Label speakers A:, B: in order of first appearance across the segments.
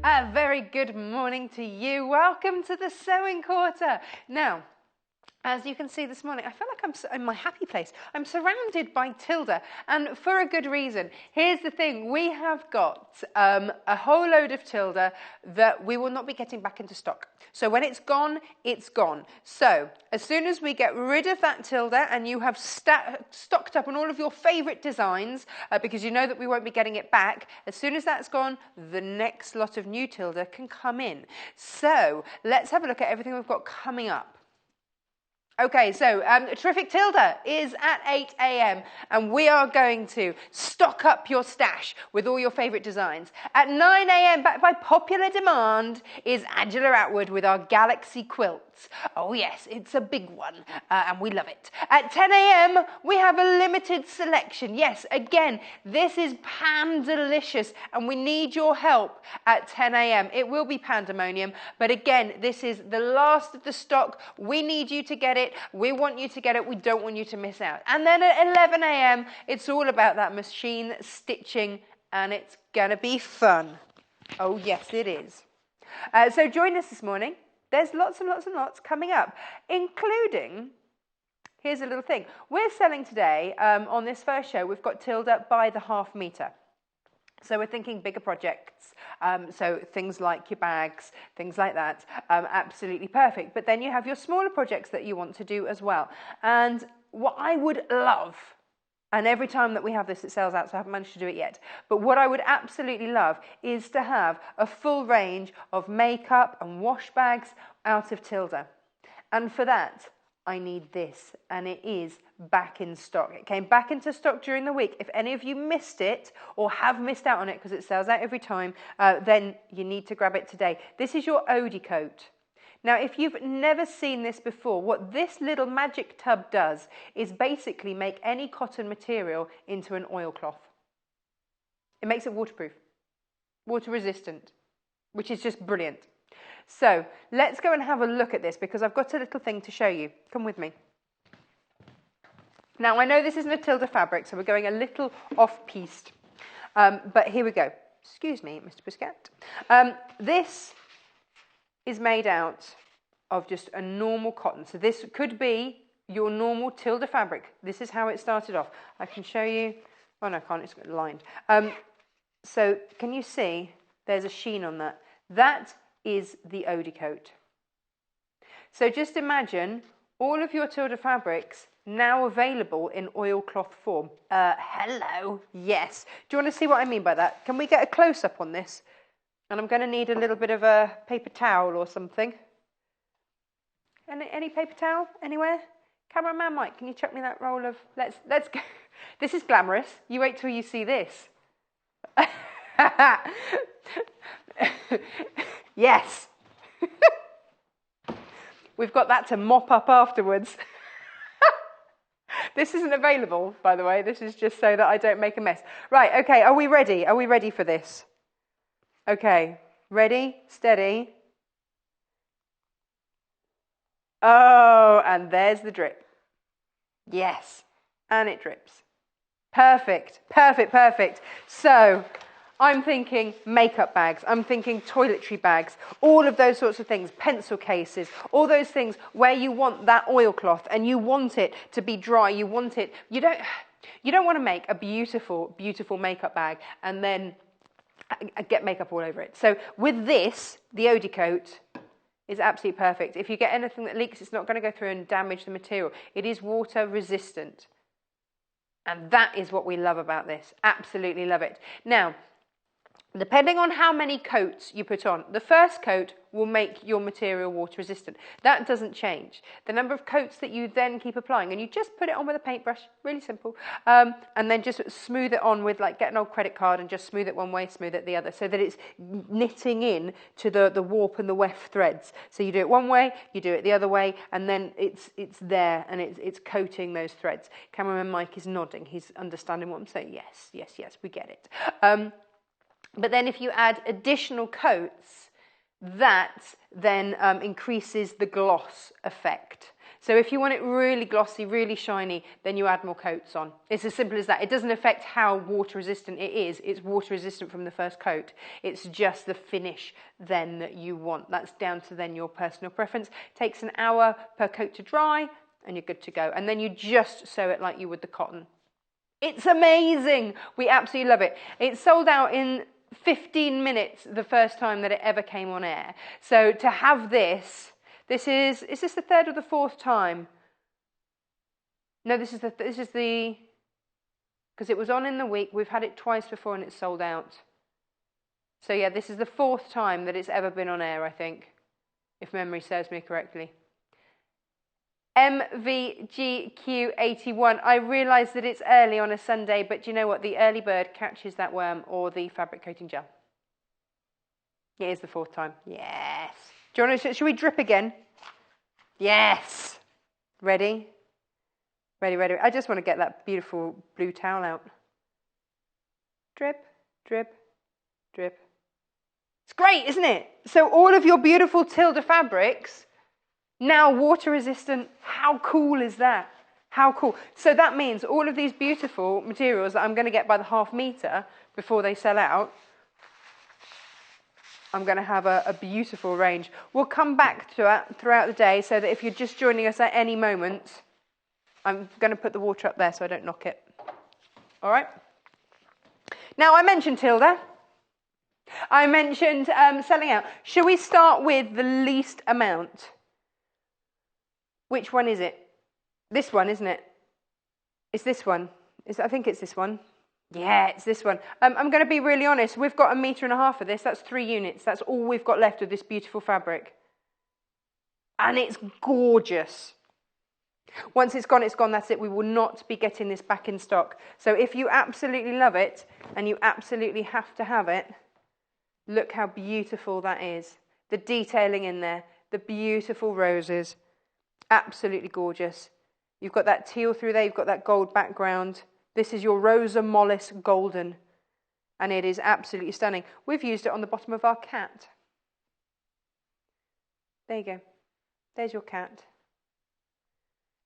A: A very good morning to you. Welcome to the sewing quarter. Now, as you can see this morning, I feel like I'm in my happy place. I'm surrounded by Tilda, and for a good reason. Here's the thing. We have got a whole load of Tilda that we will not be getting back into stock. So when it's gone, it's gone. So as soon as we get rid of that Tilda and you have stocked up on all of your favourite designs, because you know that we won't be getting it back, as soon as that's gone, the next lot of new Tilda can come in. So let's have a look at everything we've got coming up. Okay, so Terrific Tilda is at 8 a.m. and we are going to stock up your stash with all your favourite designs. At 9 a.m., back by popular demand, is Angela Attwood with our Galaxy Quilts. Oh yes, it's a big one and we love it. At 10 a.m., we have a limited selection. Yes, again, this is Pandalicious and we need your help at 10 a.m. It will be pandemonium, but again, this is the last of the stock. We need you to get it. We want you to get it. We don't want you to miss out. And then at 11 a.m., it's all about that machine stitching, and it's going to be fun. Oh, yes, it is. So join us this morning. There's lots and lots and lots coming up, including, here's a little thing. We're selling today, on this first show, we've got Tilda by the half metre. So we're thinking bigger projects, so things like your bags, things like that, absolutely perfect. But then you have your smaller projects that you want to do as well. And what I would love, and every time that we have this it sells out, so I haven't managed to do it yet, but what I would absolutely love is to have a full range of makeup and wash bags out of Tilda. And for that, I need this, and it is back in stock. It came back into stock during the week. If any of you missed it or have missed out on it because it sells out every time, then you need to grab it today. This is your Odie coat. Now, if you've never seen this before, what this little magic tub does is basically make any cotton material into an oilcloth. It makes it waterproof, water resistant, which is just brilliant. So let's go and have a look at this because I've got a little thing to show you. Come with me. Now, I know this isn't a Tilda fabric, so we're going a little off-piste. But here we go. Excuse me, Mr. Briscat. This is made out of just a normal cotton. So this could be your normal Tilda fabric. This is how it started off. I can show you. Oh, no, I can't. It's lined. So can you see there's a sheen on that? That is the Odie coat. So just imagine all of your Tilda fabrics now available in oilcloth form. Hello, yes. Do you want to see what I mean by that? Can we get a close-up on this? And I'm going to need a little bit of a paper towel or something. Any paper towel anywhere? Cameraman Mike, can you chuck me that roll of... Let's go. This is glamorous. You wait till you see this. Yes. We've got that to mop up afterwards. This isn't available, by the way. This is just so that I don't make a mess. Right, okay, are we ready? Are we ready for this? Okay, ready, steady. Oh, and there's the drip. Yes, and it drips. Perfect, perfect, perfect. So I'm thinking makeup bags, I'm thinking toiletry bags, all of those sorts of things, pencil cases, all those things where you want that oilcloth and you want it to be dry, you want it, you don't want to make a beautiful, beautiful makeup bag and then get makeup all over it. So with this, the Odie coat is absolutely perfect. If you get anything that leaks, it's not going to go through and damage the material. It is water resistant. And that is what we love about this. Absolutely love it. Now, depending on how many coats you put on, the first coat will make your material water resistant. That doesn't change. The number of coats that you then keep applying, and you just put it on with a paintbrush, really simple, and then just smooth it on with, like, get an old credit card and just smooth it one way, smooth it the other, so that it's knitting in to the warp and the weft threads. So you do it one way, you do it the other way, and then it's there, and it's coating those threads. Cameraman Mike is nodding. He's understanding what I'm saying. Yes, yes, yes, we get it. But then if you add additional coats, that then increases the gloss effect. So if you want it really glossy, really shiny, then you add more coats on. It's as simple as that. It doesn't affect how water resistant it is. It's water resistant from the first coat. It's just the finish then that you want. That's down to then your personal preference. Takes an hour per coat to dry and you're good to go. And then you just sew it like you would the cotton. It's amazing. We absolutely love it. It sold out in 15 minutes the first time that it ever came on air. So to have this is this the third or the fourth time? No, this is the, because it was on in the week. We've had it twice before and it's sold out. So yeah, this is the fourth time that it's ever been on air, I think, if memory serves me correctly. MVGQ81. I realise that it's early on a Sunday, but do you know what? The early bird catches that worm or the fabric coating gel. It is the fourth time. Yes. Do you want to, should we drip again? Yes. Ready? Ready, ready. I just want to get that beautiful blue towel out. Drip, drip, drip. It's great, isn't it? So all of your beautiful Tilda fabrics, now water resistant. How cool is that? How cool. So that means all of these beautiful materials that I'm going to get by the ½ metre before they sell out, I'm going to have a beautiful range. We'll come back to it throughout the day so that if you're just joining us at any moment, I'm going to put the water up there so I don't knock it. All right? Now, I mentioned Tilda. I mentioned selling out. Shall we start with the least amount? Which one is it? This one, isn't it? It's this one. I think it's this one. Yeah, it's this one. I'm going to be really honest. We've got 1.5 meters of this. That's 3 units. That's all we've got left of this beautiful fabric. And it's gorgeous. Once it's gone, that's it. We will not be getting this back in stock. So if you absolutely love it and you absolutely have to have it, look how beautiful that is. The detailing in there, the beautiful roses. Absolutely gorgeous. You've got that teal through there. You've got that gold background. This is your Rosa Mollis Golden. And it is absolutely stunning. We've used it on the bottom of our cat. There you go. There's your cat.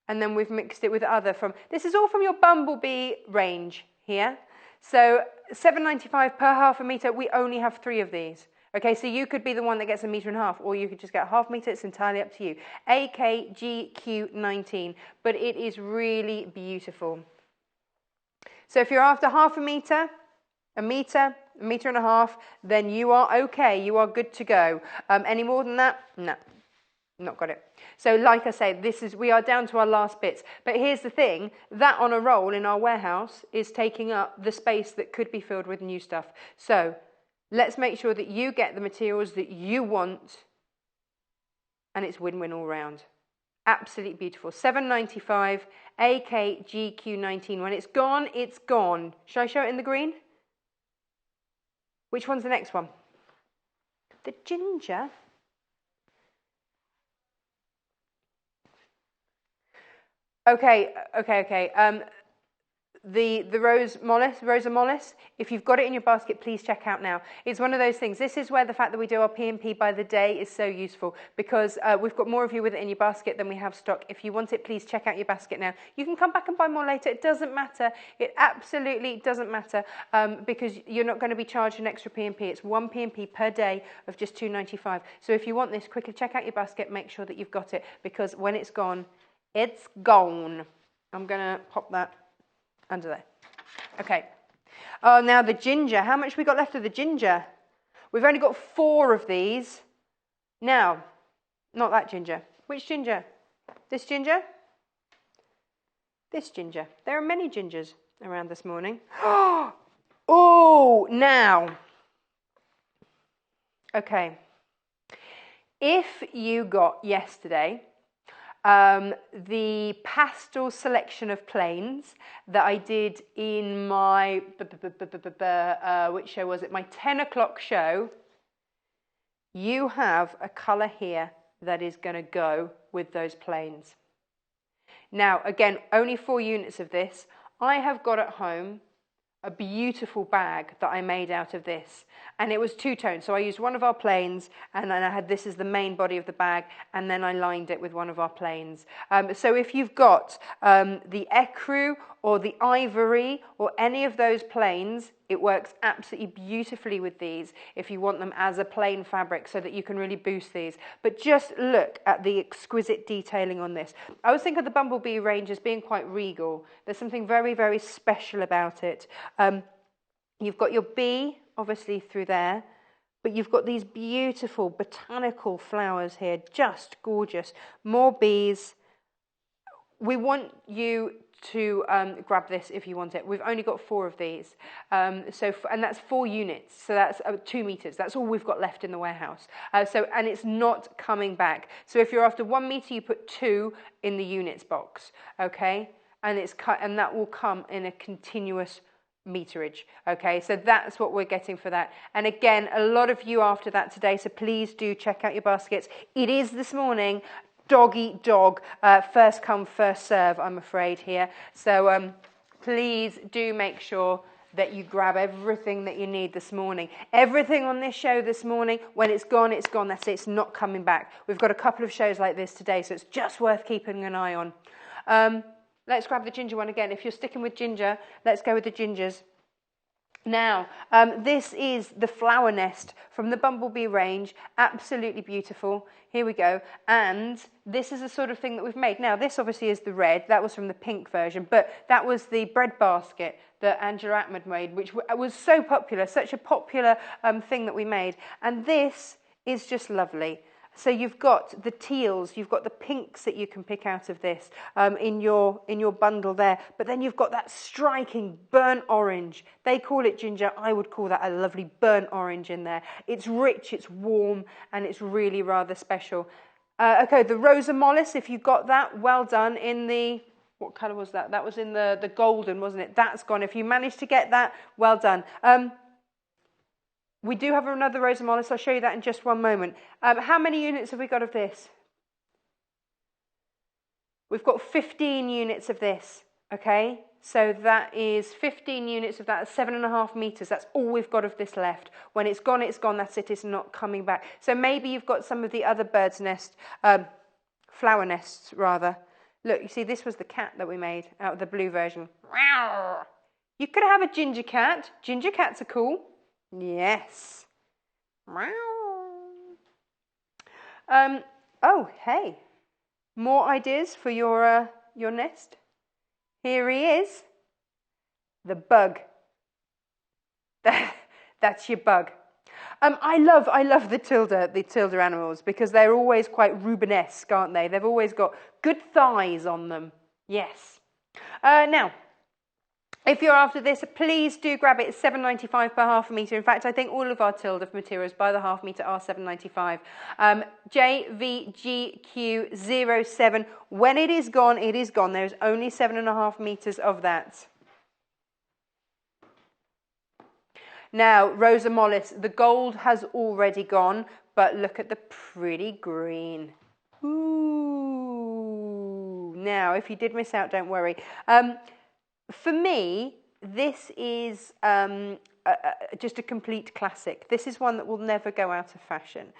A: And then we've mixed it with other from... This is all from your Bumblebee range here. So £7.95 per ½ metre. We only have 3 of these. Okay, so you could be the one that gets 1.5 meters, or you could just get ½ metre. It's entirely up to you. AKGQ19, but it is really beautiful. So if you're after ½ metre, 1 metre, 1.5 meters, then you are okay. You are good to go. Any more than that? No, not got it. So like I say, we are down to our last bits. But here's the thing, that on a roll in our warehouse is taking up the space that could be filled with new stuff. So let's make sure that you get the materials that you want, and it's win-win all round. Absolutely beautiful. £7.95, AKGQ19. When it's gone, it's gone. Shall I show it in the green? Which one's the next one? The ginger. Okay. The Rosa Mollis, if you've got it in your basket, please check out now. It's one of those things. This is where the fact that we do our P&P by the day is so useful, because we've got more of you with it in your basket than we have stock. If you want it, please check out your basket now. You can come back and buy more later. It doesn't matter. It absolutely doesn't matter, because you're not going to be charged an extra P&P. It's 1 P&P per day of just £2.95. So if you want this, quickly check out your basket. Make sure that you've got it, because when it's gone, it's gone. I'm going to pop that under there. Okay. Oh, now the ginger. How much we got left of the ginger? We've only got 4 of these. Now, not that ginger. Which ginger? This ginger? This ginger. There are many gingers around this morning. Oh, now. Okay. If you got yesterday the pastel selection of plains that I did in my, which show was it? My 10 o'clock show, you have a colour here that is going to go with those plains. Now, again, only 4 units of this. I have got at home a beautiful bag that I made out of this, and it was two-tone, so I used one of our plains, and then I had this as the main body of the bag, and then I lined it with one of our plains. So if you've got the ecru or the ivory or any of those plains, it works absolutely beautifully with these if you want them as a plain fabric, so that you can really boost these. But just look at the exquisite detailing on this. I always think of the Bumblebee range as being quite regal. There's something very, very special about it. You've got your bee, obviously, through there, but you've got these beautiful botanical flowers here, just gorgeous. More bees. We want you to grab this if you want it. We've only got 4 of these, and that's 4 units, so that's 2 meters. That's all we've got left in the warehouse. And it's not coming back. So if you're after 1 meter, you put 2 in the units box, okay? And and that will come in a continuous meterage, okay? So that's what we're getting for that. And again, a lot of you after that today, so please do check out your baskets. It is this morning dog eat dog, first come first serve, I'm afraid, here. So please do make sure that you grab everything that you need this morning. Everything on this show this morning, when it's gone, it's gone. That's it. It's not coming back. We've got a couple of shows like this today, so it's just worth keeping an eye on. Let's grab the ginger one again. If you're sticking with ginger, let's go with the gingers. Now, this is the flower nest from the Bumblebee range. Absolutely beautiful. Here we go. And this is the sort of thing that we've made. Now, this obviously is the red. That was from the pink version. But that was the bread basket that Angela Attwood made, which was so popular, such a popular thing that we made. And this is just lovely. So you've got the teals, you've got the pinks that you can pick out of this in your bundle there. But then you've got that striking burnt orange. They call it ginger. I would call that a lovely burnt orange in there. It's rich, it's warm, and it's really rather special. Okay, the Rosa Mollis, if you got that, well done. In the, what colour was that? That was in the golden, wasn't it? That's gone. If you managed to get that, well done. We do have another Rosa Mollis. I'll show you that in just one moment. How many units have we got of this? We've got 15 units of this, okay? So that is 15 units of that, 7.5 meters. That's all we've got of this left. When it's gone, that's it. It's not coming back. So maybe you've got some of the other bird's nest, flower nests, rather. Look, you see, this was the cat that we made out of the blue version. You could have a ginger cat. Ginger cats are cool. Yes. Oh, hey. More ideas for your nest? Here he is. The bug. That's your bug. I love the Tilda animals because they're always quite Rubenesque, aren't they? They've always got good thighs on them. Yes. Now, if you're after this, please do grab it. It's $7.95 per half a metre. In fact, I think all of our Tilda materials by the half metre are $7.95. JVGQ07. When it is gone, it is gone. There's only 7.5 metres of that. Now, Rosa Mollis, the gold has already gone, but look at the pretty green. Ooh. Now, if you did miss out, don't worry. For me, this is just a complete classic. This is one that will never go out of fashion.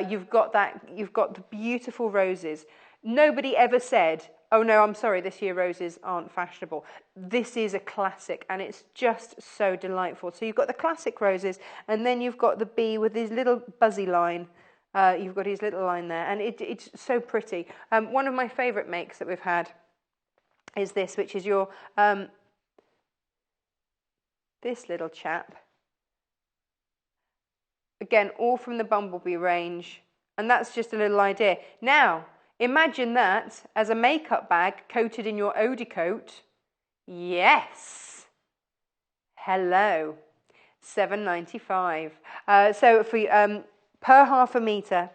A: You've got the beautiful roses. Nobody ever said, oh no, I'm sorry, this year roses aren't fashionable. This is a classic, and it's just so delightful. So you've got the classic roses, and then you've got the bee with his little buzzy line. You've got his little line there, and it's so pretty. One of my favourite makes that we've had is this, which is your this little chap. Again, all from the Bumblebee range, and that's just a little idea. Now, imagine that as a makeup bag coated in your eau de coat. Yes. Hello. $7.95. So for per half a metre.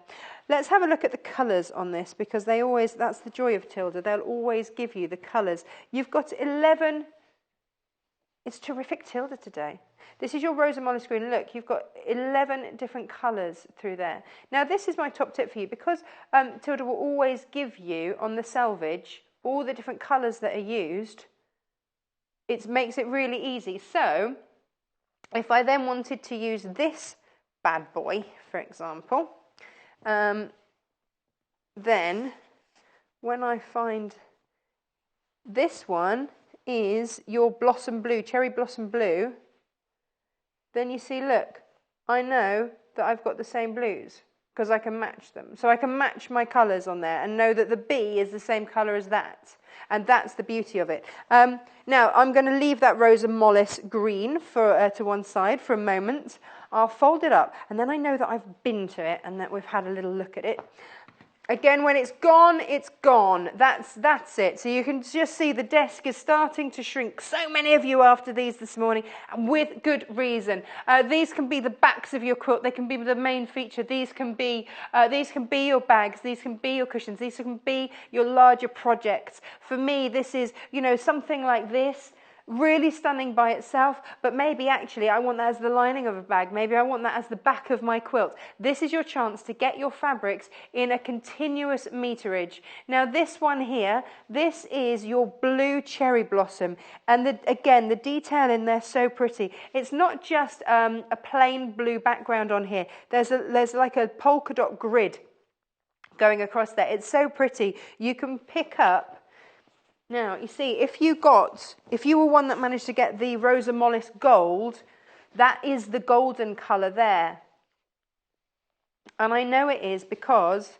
A: Let's have a look at the colours on this, because that's the joy of Tilda. They'll always give you the colours. You've got 11. It's terrific Tilda today. This is your Rosa Mollis green. Look, you've got 11 different colours through there. Now, this is my top tip for you, because Tilda will always give you on the selvage all the different colours that are used. it makes it really easy. So if I then wanted to use this bad boy, for example, then when I find this one is your blossom blue, cherry blossom blue, then you see, look, I know that I've got the same blues because I can match them. So I can match my colours on there and know that the bee is the same colour as that. And that's the beauty of it. Now, I'm going to leave that Rosa Mollis green to one side for a moment. I'll fold it up, and then I know that I've been to it and that we've had a little look at it. Again, when it's gone, it's gone. That's it. So you can just see the desk is starting to shrink. So many of you after these this morning, and with good reason. These can be the backs of your quilt. They can be the main feature. These can be your bags. These can be your cushions. These can be your larger projects. For me, this is, something like this. Really stunning by itself, but maybe actually I want that as the lining of a bag. Maybe I want that as the back of my quilt. This is your chance to get your fabrics in a continuous meterage. Now this one here, this is your blue cherry blossom, and again the detail in there so pretty. It's not just a plain blue background on here. There's like a polka dot grid going across there. It's so pretty. You can pick up. Now, you see, if you were one that managed to get the Rosa Mollis gold, that is the golden colour there. And I know it is because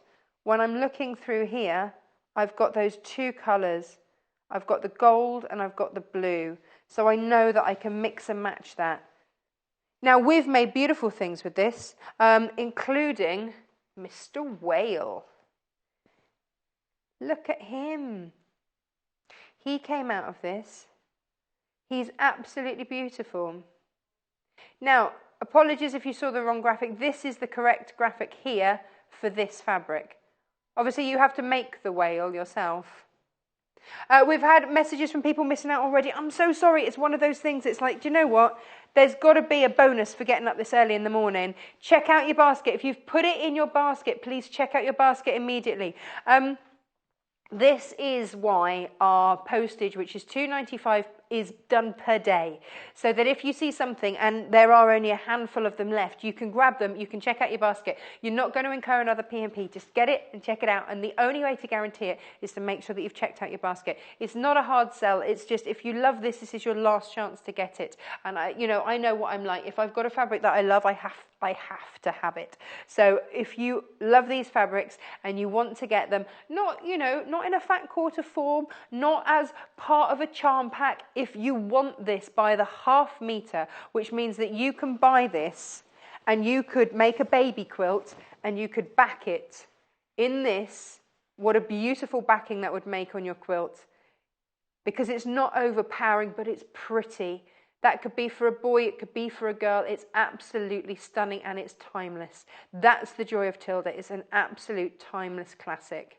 A: when I'm looking through here, I've got those two colours. I've got the gold and I've got the blue. So I know that I can mix and match that. Now, we've made beautiful things with this, including Mr. Whale. Look at him. He came out of this. He's absolutely beautiful. Now, apologies if you saw the wrong graphic. This is the correct graphic here for this fabric. Obviously, you have to make the whale yourself. We've had messages from people missing out already. I'm so sorry. It's one of those things. It's like, do you know what? There's got to be a bonus for getting up this early in the morning. Check out your basket. If you've put it in your basket, please check out your basket immediately. This is why our postage, which is £2.95, is done per day. So that if you see something and there are only a handful of them left, you can grab them, you can check out your basket. You're not going to incur another P&P. Just get it and check it out. And the only way to guarantee it is to make sure that you've checked out your basket. It's not a hard sell. It's just if you love this, this is your last chance to get it. And I know what I'm like. If I've got a fabric that I love, I have to have it. So if you love these fabrics and you want to get them, not in a fat quarter form, not as part of a charm pack. If you want this by the ½ meter, which means that you can buy this and you could make a baby quilt and you could back it in this, what a beautiful backing that would make on your quilt. Because it's not overpowering, but it's pretty. That could be for a boy, it could be for a girl. It's absolutely stunning and it's timeless. That's the joy of Tilda. It's an absolute timeless classic.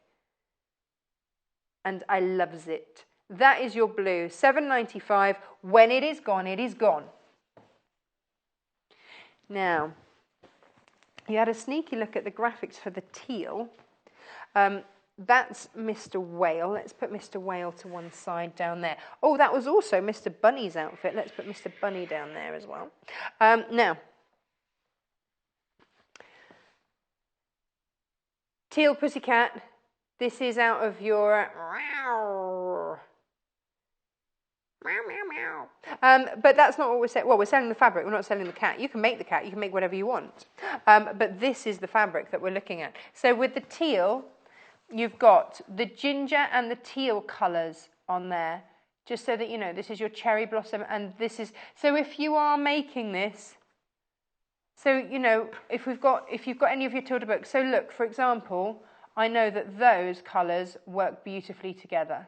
A: And I loves it. That is your blue, £7.95. When it is gone, it is gone. Now, you had a sneaky look at the graphics for the teal. That's Mr. Whale. Let's put Mr. Whale to one side down there. Oh, that was also Mr. Bunny's outfit. Let's put Mr. Bunny down there as well. Now, Teal Pussycat. This is out of your... but that's not what we're selling. Well, we're selling the fabric. We're not selling the cat. You can make the cat. You can make whatever you want. But this is the fabric that we're looking at. So with the teal, you've got the ginger and the teal colours on there. Just so that you know, this is your cherry blossom, and this is... So if you are making this... So, if you've got any of your Tilda books... So look, for example, I know that those colours work beautifully together.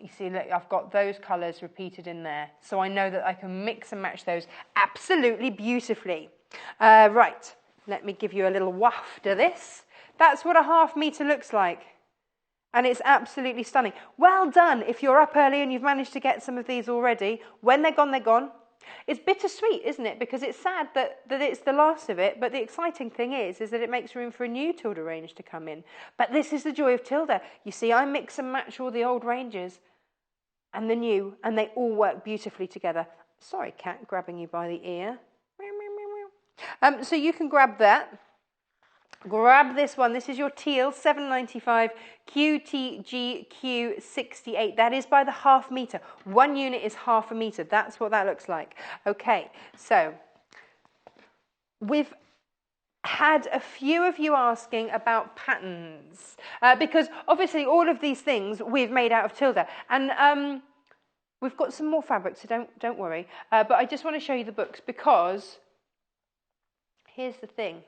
A: You see, look, I've got those colours repeated in there. So I know that I can mix and match those absolutely beautifully. Right, let me give you a little waft of this. That's what a ½ metre looks like. And it's absolutely stunning. Well done if you're up early and you've managed to get some of these already. When they're gone, they're gone. It's bittersweet, isn't it? Because it's sad that it's the last of it, but the exciting thing is that it makes room for a new Tilda range to come in. But this is the joy of Tilda. You see, I mix and match all the old ranges. and the new, and they all work beautifully together. Sorry, cat, grabbing you by the ear. So you can grab that. Grab this one. This is your teal, $7.95, QTGQ68. That is by the half metre. 1 unit is half a metre. That's what that looks like. Okay, so we've had a few of you asking about patterns because obviously all of these things we've made out of Tilda, and we've got some more fabric, so don't worry. But I just want to show you the books because here's the thing.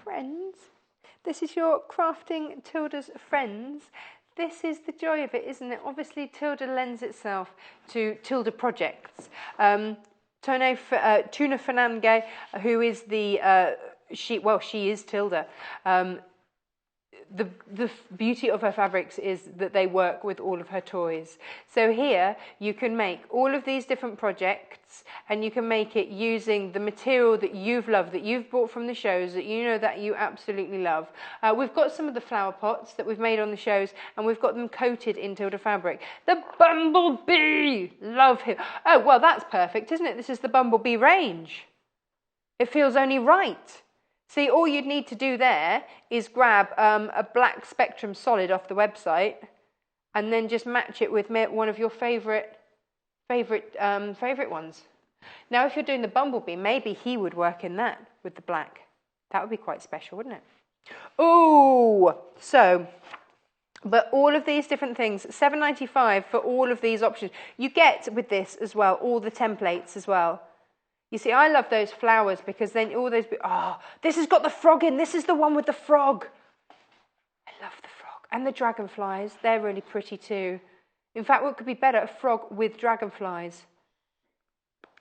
A: Friends, this is your Crafting Tilda's Friends. This is the joy of it, isn't it? Obviously, Tilda lends itself to Tilda projects. Tuna Fernange, who is she is Tilda. The beauty of her fabrics is that they work with all of her toys. So here you can make all of these different projects, and you can make it using the material that you've loved, that you've bought from the shows, that you know that you absolutely love. We've got some of the flower pots that we've made on the shows, and we've got them coated in Tilda fabric. The Bumblebee! Love him. Oh, well, that's perfect, isn't it? This is the Bumblebee range. It feels only right. See, all you'd need to do there is grab a black Spectrum solid off the website and then just match it with one of your favourite ones. Now, if you're doing the Bumblebee, maybe he would work in that with the black. That would be quite special, wouldn't it? Ooh, so, but all of these different things, $7.95 for all of these options. You get with this as well, all the templates as well. You see, I love those flowers because then all those... this has got the frog in. This is the one with the frog. I love the frog. And the dragonflies. They're really pretty too. In fact, what could be better? A frog with dragonflies.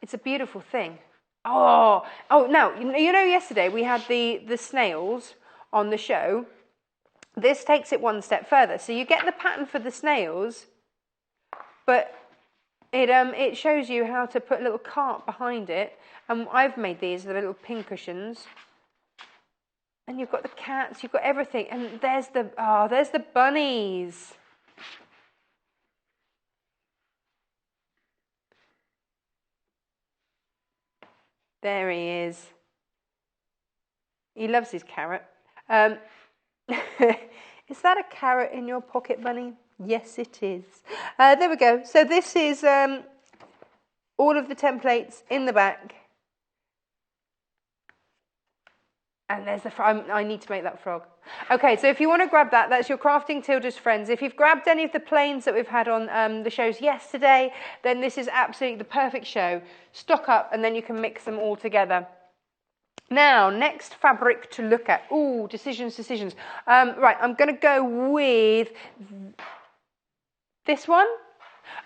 A: It's a beautiful thing. Now, you know yesterday we had the snails on the show. This takes it one step further. So you get the pattern for the snails, but... It shows you how to put a little cart behind it, and I've made these, the little pin cushions, and you've got the cats, you've got everything, and there's the bunnies. There he is. He loves his carrot. Is that a carrot in your pocket, bunny? Yes, it is. There we go. So this is all of the templates in the back. And there's the frog. I need to make that frog. Okay, so if you want to grab that, that's your Crafting Tilda's Friends. If you've grabbed any of the planes that we've had on the shows yesterday, then this is absolutely the perfect show. Stock up, and then you can mix them all together. Now, next fabric to look at. Ooh, decisions. Right, I'm going to go with... this one,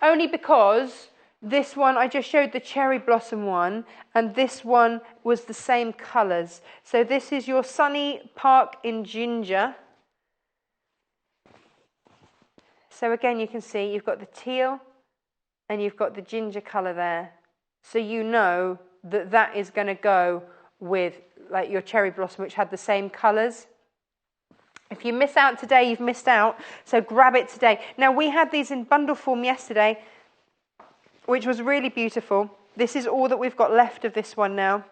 A: only because this one, I just showed the cherry blossom one, and this one was the same colours. So this is your Sunny Park in Ginger. So again, you can see you've got the teal and you've got the ginger colour there. So you know that that is going to go with like your cherry blossom, which had the same colours. If you miss out today, you've missed out, so grab it today. Now, we had these in bundle form yesterday, which was really beautiful. This is all that we've got left of this one now.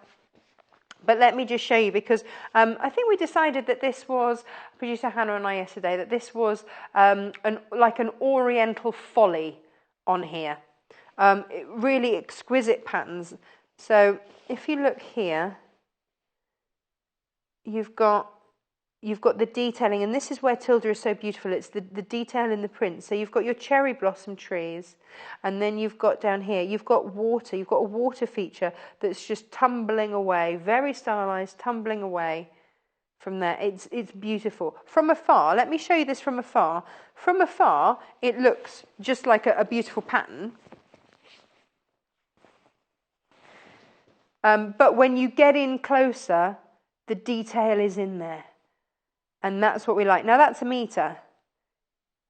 A: But let me just show you, because I think we decided that this was, producer Hannah and I yesterday, that this was like an oriental folly on here. Really exquisite patterns. So if you look here, you've got the detailing, and this is where Tilda is so beautiful. It's the detail in the print. So you've got your cherry blossom trees, and then you've got down here, you've got water. You've got a water feature that's just tumbling away, very stylized, tumbling away from there. It's beautiful. From afar, let me show you this from afar. From afar, it looks just like a beautiful pattern. But when you get in closer, the detail is in there. And that's what we like. Now that's a metre.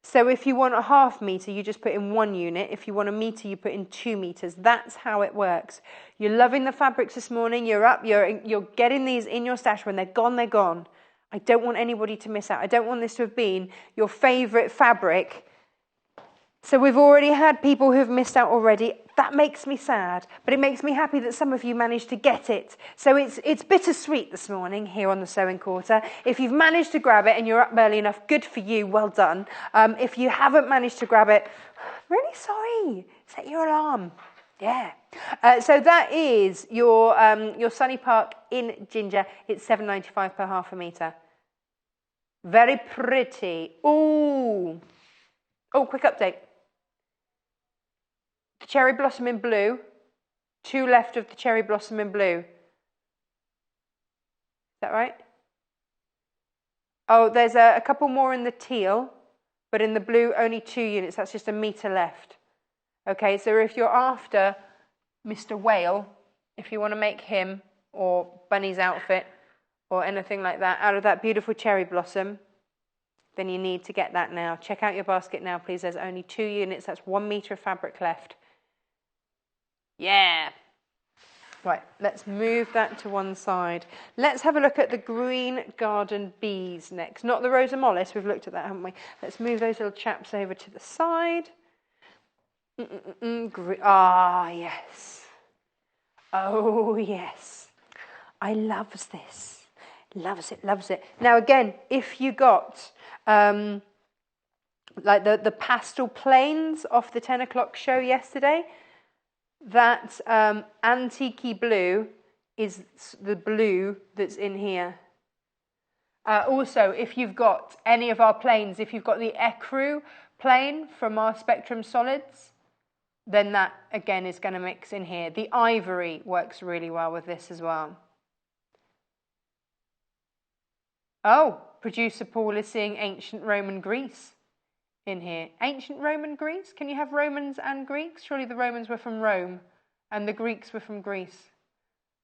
A: So if you want a half metre, you just put in 1 unit. If you want a metre, you put in 2 metres. That's how it works. You're loving the fabrics this morning. You're up. You're getting these in your stash. When they're gone, they're gone. I don't want anybody to miss out. I don't want this to have been your favourite fabric So we've already had people who've missed out already. That makes me sad, but it makes me happy that some of you managed to get it. So it's bittersweet this morning here on the Sewing Quarter. If you've managed to grab it and you're up early enough, good for you, well done. If you haven't managed to grab it, really sorry. Set your alarm. Yeah. So that is your Sunny Park in Ginger. It's £7.95 per half a metre. Very pretty. Ooh. Oh, quick update. The Cherry Blossom in Blue. 2 left of the Cherry Blossom in Blue. Is that right? Oh, there's a couple more in the teal, but in the blue, only 2 units. That's just a metre left. Okay, so if you're after Mr. Whale, if you want to make him or Bunny's outfit or anything like that out of that beautiful cherry blossom, then you need to get that now. Check out your basket now, please. There's only 2 units. That's 1 metre of fabric left. Yeah. Right, let's move that to one side. Let's have a look at the green garden bees next. Not the Rosa Mollis. We've looked at that, haven't we? Let's move those little chaps over to the side. Ah, yes. Oh, yes. I loves this. Loves it, loves it. Now, again, if you got like the pastel plains off the 10 o'clock show yesterday, that antique blue is the blue that's in here. Also, if you've got any of our plains, if you've got the ecru plain from our Spectrum Solids, then that, again, is going to mix in here. The ivory works really well with this as well. Oh, producer Paul is seeing ancient Roman Greece in here. Ancient Roman Greece? Can you have Romans and Greeks? Surely the Romans were from Rome and the Greeks were from Greece.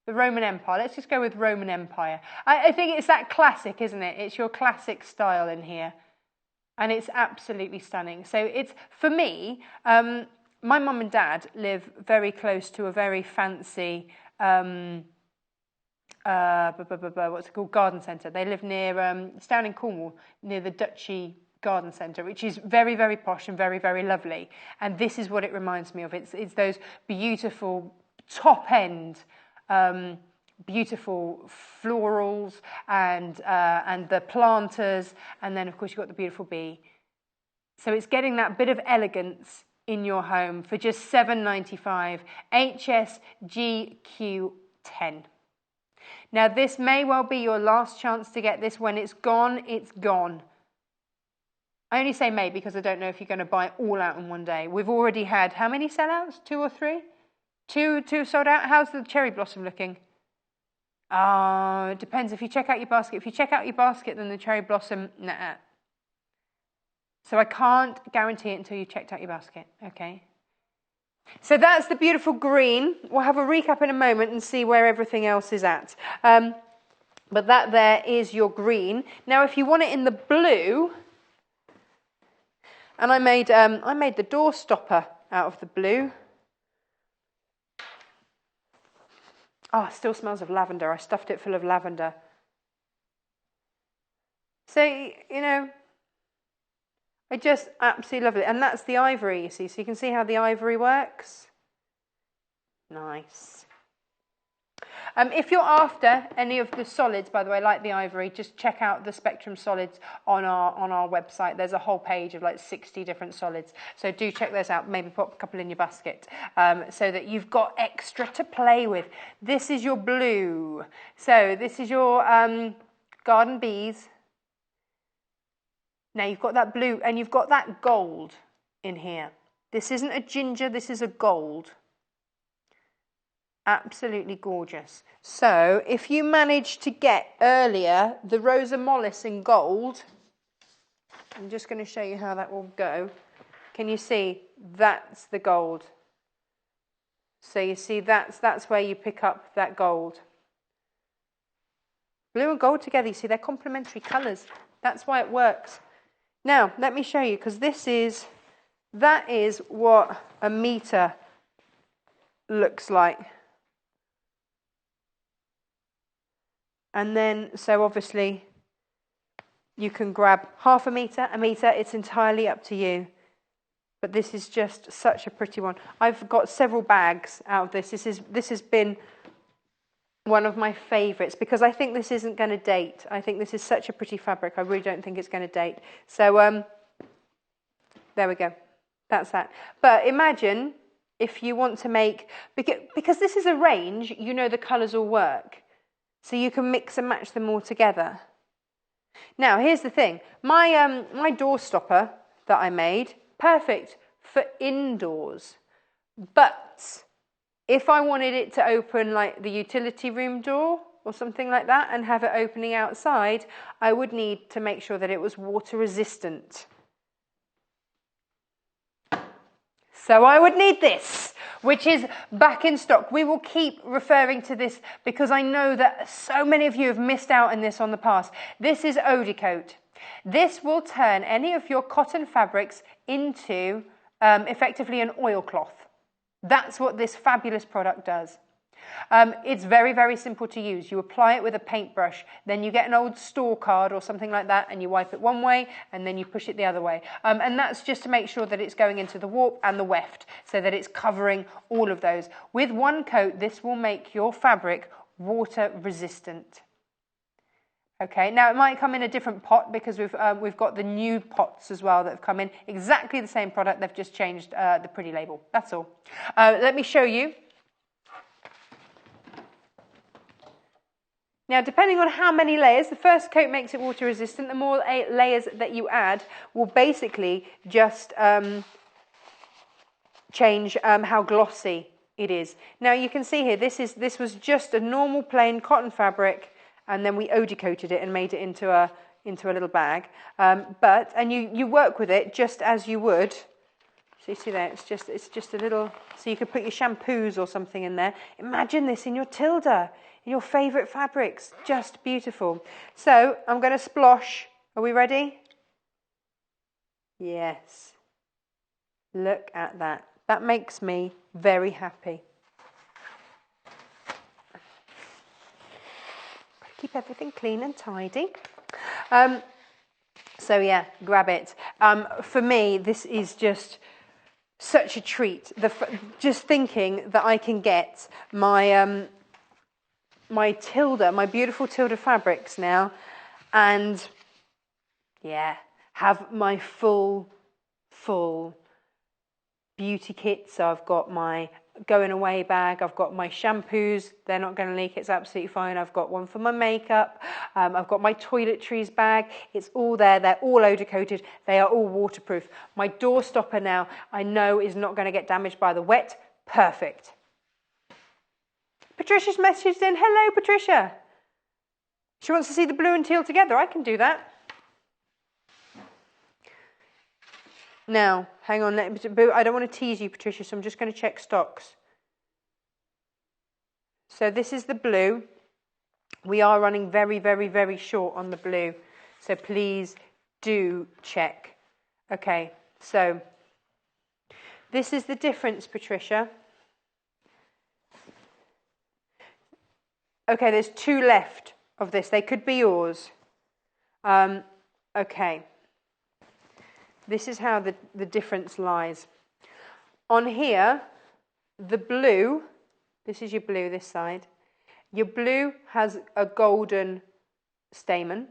A: The Roman Empire. Let's just go with Roman Empire. I think it's that classic, isn't it? It's your classic style in here. And it's absolutely stunning. So it's, for me, my mum and dad live very close to a very fancy, what's it called, garden centre. They live near, it's down in Cornwall, near the Duchy Garden Centre, which is very, very posh and very, very lovely. And this is what it reminds me of. It's those beautiful top-end, beautiful florals and the planters, and then, of course, you've got the beautiful bee. So it's getting that bit of elegance in your home for just £7.95, HSGQ10. Now, this may well be your last chance to get this. When it's gone, it's gone. I only say may because I don't know if you're going to buy it all out in one day. We've already had, how many sellouts? 2 or 3? Two sold out. How's the cherry blossom looking? It depends if you check out your basket. If you check out your basket, then the cherry blossom, nah. So I can't guarantee it until you've checked out your basket, okay? So that's the beautiful green. We'll have a recap in a moment and see where everything else is at. But that there is your green. Now, if you want it in the blue, and I made the door stopper out of the blue. Oh, it still smells of lavender. I stuffed it full of lavender. So, you know, I just absolutely love it. And that's the ivory, you see. So you can see how the ivory works. Nice. If you're after any of the solids, by the way, like the ivory, just check out the Spectrum Solids on our website. There's a whole page of like 60 different solids. So do check those out. Maybe pop a couple in your basket so that you've got extra to play with. This is your blue. So this is your garden bees. Now you've got that blue and you've got that gold in here. This isn't a ginger, this is a gold. Absolutely gorgeous. So if you manage to get earlier the Rosa Mollis in gold, I'm just going to show you how that will go. Can you see? That's the gold. So you see that's where you pick up that gold. Blue and gold together, you see they're complementary colours. That's why it works. Now, let me show you, because that is what a metre looks like. And then, so obviously, you can grab half a metre, it's entirely up to you. But this is just such a pretty one. I've got several bags out of this. This has been one of my favourites because I think this isn't going to date. I think this is such a pretty fabric. I really don't think it's going to date. So there we go. That's that. But imagine if you want to make, because this is a range, you know the colours will work. So you can mix and match them all together. Now, here's the thing. My door stopper that I made, perfect for indoors. But if I wanted it to open like the utility room door or something like that and have it opening outside, I would need to make sure that it was water resistant. So I would need this, which is back in stock. We will keep referring to this because I know that so many of you have missed out on this on the past. This is Coat. This will turn any of your cotton fabrics into effectively an oilcloth. That's what this fabulous product does. It's very, very simple to use. You apply it with a paintbrush, then you get an old store card or something like that and you wipe it one way and then you push it the other way. And that's just to make sure that it's going into the warp and the weft so that it's covering all of those. With one coat, this will make your fabric water resistant. Okay, now it might come in a different pot because we've got the new pots as well that have come in. Exactly the same product, they've just changed the pretty label. That's all. Let me show you. Now, depending on how many layers, the first coat makes it water resistant. The more layers that you add will basically just change how glossy it is. Now, you can see here, this was just a normal plain cotton fabric, and then we coated it and made it into a little bag. And you work with it just as you would. So you see there, it's just a little. So you could put your shampoos or something in there. Imagine this in your Tilda. Your favourite fabrics, just beautiful. So I'm going to splosh. Are we ready? Yes. Look at that. That makes me very happy. Keep everything clean and tidy. So yeah, grab it. For me, this is just such a treat. Just thinking that I can get my my Tilda, my beautiful Tilda fabrics now, and yeah, have my full beauty kit. So I've got my going away bag, I've got my shampoos, they're not going to leak, it's absolutely fine. I've got one for my makeup, I've got my toiletries bag, it's all there, they're all odor coated, they are all waterproof. My door stopper now, I know is not going to get damaged by the wet, perfect. Patricia's messaged in. Hello, Patricia. She wants to see the blue and teal together. I can do that. Now, hang on. I don't want to tease you, Patricia, so I'm just going to check stocks. So this is the blue. We are running very, very, very short on the blue. So please do check. Okay, so this is the difference, Patricia. Okay, there's two left of this. They could be yours. Okay. This is how the difference lies. On here, the blue, this is your blue, this side. Your blue has a golden stamen.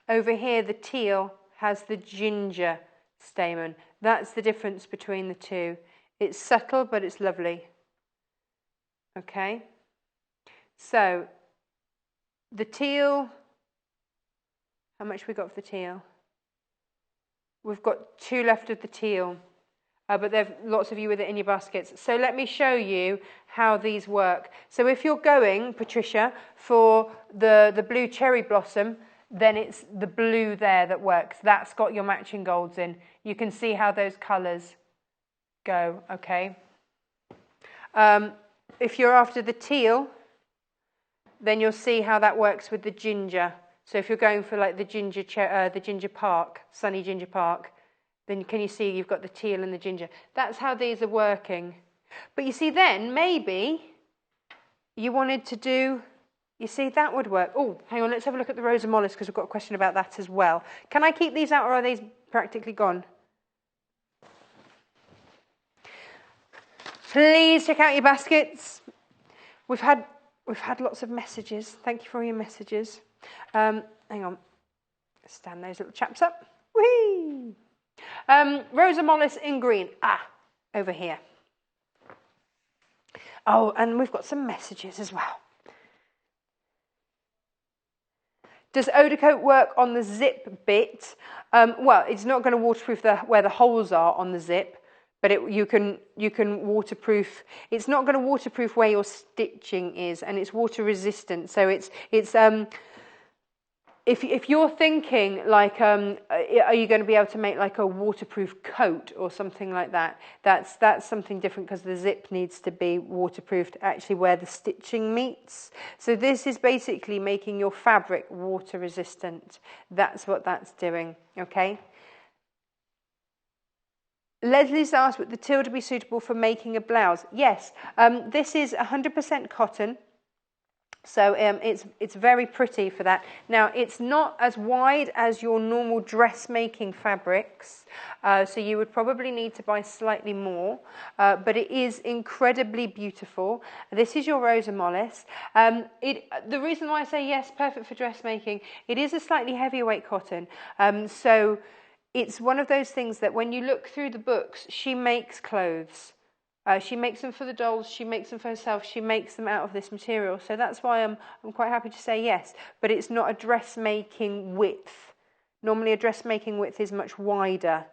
A: Over here, the teal has the ginger stamen. That's the difference between the two. It's subtle, but it's lovely. Okay. So, the teal, how much we got for the teal? We've got two left of the teal, but there are lots of you with it in your baskets. So let me show you how these work. So if you're going, Patricia, for the blue cherry blossom, then it's the blue there that works. That's got your matching golds in. You can see how those colours go, okay? If you're after the teal, then you'll see how that works with the ginger. So if you're going for like the ginger park, sunny ginger park, then can you see you've got the teal and the ginger. That's how these are working. But you see then, maybe you wanted to do, you see that would work. Oh, hang on, let's have a look at the Rosa Mollis because we've got a question about that as well. Can I keep these out or are these practically gone? Please check out your baskets. We've had lots of messages. Thank you for all your messages. Hang on. Stand those little chaps up. Whee! Rosa Mollis in green. Over here. Oh, and we've got some messages as well. Does Odocoat work on the zip bit? Well, it's not going to waterproof where the holes are on the zip, but you can waterproof. It's not going to waterproof where your stitching is, and it's water resistant. So it's if you're thinking like, are you going to be able to make like a waterproof coat or something like that? That's something different because the zip needs to be waterproofed actually where the stitching meets. So this is basically making your fabric water resistant. That's what that's doing, okay? Leslie's asked, would the Tilda be suitable for making a blouse? Yes, this is 100% cotton. So it's very pretty for that. Now, it's not as wide as your normal dressmaking fabrics, so you would probably need to buy slightly more, but it is incredibly beautiful. This is your Rosa Mollis. The reason why I say yes, perfect for dressmaking, it is a slightly heavier weight cotton, so it's one of those things that when you look through the books, she makes clothes. She makes them for the dolls, she makes them for herself, she makes them out of this material. So that's why I'm quite happy to say yes, but it's not a dressmaking width. Normally a dressmaking width is much wider,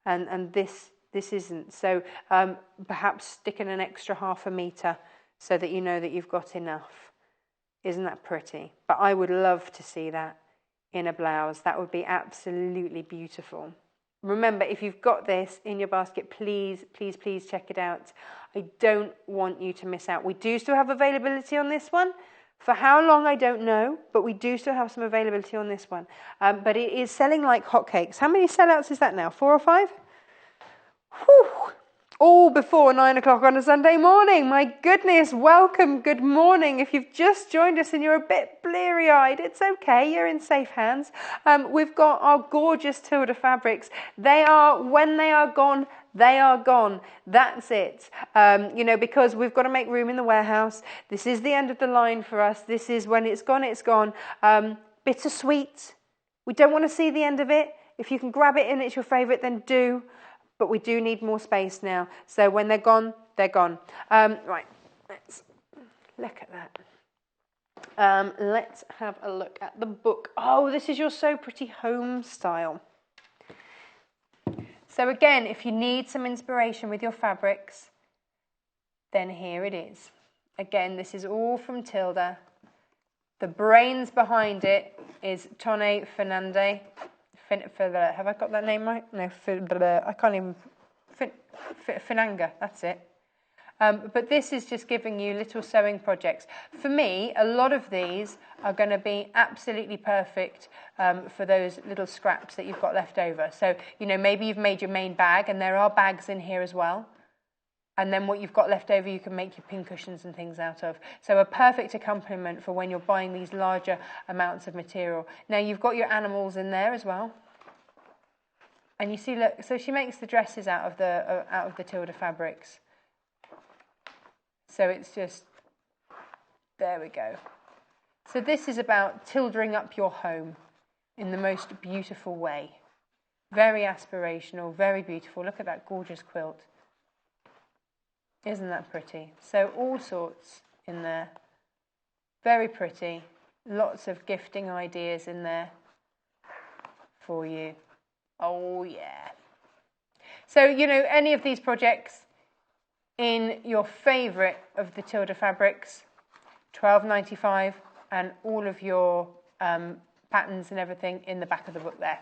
A: and this isn't. So perhaps stick in an extra 0.5 metre so that you know that you've got enough. Isn't that pretty? But I would love to see that in a blouse. That would be absolutely beautiful. Remember, if you've got this in your basket, please, please, please check it out. I don't want you to miss out. We do still have availability on this one. For how long, I don't know, but we do still have some availability on this one. But it is selling like hotcakes. How many sellouts is that now? 4 or 5? Whew. All before 9 o'clock on a Sunday morning. My goodness, welcome, good morning. If you've just joined us and you're a bit bleary-eyed, it's okay, you're in safe hands. We've got our gorgeous Tilda fabrics. They are, when they are gone, they are gone. That's it. Because we've got to make room in the warehouse. This is the end of the line for us. This is when it's gone, it's gone. Bittersweet. We don't want to see the end of it. If you can grab it and it's your favourite, then do. But we do need more space now. So when they're gone, they're gone. Right, let's look at that. Let's have a look at the book. Oh, this is your So Pretty Home style. So again, if you need some inspiration with your fabrics, then here it is. Again, this is all from Tilda. The brains behind it is Tone Fernande. Have I got that name right? No, I can't even. Finanga, that's it. But this is just giving you little sewing projects. For me, a lot of these are going to be absolutely perfect for those little scraps that you've got left over. So, maybe you've made your main bag, and there are bags in here as well. And then what you've got left over, you can make your pincushions and things out of. So a perfect accompaniment for when you're buying these larger amounts of material. Now, you've got your animals in there as well. And you see, look, so she makes the dresses out of the Tilda fabrics. So it's just, there we go. So this is about tildering up your home in the most beautiful way. Very aspirational, very beautiful. Look at that gorgeous quilt. Isn't that pretty? So all sorts in there. Very pretty. Lots of gifting ideas in there for you. Oh, yeah. So, any of these projects in your favourite of the Tilda fabrics, $12.95, and all of your patterns and everything in the back of the book there.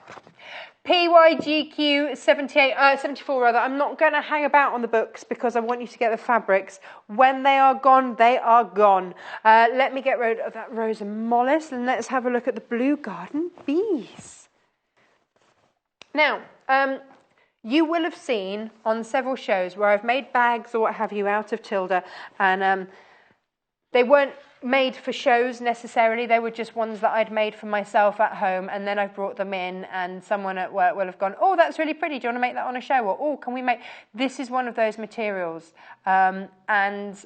A: PYGQ 74 rather. I'm not going to hang about on the books because I want you to get the fabrics. When they are gone, they are gone. Let me get rid of that Rosa Mollis and let's have a look at the Blue Garden Bees. Now, you will have seen on several shows where I've made bags or what have you out of Tilda, and they weren't made for shows necessarily. They were just ones that I'd made for myself at home, and then I've brought them in, and someone at work will have gone, oh, that's really pretty, do you want to make that on a show? Or, oh, can we make... This is one of those materials. And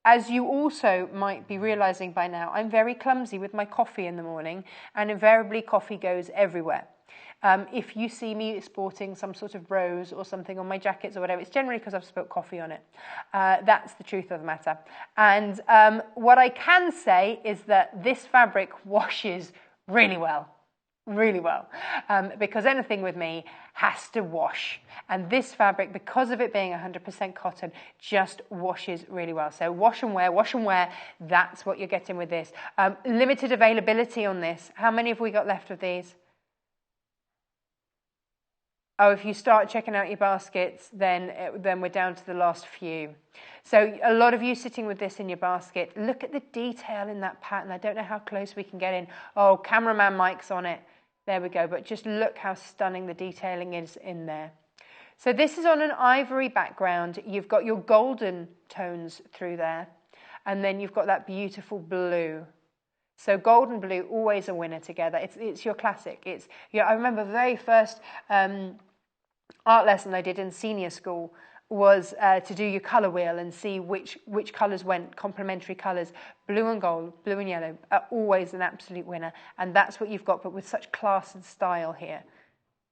A: as you also might be realising by now, I'm very clumsy with my coffee in the morning, and invariably coffee goes everywhere. If you see me sporting some sort of rose or something on my jackets or whatever, it's generally because I've spilt coffee on it. That's the truth of the matter. And what I can say is that this fabric washes really well. Really well. Because anything with me has to wash. And this fabric, because of it being 100% cotton, just washes really well. So wash and wear, that's what you're getting with this. Limited availability on this. How many have we got left of these? Oh, if you start checking out your baskets, then we're down to the last few. So a lot of you sitting with this in your basket, look at the detail in that pattern. I don't know how close we can get in. Oh, cameraman Mike's on it. There we go. But just look how stunning the detailing is in there. So this is on an ivory background. You've got your golden tones through there. And then you've got that beautiful blue. So gold and blue, always a winner together. It's your classic. I remember the very first art lesson I did in senior school was to do your colour wheel and see which colours went, complementary colours. Blue and gold, blue and yellow are always an absolute winner. And that's what you've got, but with such class and style here.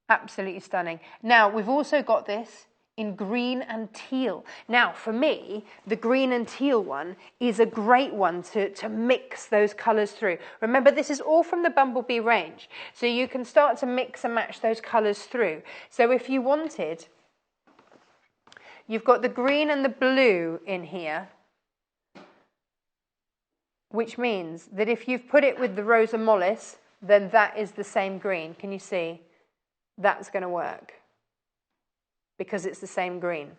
A: Absolutely stunning. Now, we've also got this in green and teal. Now, for me, the green and teal one is a great one to mix those colours through. Remember, this is all from the Bumblebee range, so you can start to mix and match those colours through. So if you wanted, you've got the green and the blue in here, which means that if you've put it with the Rosa Mollis, then that is the same green. Can you see? That's going to work, because it's the same green.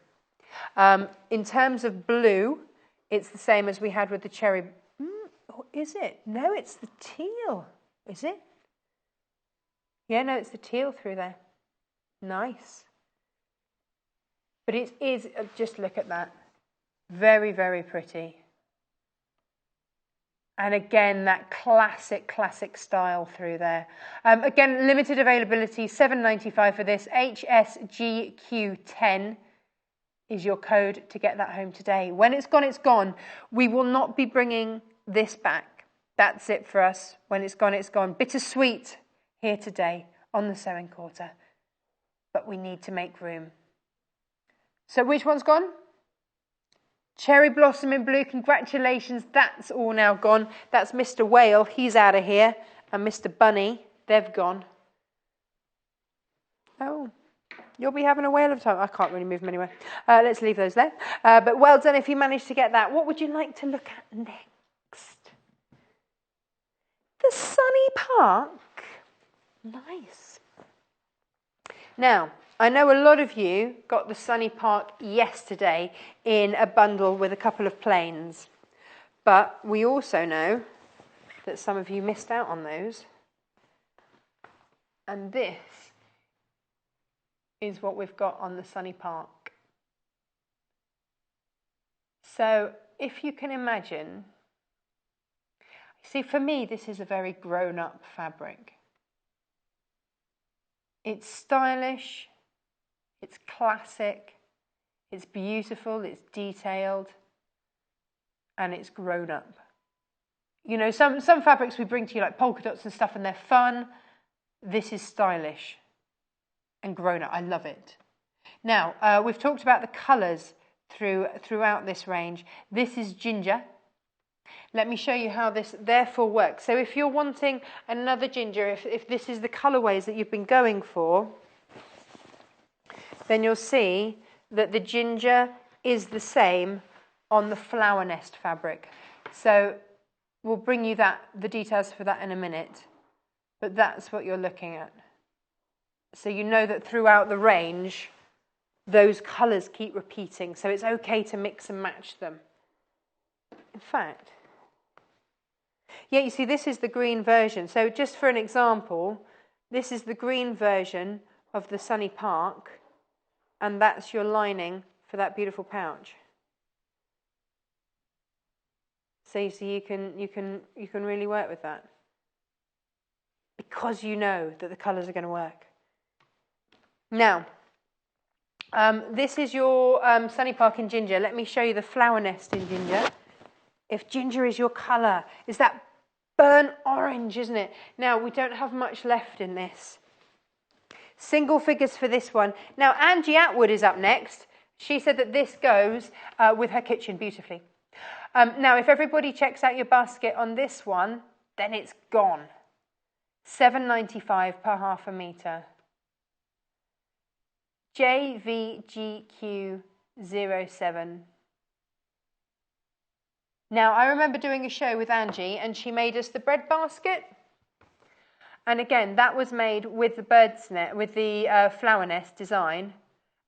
A: In terms of blue, it's the same as we had with the cherry. Or is it? No, it's the teal. Is it? Yeah, no, it's the teal through there. Nice. But it is, just look at that. Very, very pretty. And again, that classic style through there. Again, limited availability, $7.95 for this. HSGQ10 is your code to get that home today. When it's gone, it's gone. We will not be bringing this back. That's it for us. When it's gone, it's gone. Bittersweet here today on the Sewing Quarter. But we need to make room. So which one's gone? Cherry Blossom in blue, congratulations, that's all now gone. That's Mr. Whale, he's out of here. And Mr. Bunny, they've gone. Oh, you'll be having a whale of time. I can't really move them anywhere. Let's leave those there. But well done if you managed to get that. What would you like to look at next? The Sunny Park. Nice. Now, I know a lot of you got the Sunny Park yesterday in a bundle with a couple of planes, but we also know that some of you missed out on those. And this is what we've got on the Sunny Park. So if you can imagine, see, for me, this is a very grown-up fabric. It's stylish. It's classic, it's beautiful, it's detailed, and it's grown up. You know, some fabrics we bring to you like polka dots and stuff, and they're fun. This is stylish and grown up. I love it. Now, we've talked about the colours throughout this range. This is ginger. Let me show you how this therefore works. So if you're wanting another ginger, if this is the colourways that you've been going for, then you'll see that the ginger is the same on the flower nest fabric. So we'll bring you the details for that in a minute, but that's what you're looking at. So you know that throughout the range, those colours keep repeating, so it's okay to mix and match them. In fact, yeah, you see, this is the green version. So just for an example, this is the green version of the Sunny Park, and that's your lining for that beautiful pouch. So you can really work with that because you know that the colours are going to work. Now, this is your Sunny Park in ginger. Let me show you the flower nest in ginger. If ginger is your colour, it's that burnt orange, isn't it? Now, we don't have much left in this. Single figures for this one. Now, Angela Attwood is up next. She said that this goes with her kitchen beautifully. Now, if everybody checks out your basket on this one, then it's gone. $7.95 per half a metre. JVGQ07. Now, I remember doing a show with Angie, and she made us the bread basket. And again, that was made with the bird's nest, with the flower nest design.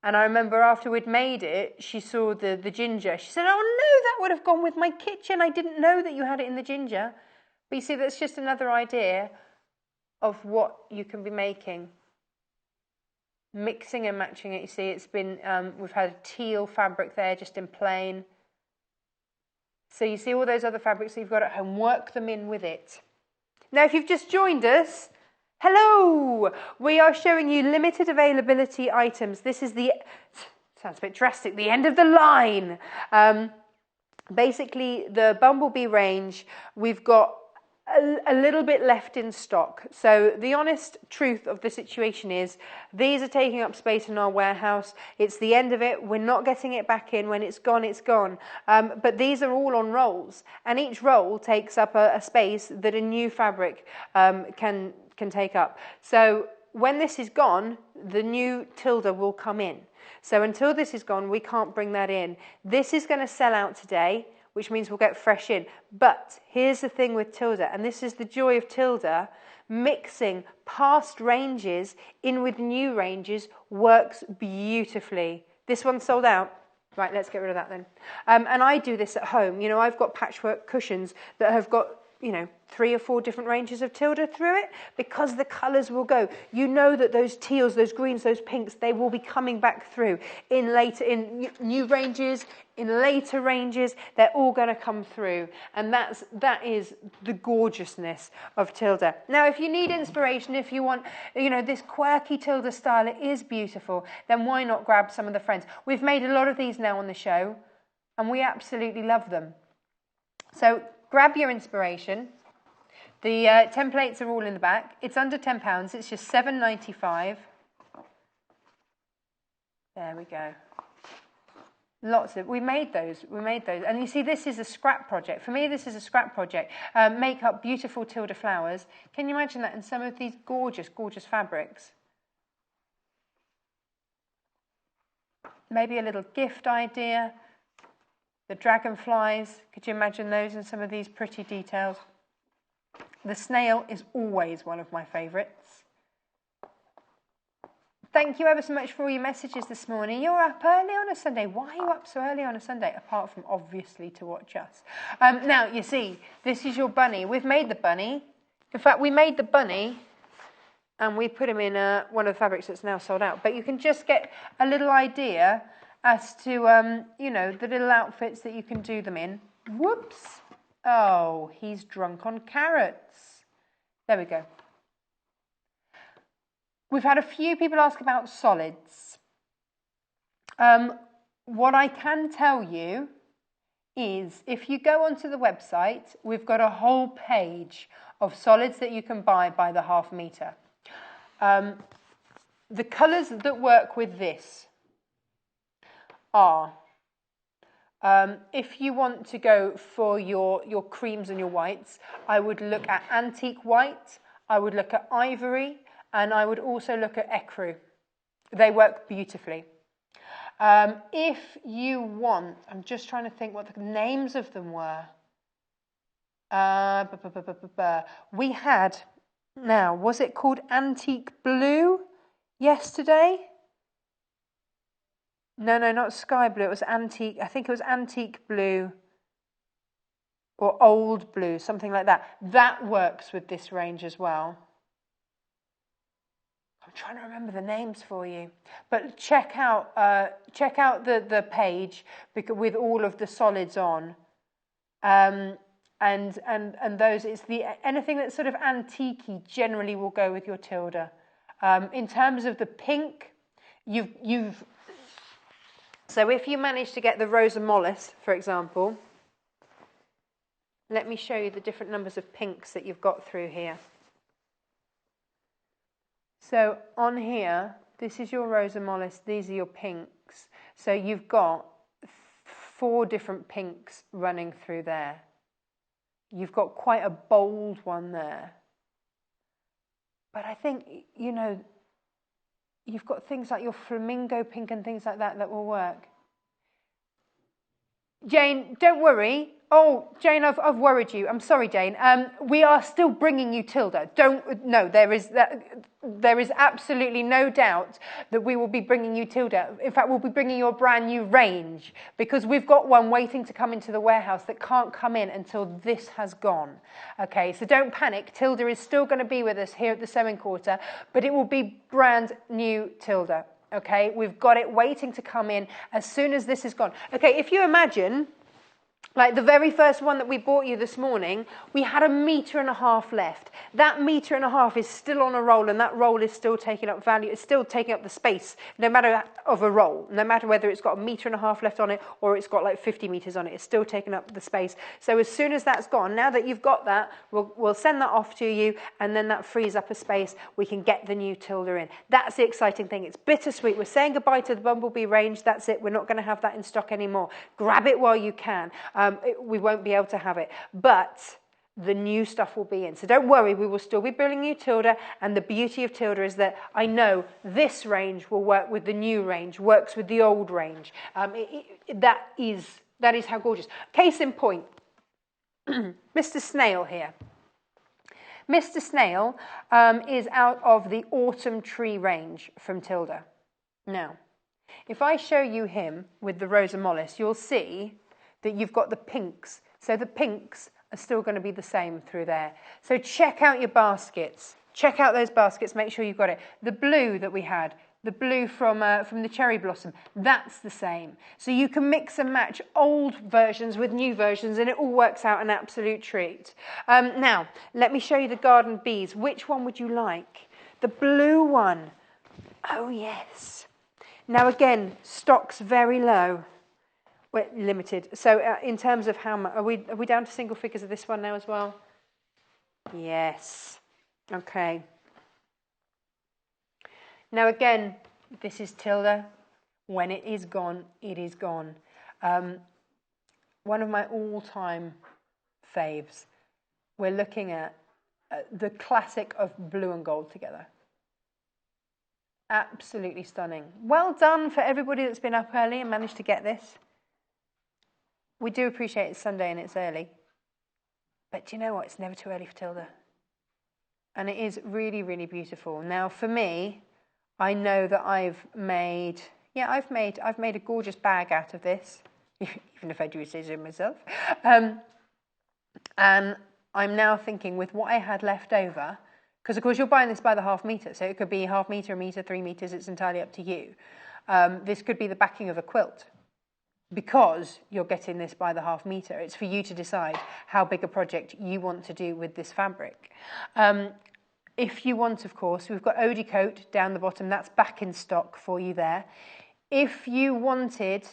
A: And I remember after we'd made it, she saw the ginger. She said, "Oh no, that would have gone with my kitchen. I didn't know that you had it in the ginger." But you see, that's just another idea of what you can be making. Mixing and matching it. You see, it's been, we've had a teal fabric there, just in plain. So you see all those other fabrics that you've got at home, work them in with it. Now, if you've just joined us, hello! We are showing you limited availability items. This is sounds a bit drastic, the end of the line. Basically, the Bumblebee range, we've got a little bit left in stock. So the honest truth of the situation is these are taking up space in our warehouse. It's the end of it. We're not getting it back in. When it's gone, it's gone. But these are all on rolls, and each roll takes up a space that a new fabric can take up. So when this is gone, the new Tilda will come in. So until this is gone, we can't bring that in. This is going to sell out today, which means we'll get fresh in. But here's the thing with Tilda, and this is the joy of Tilda, mixing past ranges in with new ranges works beautifully. This one's sold out. Right, let's get rid of that then. And I do this at home. You know, I've got patchwork cushions that have got, 3 or 4 different ranges of Tilda through it, because the colours will go. You know that those teals, those greens, those pinks, they will be coming back through in new ranges, in later ranges. They're all going to come through, and that is the gorgeousness of Tilda. Now, if you need inspiration, if you want, this quirky Tilda style, it is beautiful, then why not grab some of the friends? We've made a lot of these now on the show, and we absolutely love them. So grab your inspiration. The templates are all in the back. It's under £10. It's just $7.95. There we go. We made those. And you see, this is a scrap project. For me, this is a scrap project. Make up beautiful Tilda flowers. Can you imagine that in some of these gorgeous, gorgeous fabrics? Maybe a little gift idea. The dragonflies, could you imagine those in some of these pretty details? The snail is always one of my favourites. Thank you ever so much for all your messages this morning. You're up early on a Sunday. Why are you up so early on a Sunday, apart from obviously to watch us? Now, you see, this is your bunny. We've made the bunny. In fact, we made the bunny and we put him in one of the fabrics that's now sold out. But you can just get a little idea as to, the little outfits that you can do them in. Whoops. Oh, he's drunk on carrots. There we go. We've had a few people ask about solids. What I can tell you is if you go onto the website, we've got a whole page of solids that you can buy by the half metre. The colours that work with this are, if you want to go for your creams and your whites, I would look at antique white, I would look at ivory, and I would also look at ecru. They work beautifully. If you want, I'm just trying to think what the names of them were. We had, now, was it called Antique Blue yesterday? No, not sky blue. It was antique. I think it was antique blue or old blue, something like that. That works with this range as well. I'm trying to remember the names for you, but check out the page with all of the solids on. and those, it's anything that's sort of antique-y generally will go with your Tilda. In terms of the pink, so if you manage to get the Rosa Mollis, for example, let me show you the different numbers of pinks that you've got through here. So on here, this is your Rosa Mollis, these are your pinks. So you've got 4 different pinks running through there. You've got quite a bold one there. But I think, you know, you've got things like your flamingo pink and things like that that will work. Jane, don't worry. Oh, Jane, I've worried you. I'm sorry, Jane. We are still bringing you Tilda. There is absolutely no doubt that we will be bringing you Tilda. In fact, we'll be bringing you a brand new range because we've got one waiting to come into the warehouse that can't come in until this has gone. Okay, so don't panic. Tilda is still going to be with us here at the Sewing Quarter, but it will be brand new Tilda. Okay, we've got it waiting to come in as soon as this is gone. Okay, if you imagine, like the very first one that we bought you this morning, we had 1.5 meters left. That 1.5 meters is still on a roll, and that roll is still taking up value. It's still taking up the space, no matter of a roll, no matter whether it's got 1.5 meters left on it or it's got like 50 meters on it. It's still taking up the space. So as soon as that's gone, now that you've got that, we'll send that off to you, and then that frees up a space. We can get the new Tilda in. That's the exciting thing. It's bittersweet. We're saying goodbye to the Bumblebee range. That's it. We're not going to have that in stock anymore. Grab it while you can. We won't be able to have it, but the new stuff will be in. So don't worry, we will still be bringing you Tilda, and the beauty of Tilda is that I know this range will work with the new range, works with the old range. That is how gorgeous. Case in point, Mr. Snail here. Mr. Snail is out of the Autumn Tree range from Tilda. Now, if I show you him with the Rosa Mollis, you'll see that you've got the pinks. So the pinks are still going to be the same through there. So check out your baskets. Check out those baskets. Make sure you've got it. The blue that we had, the blue from the cherry blossom, that's the same. So you can mix and match old versions with new versions, and it all works out an absolute treat. Now, let me show you the garden bees. Which one would you like? The blue one. Oh, yes. Now, again, stock's very low. We're limited. So in terms of how much, are we down to single figures of this one now as well? Yes. Okay. Now again, this is Tilda. When it is gone, it is gone. One of my all-time faves. We're looking at the classic of blue and gold together. Absolutely stunning. Well done for everybody that's been up early and managed to get this. We do appreciate it's Sunday and it's early. But do you know what? It's never too early for Tilda. And it is really, really beautiful. Now, for me, I know that I've made a gorgeous bag out of this, even if I do say so myself. And I'm now thinking with what I had left over, because of course you're buying this by the 1/2 meter, so it could be 1/2 meter, 1 meter, 3 meters. It's entirely up to you. This could be the backing of a quilt. Because you're getting this by the 1/2 meter, it's for you to decide how big a project you want to do with this fabric. If you want, of course, we've got Odie Coat down the bottom. That's back in stock for you there. If you wanted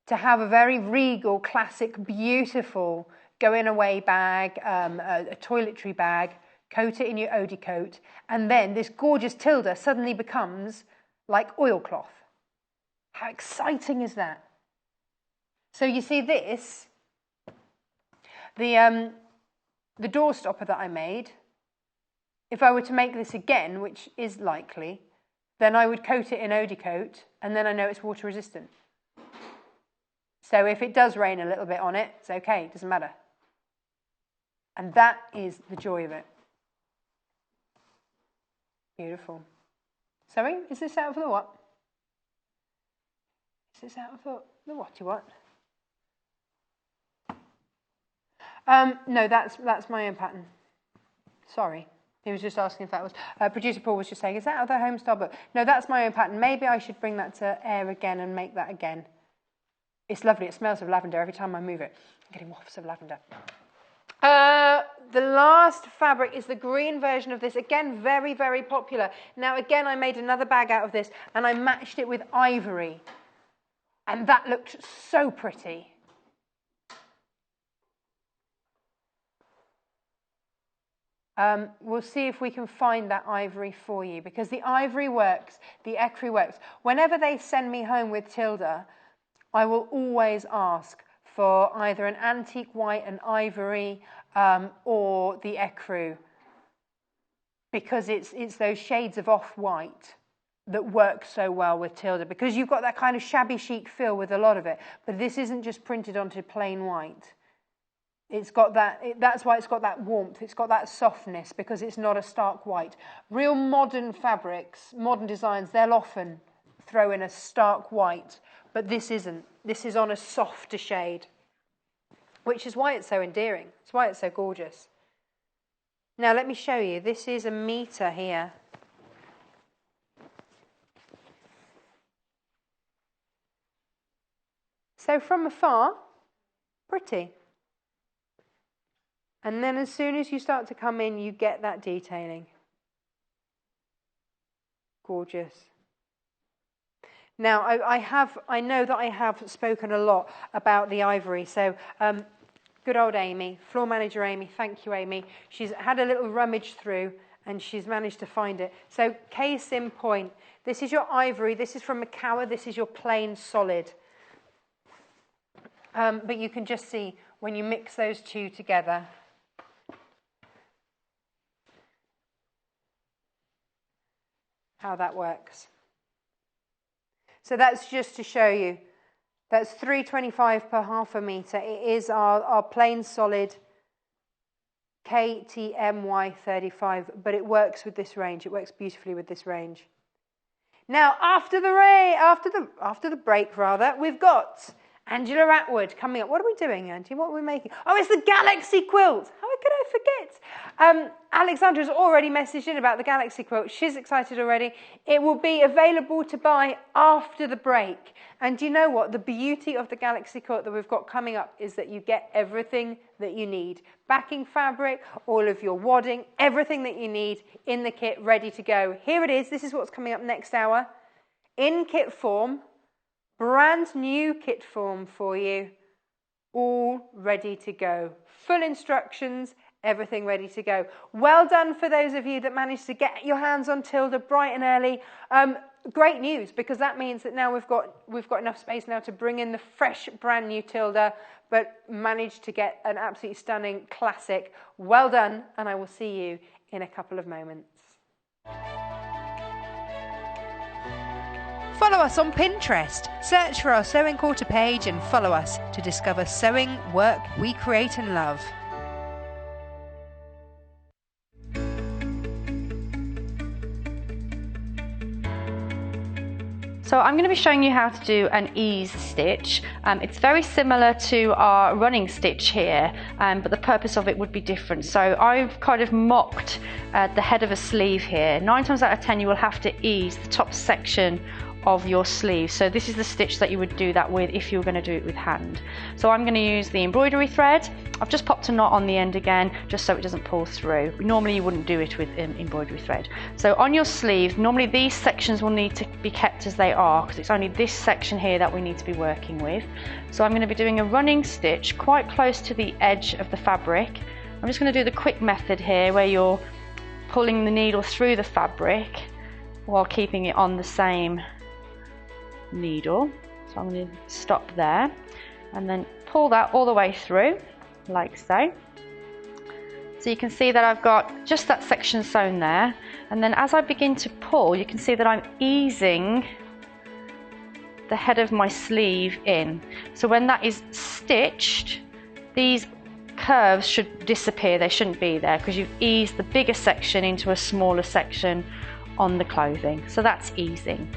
A: to have a very regal, classic, beautiful going away bag, a toiletry bag, coat it in your Odie Coat, and then this gorgeous Tilda suddenly becomes like oilcloth. How exciting is that? So you see this, the door stopper that I made, if I were to make this again, which is likely, then I would coat it in Odie Coat, and then I know it's water resistant. So if it does rain a little bit on it, it's okay, it doesn't matter. And that is the joy of it. Beautiful. Sorry, is this out of the what? Is this out of the what you want? No, that's my own pattern. Sorry. He was just asking if that was... Producer Paul was just saying, is that other home style book? No, that's my own pattern. Maybe I should bring that to air again and make that again. It's lovely. It smells of lavender every time I move it. I'm getting wafts of lavender. The last fabric is the green version of this. Again, very, very popular. Now, again, I made another bag out of this and I matched it with ivory. And that looked so pretty. We'll see if we can find that ivory for you, because the ivory works, the ecru works. Whenever they send me home with Tilda, I will always ask for either an antique white and ivory or the ecru, because it's those shades of off-white that work so well with Tilda, because you've got that kind of shabby chic feel with a lot of it, but this isn't just printed onto plain white. It's got that, that's why it's got that warmth, it's got that softness, because it's not a stark white. Real modern fabrics, modern designs, they'll often throw in a stark white, but this isn't. This is on a softer shade, which is why it's so endearing. It's why it's so gorgeous. Now let me show you. This is a meter here. So from afar, pretty. And then as soon as you start to come in, you get that detailing. Gorgeous. Now, I know that I have spoken a lot about the ivory. So good old Amy, floor manager Amy, thank you, Amy. She's had a little rummage through and she's managed to find it. So case in point, this is your ivory. This is from Macawa. This is your plain solid. But you can just see when you mix those two together, how that works. So that's just to show you. That's $3.25 per half a meter. It is our plain solid KTMY 35, but it works with this range. It works beautifully with this range. Now, after the break, we've got Angela Attwood coming up. What are we doing, Auntie? What are we making? Oh, it's the Galaxy Quilt. How could I forget? Alexandra's already messaged in about the Galaxy Quilt. She's excited already. It will be available to buy after the break. And do you know what? The beauty of the Galaxy Quilt that we've got coming up is that you get everything that you need. Backing fabric, all of your wadding, everything that you need in the kit, ready to go. Here it is. This is what's coming up next hour. In kit form. Brand new kit form for you, all ready to go. Full instructions, everything ready to go. Well done for those of you that managed to get your hands on Tilda bright and early. Great news, because that means that now we've got enough space now to bring in the fresh, brand new Tilda, but managed to get an absolutely stunning classic. Well done, and I will see you in a couple of moments. Follow us on Pinterest. Search for our Sewing Quarter page and follow us to discover sewing work we create and love.
B: So I'm going to be showing you how to do an ease stitch. It's very similar to our running stitch here, but the purpose of it would be different. So I've kind of mocked the head of a sleeve here. 9 times out of 10 you will have to ease the top section of your sleeve. So this is the stitch that you would do that with if you were going to do it with hand. So I'm going to use the embroidery thread. I've just popped a knot on the end again just so it doesn't pull through. Normally you wouldn't do it with embroidery thread. So on your sleeve, normally these sections will need to be kept as they are, because it's only this section here that we need to be working with. So I'm going to be doing a running stitch quite close to the edge of the fabric. I'm just going to do the quick method here where you're pulling the needle through the fabric while keeping it on the same needle. So I'm going to stop there and then pull that all the way through like so. So you can see that I've got just that section sewn there, and then as I begin to pull you can see that I'm easing the head of my sleeve in. So when that is stitched, these curves should disappear. They shouldn't be there because you've eased the bigger section into a smaller section on the clothing. So that's easing.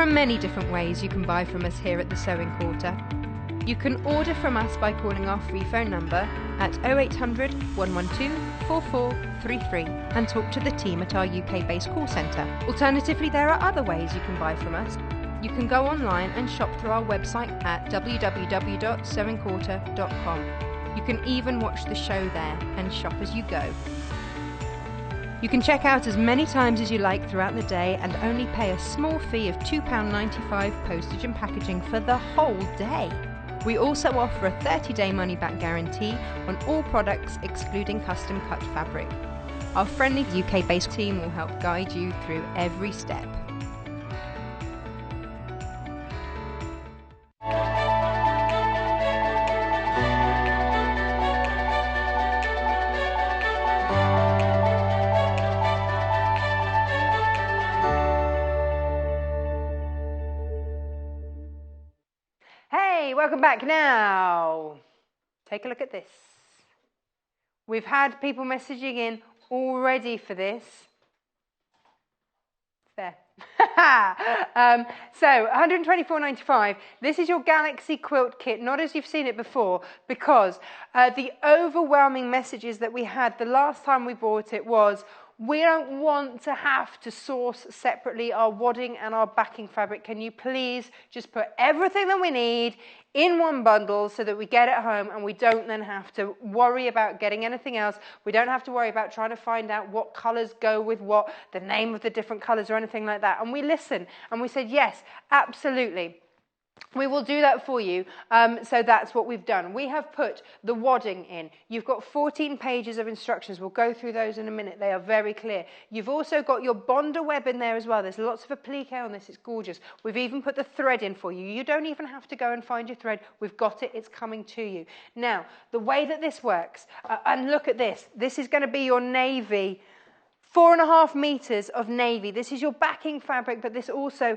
A: are many different ways you can buy from us here at the Sewing Quarter. You can order from us by calling our free phone number at 0800 112 4433 and talk to the team at our UK-based call centre. Alternatively, there are other ways you can buy from us. You can go online and shop through our website at www.sewingquarter.com. You can even watch the show there and shop as you go. You can check out as many times as you like throughout the day and only pay a small fee of £2.95 postage and packaging for the whole day. We also offer a 30-day money-back guarantee on all products excluding custom cut fabric. Our friendly UK-based team will help guide you through every step. Hey, welcome back now. Take a look at this. We've had people messaging in already for this. There. So £124.95. This is your Galaxy Quilt kit, not as you've seen it before, because the overwhelming messages that we had the last time we bought it was, we don't want to have to source separately our wadding and our backing fabric. Can you please just put everything that we need in one bundle so that we get it home and we don't then have to worry about getting anything else. We don't have to worry about trying to find out what colours go with what, the name of the different colours or anything like that. And we listened and we said, yes, absolutely. We will do that for you. So that's what we've done. We have put the wadding in. You've got 14 pages of instructions. We'll go through those in a minute. They are very clear. You've also got your Bonder web in there as well. There's lots of applique on this. It's gorgeous. We've even put the thread in for you. You don't even have to go and find your thread. We've got it. It's coming to you. Now, the way that this works, and look at this. This is going to be your navy. 4.5 meters of navy. This is your backing fabric, but this also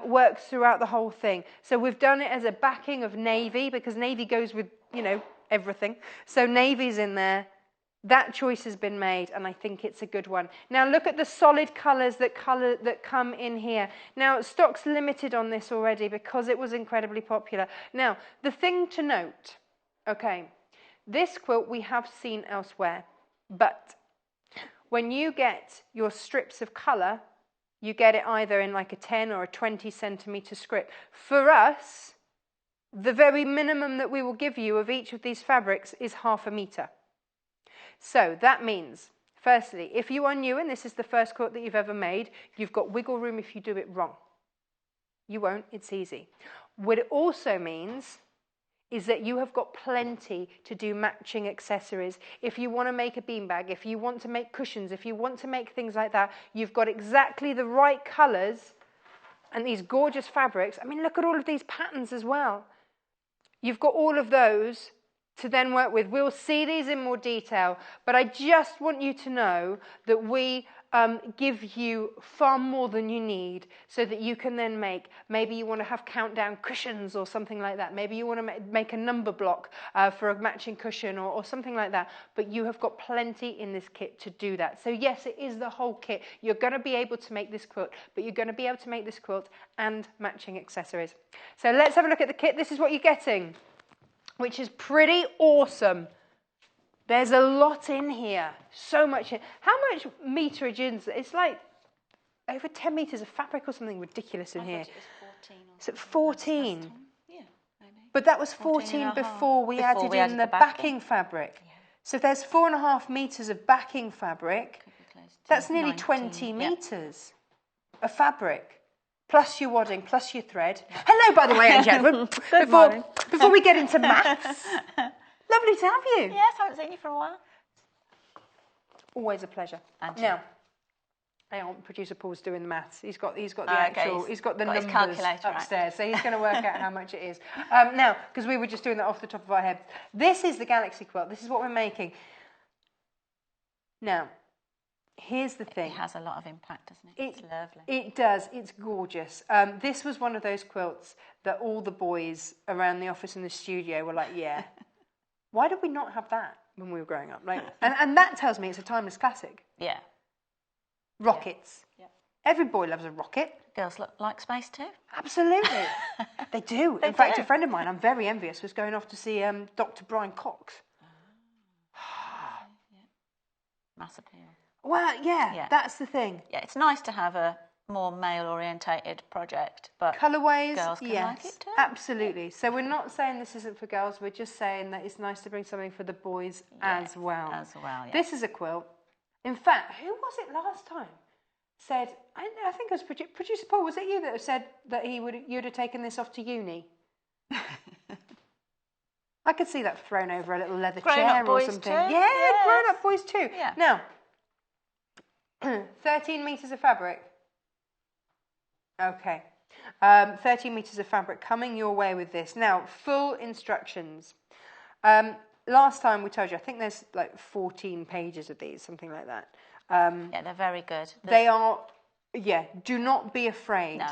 A: works throughout the whole thing. So we've done it as a backing of navy because navy goes with, everything. So navy's in there. That choice has been made, and I think it's a good one. Now look at the solid colours that come in here. Now stock's limited on this already because it was incredibly popular. Now the thing to note, okay, this quilt we have seen elsewhere, but when you get your strips of colour, you get it either in like a 10 or a 20 centimetre strip. For us, the very minimum that we will give you of each of these fabrics is 0.5 metre. So that means, firstly, if you are new and this is the first quilt that you've ever made, you've got wiggle room if you do it wrong. You won't, it's easy. What it also means is that you have got plenty to do matching accessories. If you want to make a beanbag, if you want to make cushions, if you want to make things like that, you've got exactly the right colours and these gorgeous fabrics. I mean, look at all of these patterns as well. You've got all of those to then work with. We'll see these in more detail, but I just want you to know that we give you far more than you need so that you can then make, maybe you want to have countdown cushions or something like that. Maybe you want to make a number block for a matching cushion or something like that. But you have got plenty in this kit to do that. So yes, it is the whole kit. You're going to be able to make this quilt, but you're going to be able to make this quilt and matching accessories. So let's have a look at the kit. This is what you're getting, which is pretty awesome. There's a lot in here, so much in. How much meterage is it? It's like over 10 meters of fabric or something ridiculous in here.
B: I thought it was 14.
A: Is it 14?
B: Yeah, maybe.
A: But that was 14 before we added in the backing fabric. Yeah. So there's 4.5 meters of backing fabric. That's nearly 19, 20 meters of fabric. Plus your wadding, plus your thread. Hello, by the way, Angela. Before we get into maths. Lovely to have you.
B: Yes, I haven't seen you for a while.
A: Always a pleasure.
B: Angela.
A: Now, hang on, producer Paul's doing the maths. He's got the actual, he's got the numbers upstairs, right. So he's going to work out how much it is. Now, because we were just doing that off the top of our heads. This is the Galaxy Quilt. This is what we're making. Now, here's the thing.
B: It has a lot of impact, doesn't it? It's lovely.
A: It does. It's gorgeous. This was one of those quilts that all the boys around the office and the studio were like, yeah. Why did we not have that when we were growing up? Like, and that tells me it's a timeless classic.
B: Yeah.
A: Rockets.
B: Yeah.
A: Every boy loves a rocket.
C: Girls look like space too.
A: Absolutely. They do. In fact, a friend of mine, I'm very envious, was going off to see Dr. Brian Cox.
C: Mass appeal.
A: Well, yeah, that's the thing.
C: Yeah, it's nice to have a more male-orientated project, but
A: colourways,
C: girls can like it too.
A: Absolutely. So we're not saying this isn't for girls, we're just saying that it's nice to bring something for the boys as well. This is a quilt. In fact, who was it last time? Said, I think it was producer Paul, was it you that said that you'd have taken this off to uni? I could see that thrown over a little leather chair or something. Yeah, grown-up boys too. Yeah. Now, 13 metres of fabric. Okay. 13 metres of fabric coming your way with this. Now, full instructions. Last time we told you, I think there's like 14 pages of these, something like that.
C: Yeah, they're very good.
A: They are, do not be afraid.
C: No.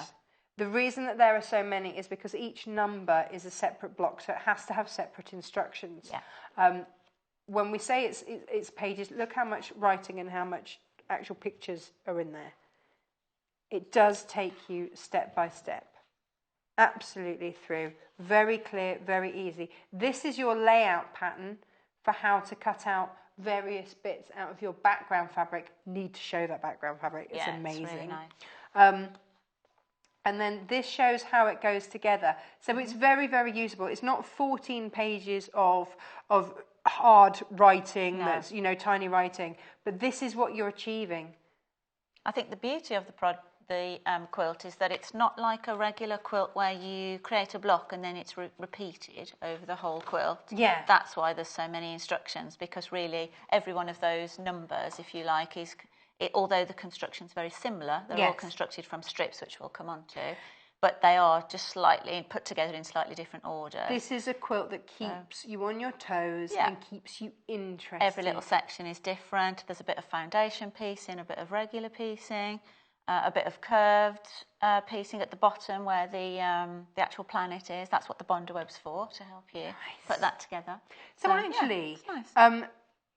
A: The reason that there are so many is because each number is a separate block, so it has to have separate instructions.
C: Yeah.
A: When we say it's pages, look how much writing and how much actual pictures are in there. It does take you step by step, absolutely through. Very clear, very easy. This is your layout pattern for how to cut out various bits out of your background fabric. Need to show that background fabric. It's amazing.
C: It's really nice.
A: And then this shows how it goes together. So it's very, very usable. It's not 14 pages of hard writing that's, tiny writing, but this is what you're achieving.
C: I think the beauty of the quilt is that it's not like a regular quilt where you create a block and then it's repeated over the whole quilt.
A: Yeah.
C: That's why there's so many instructions, because really every one of those numbers, if you like, although the construction's very similar, they're all constructed from strips, which we'll come on to, but they are just slightly put together in slightly different order.
A: This is a quilt that keeps you on your toes and keeps you interested.
C: Every little section is different. There's a bit of foundation piecing, a bit of regular piecing, a bit of curved piecing at the bottom where the actual planet is. That's what the Bonder web's for, to help you put that together.
A: So actually, it's nice.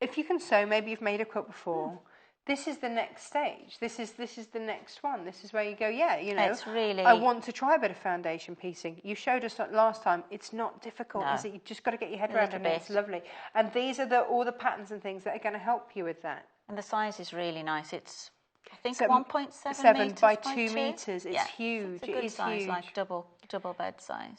A: If you can sew, maybe you've made a quilt before. This is the next stage. This is the next one. This is where you go,
C: It's really...
A: I want to try a bit of foundation piecing. You showed us that last time. It's not difficult, is it? You've just got to get your head around it. It's lovely. And these are all the patterns and things that are going to help you with that.
C: And the size is really nice. It's, I think, 1.7
A: metres by 2 metres. It's huge.
C: It's a good size,
A: huge.
C: like double bed size.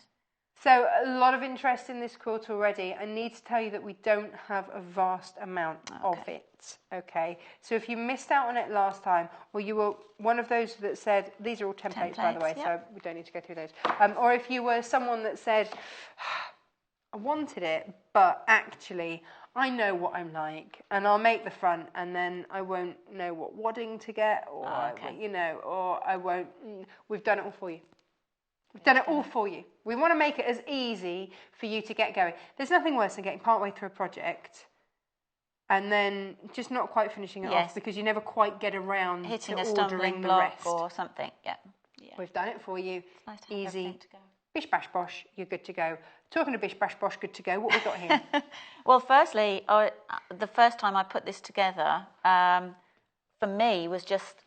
A: So a lot of interest in this quilt already. I need to tell you that we don't have a vast amount of it, okay? So if you missed out on it last time, or you were one of those that said, these are all templates by the way, so we don't need to go through those. Or if you were someone that said, I wanted it, but actually I know what I'm like, and I'll make the front, and then I won't know what wadding to get, or, or I won't, we've done it all for you. We've done it all for you. We want to make it as easy for you to get going. There's nothing worse than getting partway through a project and then just not quite finishing it off because you never quite get around
C: hitting
A: to
C: a stumbling block or something. Yeah.
A: We've done it for you.
C: It's nice to have
A: easy.
C: to go.
A: Bish bash bosh, you're good to go. Talking to bish bash bosh, good to go. What we got here?
C: Well, firstly, the first time I put this together, for me, was just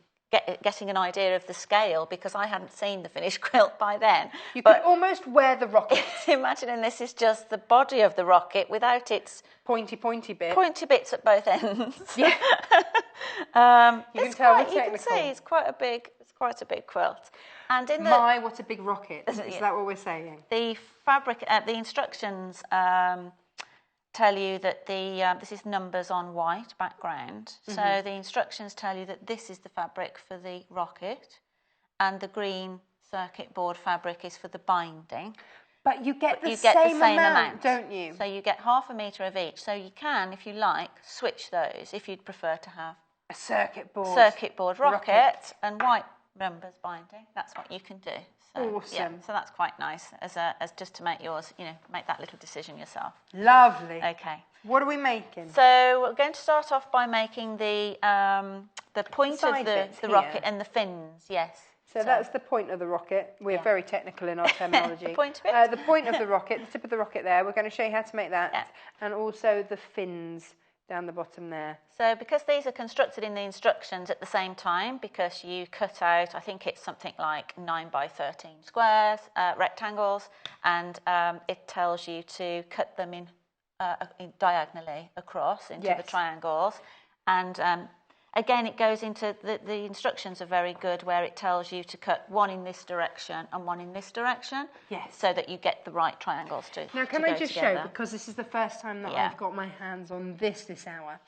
C: getting an idea of the scale, because I hadn't seen the finished quilt by then.
A: You could almost wear the rocket.
C: Imagining this is just the body of the rocket without its
A: pointy bit.
C: Pointy bits at both ends.
A: Yeah. You can tell we're technical.
C: You can see it's quite a big quilt. And in
A: what a big rocket! Is that what we're saying?
C: The fabric, the instructions tell you that this is numbers on white background. So the instructions tell you that this is the fabric for the rocket, and the green circuit board fabric is for the binding.
A: But you get the same amount, don't you?
C: So you get 0.5 metre of each. So you can, if you like, switch those if you'd prefer to have
A: a circuit board rocket and
C: white numbers binding. That's what you can do. So,
A: awesome.
C: So that's quite nice as just to make yours, make that little decision yourself.
A: Lovely.
C: Okay.
A: What are we making?
C: So we're going to start off by making the point of the rocket and the fins. Yes.
A: So that's the point of the rocket. We're very technical in our terminology.
C: The point of it?
A: The point of the rocket, the tip of the rocket there. We're going to show you how to make that. Yeah. And also the fins. down the bottom there.
C: So because these are constructed in the instructions at the same time, because you cut out, I think it's something like 9 by 13 squares, rectangles, and it tells you to cut them in diagonally across into the triangles. And again, it goes into, the instructions are very good, where it tells you to cut one in this direction and one in this direction, so that you get the right triangles to
A: Now, can I just show, because this is the first time that I've got my hands on this hour.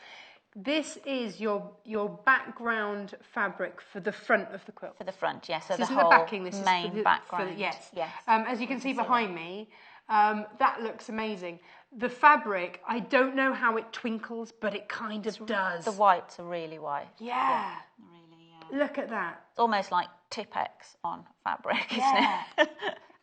A: This is your background fabric for the front of the quilt.
C: For the front, yes. So
A: this
C: the
A: isn't
C: whole
A: the backing, this
C: main
A: is for the
C: background.
A: yes.
C: Yes.
A: As you can see behind me, that looks amazing. The fabric, I don't know how it twinkles, but it kind of does.
C: The whites are really white.
A: Yeah.
C: Really,
A: Look at that.
C: It's almost like Tipp-Ex on fabric, isn't it?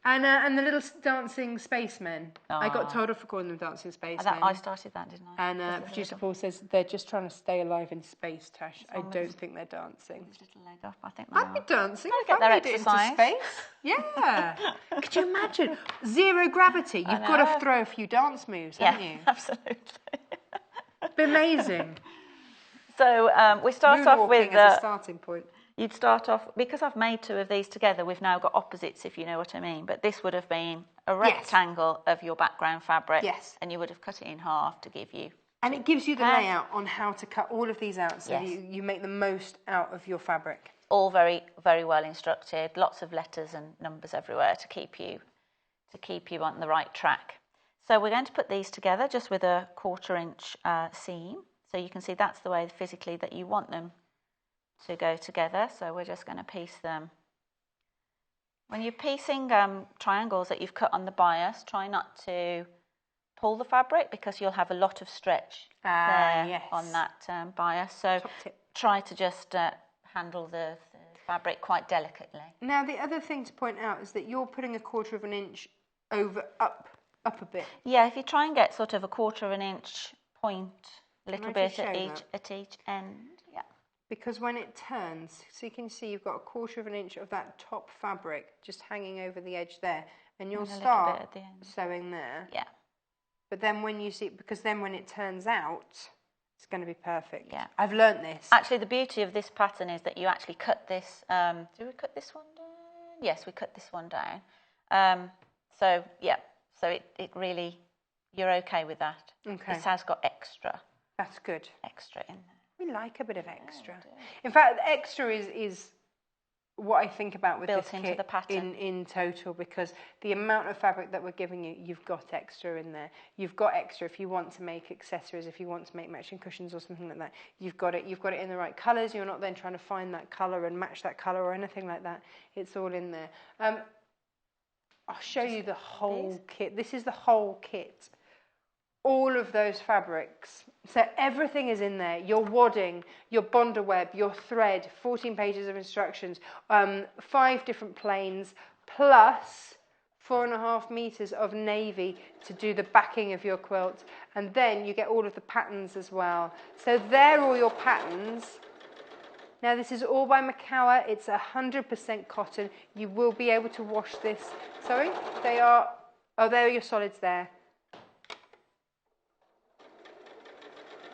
A: And the little dancing spacemen. I got told off for calling them dancing spacemen.
C: I started that, didn't I?
A: And producer Paul says they're just trying to stay alive in space, Tash. I don't think they're dancing.
C: Little leg up, I think they
A: I'd be dancing.
C: Get their exercise.
A: Into space. Yeah. Could you imagine? Zero gravity. You've got to throw a few dance moves, haven't you?
C: Absolutely.
A: Be amazing.
C: So we start off with
A: as a starting point.
C: You'd start off, because I've made two of these together, we've now got opposites, if you know what I mean. But this would have been a rectangle of your background fabric.
A: Yes.
C: And you would have cut it in half to give you...
A: And it gives you the layout on how to cut all of these out, so you make the most out of your fabric.
C: All very, very well instructed. Lots of letters and numbers everywhere to keep you on the right track. So we're going to put these together just with a 1/4 inch seam. So you can see that's the way physically that you want them to go together. So we're just going to piece them. When you're piecing triangles that you've cut on the bias, try not to pull the fabric, because you'll have a lot of stretch there on that bias. So try to just handle the fabric quite delicately.
A: Now, the other thing to point out is that you're putting a 1/4 inch up a bit.
C: Yeah, if you try and get sort of a 1/4 inch point, a little bit at each end. Yeah.
A: Because when it turns, so you can see you've got a 1/4 inch of that top fabric just hanging over the edge there, and you'll start
C: at the end.
A: sewing there.
C: Yeah.
A: But then when you see, because then when it turns out, it's going to be perfect.
C: Yeah.
A: I've learnt this.
C: Actually, the beauty of this pattern is that you actually cut this. Do we cut this one down? Yes, we cut this one down. So it really, you're okay with that.
A: Okay.
C: This has got extra.
A: That's good.
C: Extra in there.
A: We like a bit of extra. In fact, extra is what I think about with
C: Built
A: this
C: into
A: kit
C: the pattern.
A: in total, because the amount of fabric that we're giving you, you've got extra in there. You've got extra if you want to make accessories, if you want to make matching cushions or something like that. You've got it in the right colours. You're not then trying to find that colour and match that colour or anything like that. It's all in there. I'll show you the whole kit. This is the whole kit. All of those fabrics. So everything is in there. Your wadding, your bonder web, your thread, 14 pages of instructions, 5 different planes, plus 4.5 meters of navy to do the backing of your quilt. And then you get all of the patterns as well. So they're all your patterns. Now, this is all by Macawa. It's 100% cotton. You will be able to wash this. Sorry? They are... Oh, there are your solids there.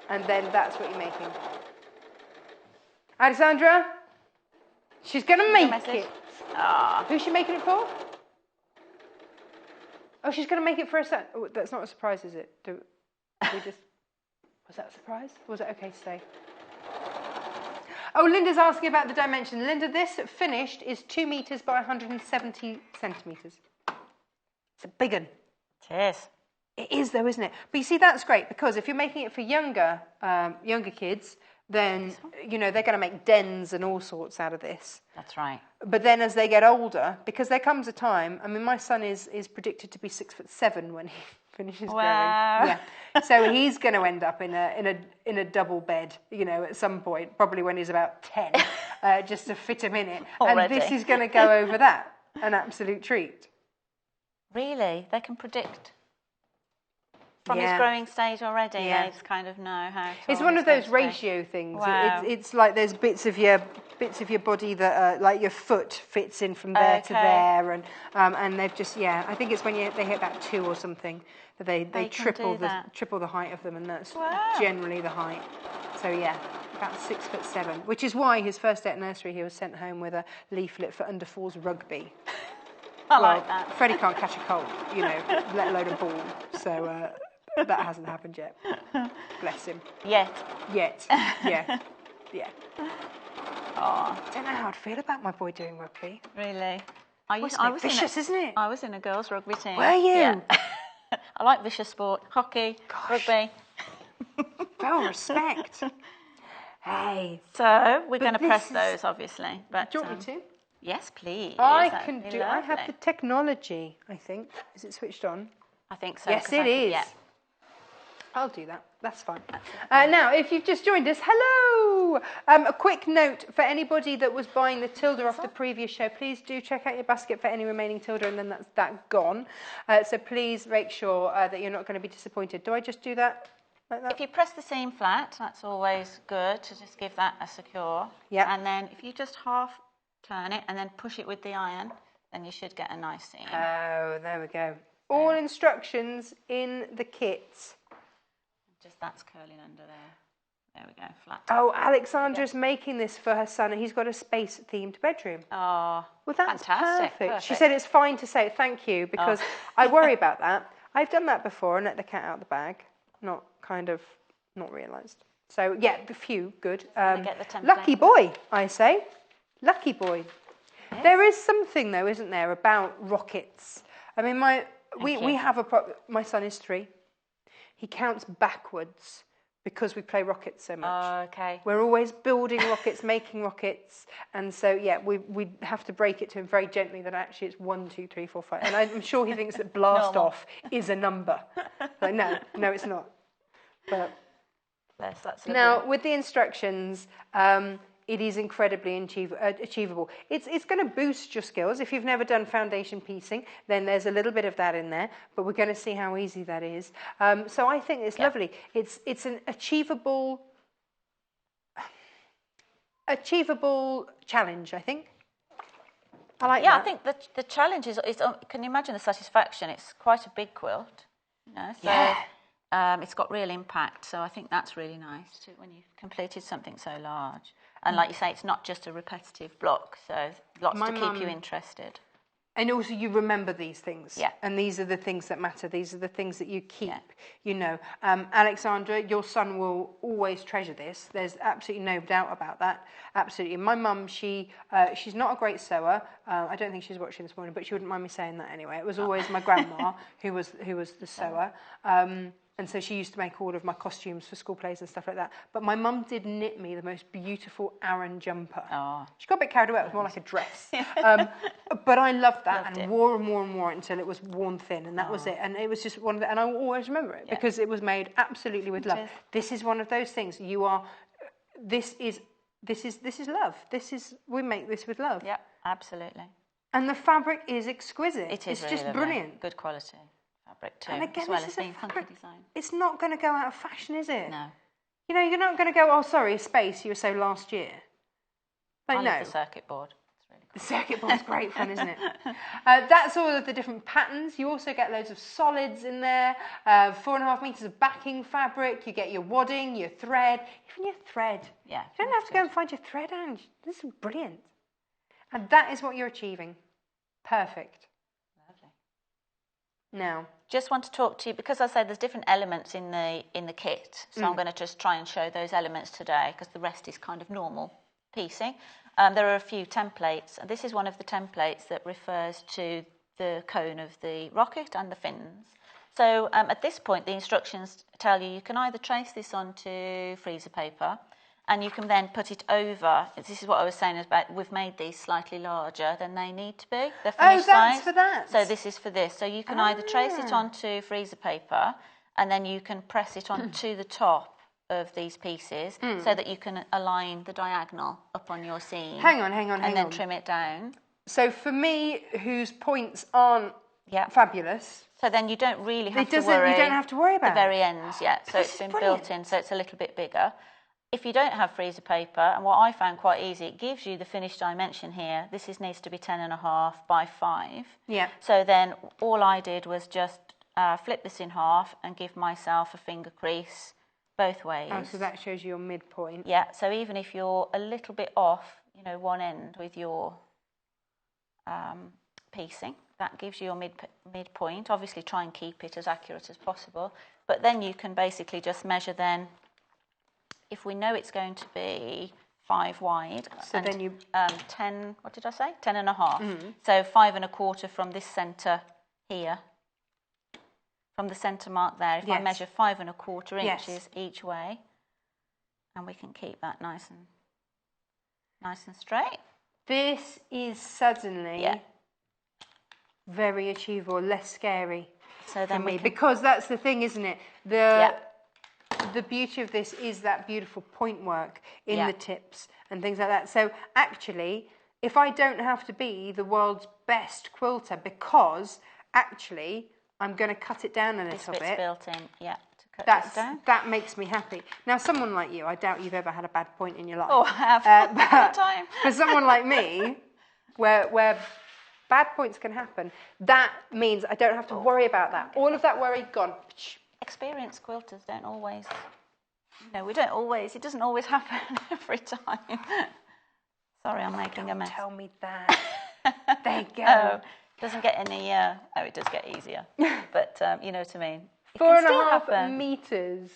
A: And then that's what you're making. Alexandra? She's going to make it. Who's she making it for? Oh, she's going to make it for a son. Oh, that's not a surprise, is it? Was that a surprise? Or was it okay to say? Oh, Linda's asking about the dimension. Linda, this finished is 2 meters by 170 centimeters. It's a big one.
C: It is.
A: It is, though, isn't it? But you see, that's great, because if you're making it for younger kids, then, you know, they're going to make dens and all sorts out of this.
C: That's right.
A: But then as they get older, because there comes a time, I mean, my son is predicted to be 6'7" when he finishes growing. Yeah. So he's going to end up in a double bed, you know, at some point, probably when he's about 10, just to fit him in it.
C: Already.
A: And this is going to go over that. An absolute treat.
C: Really? They can predict? from his
A: Yeah.
C: growing stage already.
A: Yeah.
C: They just kind of know how.
A: It's
C: tall
A: one
C: he's
A: of those
C: going to be.
A: ratio things.
C: Wow.
A: It's like there's bits of your body that like your foot fits in from there to there, and they've just I think it's when they hit about 2 or something that they triple the height of them, and that's generally the height. So about 6'7", which is why his first day at nursery he was sent home with a leaflet for under 4s rugby.
C: I like that.
A: Freddie can't catch a cold, let alone a ball. So that hasn't happened yet. Bless him. Yet. Yeah. Oh. I don't know how I'd feel about my boy doing rugby.
C: Really?
A: It's vicious, isn't it?
C: I was in a girls' rugby team.
A: Were you?
C: Yeah. I like vicious sport. Hockey, rugby.
A: Well, respect. Hey.
C: So we're going to press those, obviously. But,
A: do you want me to?
C: Yes, please.
A: I can do. I have the technology. I think. Is it switched on?
C: I think so.
A: Yes, it is. Yeah. I'll do that. That's fine. Now, if you've just joined us, hello! A quick note for anybody that was buying the Tilda off the previous show, please do check out your basket for any remaining Tilda, and then that's that gone. So please make sure that you're not going to be disappointed. Do I just do that like that?
C: If you press the seam flat, that's always good to just give that a secure.
A: Yeah.
C: And then if you just half turn it and then push it with the iron, then you should get a nice seam.
A: Oh, there we go. All instructions in the kit.
C: Just that's curling under there. There we go, flat.
A: Oh, Alexandra's making this for her son, and he's got a space-themed bedroom.
C: Oh,
A: well, that's
C: fantastic.
A: Perfect. She said it's fine to say thank you because I worry about that. I've done that before and let the cat out of the bag, not realised. So a few good.
C: Get the template.
A: Lucky boy, I say. Lucky boy. Yes. There is something though, isn't there, about rockets? I mean, we have my son is 3. He counts backwards because we play rockets so much.
C: Oh, okay.
A: We're always building rockets, making rockets, and so we have to break it to him very gently that actually it's 1, 2, 3, 4, 5. And I'm sure he thinks that blast off is a number. Like no, it's not. But
C: that's
A: now with the instructions. It is incredibly achievable. It's going to boost your skills. If you've never done foundation piecing, then there's a little bit of that in there, but we're going to see how easy that is. So I think it's lovely. It's an achievable challenge, I think. I like that.
C: Yeah, I think the challenge is can you imagine the satisfaction? It's quite a big quilt. It's got real impact, so I think that's really nice too, when you've completed something so large. And like you say, it's not just a repetitive block, so lots to keep you interested.
A: And also you remember these things.
C: Yeah.
A: And these are the things that matter. These are the things that you keep, Alexandra, your son will always treasure this. There's absolutely no doubt about that. Absolutely. My mum, she's not a great sewer. I don't think she's watching this morning, but she wouldn't mind me saying that anyway. It was always my grandma who was the sewer. And so she used to make all of my costumes for school plays and stuff like that. But my mum did knit me the most beautiful Aran jumper. Oh. She got a bit carried away. It was more like a dress. But I loved that wore and wore until it was worn thin, and that was it. And it was just one of the, and I will always remember it because it was made absolutely with love. This is one of those things. This is love. We make this with love.
C: Yeah, absolutely.
A: And the fabric is exquisite.
C: It is.
A: It's just brilliant.
C: Good quality. Fabric too,
A: and again,
C: as well as being funky design.
A: It's not going to go out of fashion, is it?
C: No.
A: You're not going to go, oh, sorry, space, you were so last year. Like,
C: I love the circuit board. It's really cool.
A: The circuit board's great fun, isn't it? That's all of the different patterns. You also get loads of solids in there, 4.5 meters of backing fabric. You get your wadding, your thread, even your thread.
C: Yeah.
A: You don't have to go and find your thread, Ange. This is brilliant. And that is what you're achieving. Perfect. Now,
C: just want to talk to you because I said there's different elements in the kit, so I'm going to just try and show those elements today because the rest is kind of normal piecing. There are a few templates, and this is one of the templates that refers to the cone of the rocket and the fins. So at this point, the instructions tell you can either trace this onto freezer paper, and you can then put it over. This is what I was saying about we've made these slightly larger than they need to be. The finished size.
A: For that.
C: So this is for this. So you can either trace it onto freezer paper and then you can press it onto the top of these pieces so that you can align the diagonal up on your seam.
A: Hang on.
C: And then trim it down.
A: So for me, whose points aren't
C: Yeah.
A: Fabulous.
C: So then you don't really have to
A: worry. You don't have to worry about
C: the very ends yet. So it's been built in, so it's a little bit bigger. If you don't have freezer paper, and what I found quite easy, it gives you the finished dimension here. This needs to be 10.5 by 5.
A: Yeah.
C: So then all I did was just flip this in half and give myself a finger crease both ways.
A: Oh, so that shows you your midpoint.
C: Yeah, so even if you're a little bit off, you know, one end with your piecing, that gives you your midpoint. Obviously try and keep it as accurate as possible. But then you can basically just measure then, if we know it's going to be 5 wide,
A: so
C: and
A: then you
C: 10, what did I say? 10.5. So 5.25 from this centre here. From the centre mark there, if I measure 5.25 inches each way, and we can keep that nice and straight.
A: This is suddenly very achievable, less scary
C: so then
A: for me, because that's the thing, isn't it? The beauty of this is that beautiful point work in the tips and things like that. So actually, if I don't have to be the world's best quilter, because actually I'm going to cut it down a little bit.
C: This bit's built in, to cut this down.
A: That makes me happy. Now, someone like you, I doubt you've ever had a bad point in your life.
C: Oh, I have. But time.
A: For someone like me, where bad points can happen, that means I don't have to worry about that. All of that worry, gone.
C: Experienced quilters don't always, it doesn't always happen every time. Sorry, I'm making a mess.
A: Tell me that. There you go.
C: Oh, doesn't get any, it does get easier. But you know what I mean.
A: 4.5 metres,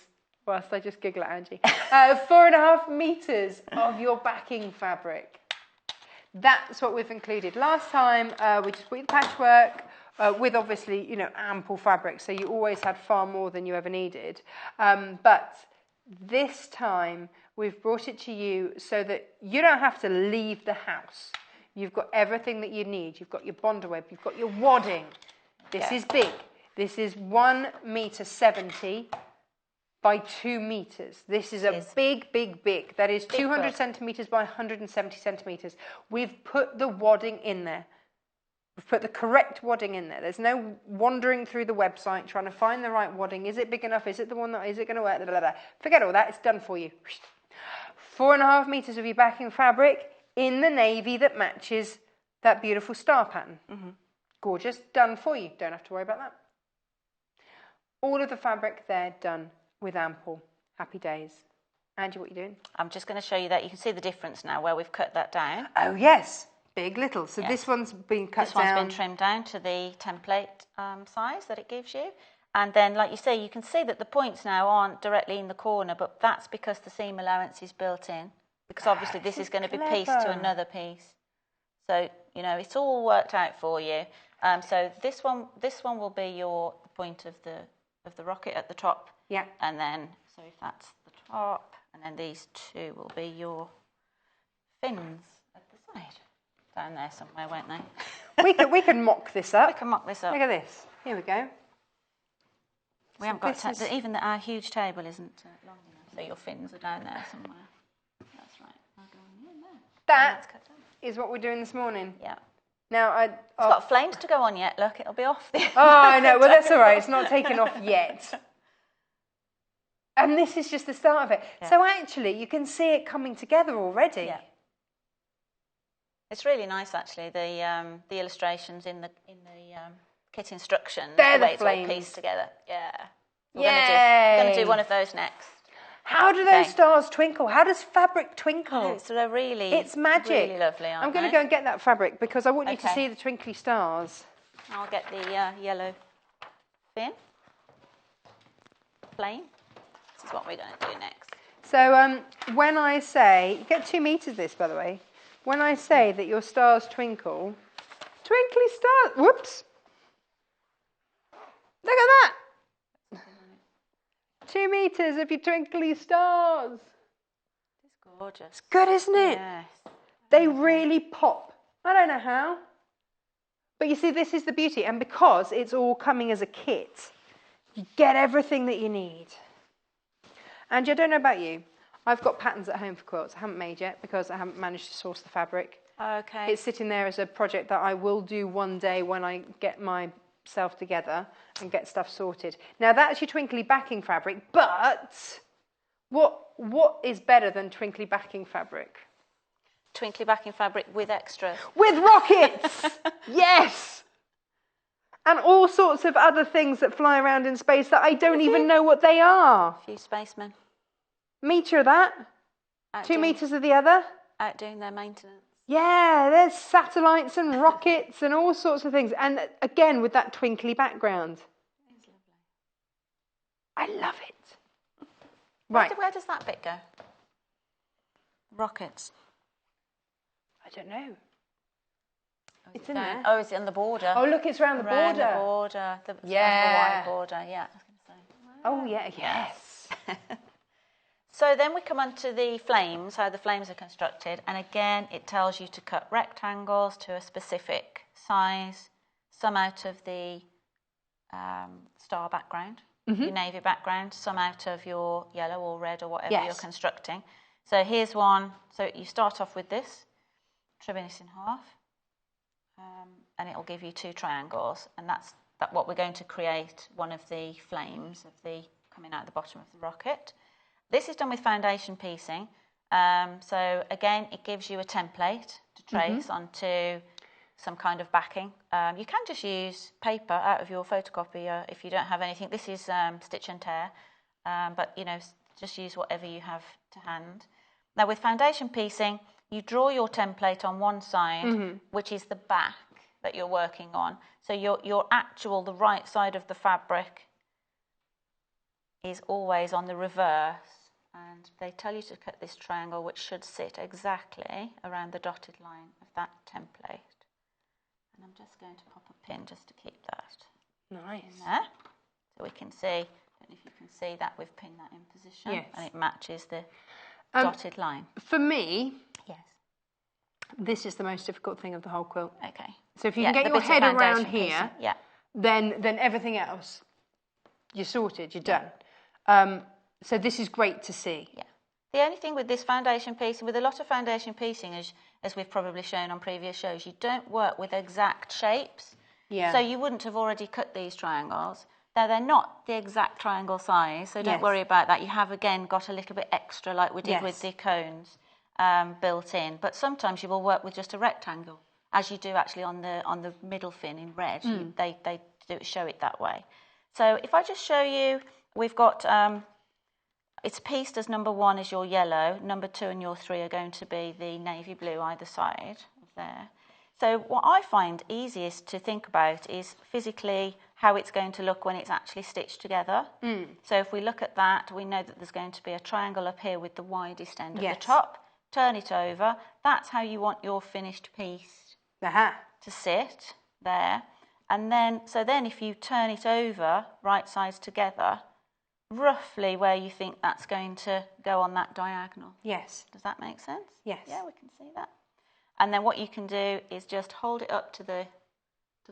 A: whilst I just giggle at Angie, 4.5 metres of your backing fabric. That's what we've included. Last time, we just put the patchwork, with obviously, ample fabric, so you always had far more than you ever needed. But this time, we've brought it to you so that you don't have to leave the house. You've got everything that you need. You've got your bonder web, you've got your wadding. This is big. This is 1.70 meters by 2 meters. This is a big, big, big. That is 200 centimeters by 170 centimeters. We've put the wadding in there. We've put the correct wadding in there. There's no wandering through the website trying to find the right wadding. Is it big enough? Is it the one that is it going to work? Blah, blah, blah. Forget all that. It's done for you. 4.5 meters of your backing fabric in the navy that matches that beautiful star pattern. Gorgeous. Done for you. Don't have to worry about that. All of the fabric there done with ample. Happy days. Angie, what are you doing?
C: I'm just going to show you that. You can see the difference now where we've cut that down.
A: Oh, yes. Big, little. So this one's been cut down.
C: This one's been trimmed down to the template size that it gives you. And then, like you say, you can see that the points now aren't directly in the corner, but that's because the seam allowance is built in. Because obviously this is going to be pieced to another piece. So, it's all worked out for you. So this one will be your point of the rocket at the top.
A: Yeah.
C: And then, so if that's the top, and then these two will be your fins at the side. Down there somewhere, won't they?
A: we can mock this up.
C: We can mock this up.
A: Look at this. Here we go.
C: We haven't got even our huge table isn't long enough, so your fins are down there somewhere. That's right. I'll go in there.
A: That is what we're doing this morning.
C: Yeah.
A: Now
C: it's got flames to go on yet. Look, it'll be off.
A: Oh, I know. Well, that's all right. It's not taken off yet. And this is just the start of it. Yeah. So actually, you can see it coming together already.
C: Yeah. It's really nice, actually. The illustrations in the kit instructions.
A: They're
C: the way
A: the flames.
C: It's all pieced together. Yeah. We're going to do one of those next.
A: How do those stars twinkle? How does fabric twinkle?
C: Oh, so they're really,
A: it's magic.
C: Really lovely, aren't
A: I'm going to go and get that fabric because I want you to see the twinkly stars.
C: I'll get the yellow fin. Plain. This is what we're going to do next.
A: So when I say, you get 2 meters this, by the way. When I say that your stars twinkle, twinkly stars, whoops. Look at that. 2 meters of your twinkly stars.
C: It's gorgeous.
A: It's good, isn't it?
C: Yes.
A: They really pop. I don't know how. But you see, this is the beauty. And because it's all coming as a kit, you get everything that you need. And I don't know about you. I've got patterns at home for quilts. I haven't made yet because I haven't managed to source the fabric.
C: Okay.
A: It's sitting there as a project that I will do one day when I get my yourself together and get stuff sorted. Now that's your twinkly backing fabric, but what is better than twinkly backing fabric?
C: Twinkly backing fabric with extras.
A: With rockets! Yes! And all sorts of other things that fly around in space that I don't even know what they are.
C: A few spacemen.
A: Metre of that. 2 meters of the other.
C: Outdoing their maintenance.
A: Yeah, there's satellites and rockets and all sorts of things. And again, with that twinkly background.
C: It's lovely.
A: I love it. Right.
C: Where does that bit go? Rockets.
A: I don't know.
C: Oh,
A: it's in there.
C: Oh, is it on the border?
A: Oh, look, it's around the border.
C: The border. The
A: yeah.
C: wide border, yeah. I was going to say.
A: Oh, yeah, yes.
C: So then we come on to the flames, how the flames are constructed. And again, it tells you to cut rectangles to a specific size, some out of the star background, your navy background, some out of your yellow or red or whatever you're constructing. So here's one. So you start off with this, trimming this in half, and it'll give you 2 triangles. And that's what we're going to create, one of the flames of the coming out the bottom of the rocket. This is done with foundation piecing. So again, it gives you a template to trace onto some kind of backing. You can just use paper out of your photocopier if you don't have anything. This is stitch and tear, but you know, just use whatever you have to hand. Now with foundation piecing, you draw your template on one side, which is the back that you're working on. So the right side of the fabric is always on the reverse. And they tell you to cut this triangle, which should sit exactly around the dotted line of that template. And I'm just going to pop a pin just to keep that
A: nice
C: in there. So we can see, I don't know if you can see that, we've pinned that in position.
A: Yes.
C: And it matches the dotted line.
A: For me,
C: yes,
A: this is the most difficult thing of the whole quilt.
C: Okay.
A: So if you can get your head around here,
C: piecing,
A: then everything else, you're sorted, you're done. So this is great to see.
C: Yeah. The only thing with this foundation piecing, with a lot of foundation piecing, as we've probably shown on previous shows, you don't work with exact shapes.
A: Yeah.
C: So you wouldn't have already cut these triangles. They're not the exact triangle size, so don't worry about that. You have, again, got a little bit extra, like we did with the cones, built in. But sometimes you will work with just a rectangle, as you do actually on the middle fin in red. They do show it that way. So if I just show you, we've got... it's pieced as number 1 is your yellow, number 2 and your 3 are going to be the navy blue either side of there. So what I find easiest to think about is physically how it's going to look when it's actually stitched together. So if we look at that, we know that there's going to be a triangle up here with the widest end at the top. Turn it over. That's how you want your finished piece to sit there. And then, so then if you turn it over, right sides together, roughly where you think that's going to go on that diagonal.
A: Yes.
C: Does that make sense?
A: Yes.
C: Yeah, we can see that. And then what you can do is just hold it up to the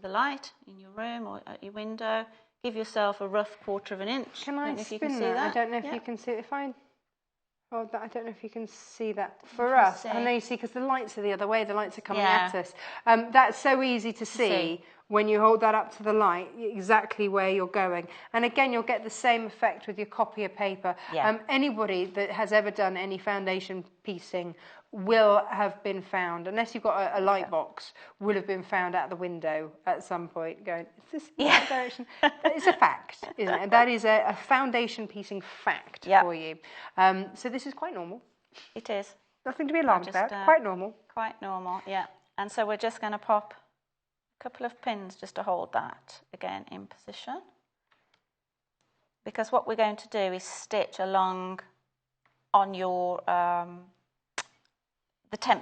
C: light in your room or at your window. Give yourself a rough 1/4 inch.
A: Can I spin that? I don't know if you can see it. If I hold that, I don't know if you can see that. For us, I know you see, because the lights are the other way. The lights are coming at us. That's so easy to see. When you hold that up to the light, exactly where you're going. And again, you'll get the same effect with your copier paper. Anybody that has ever done any foundation piecing will have been found, unless you've got a light box, will have been found out the window at some point going, is this in that direction? It's a fact, isn't it? That is a foundation piecing fact for you. So this is quite normal.
C: It is.
A: Nothing to be alarmed about. Quite normal.
C: Quite normal, yeah. And so we're just going to pop a couple of pins just to hold that again in position, because what we're going to do is stitch along on your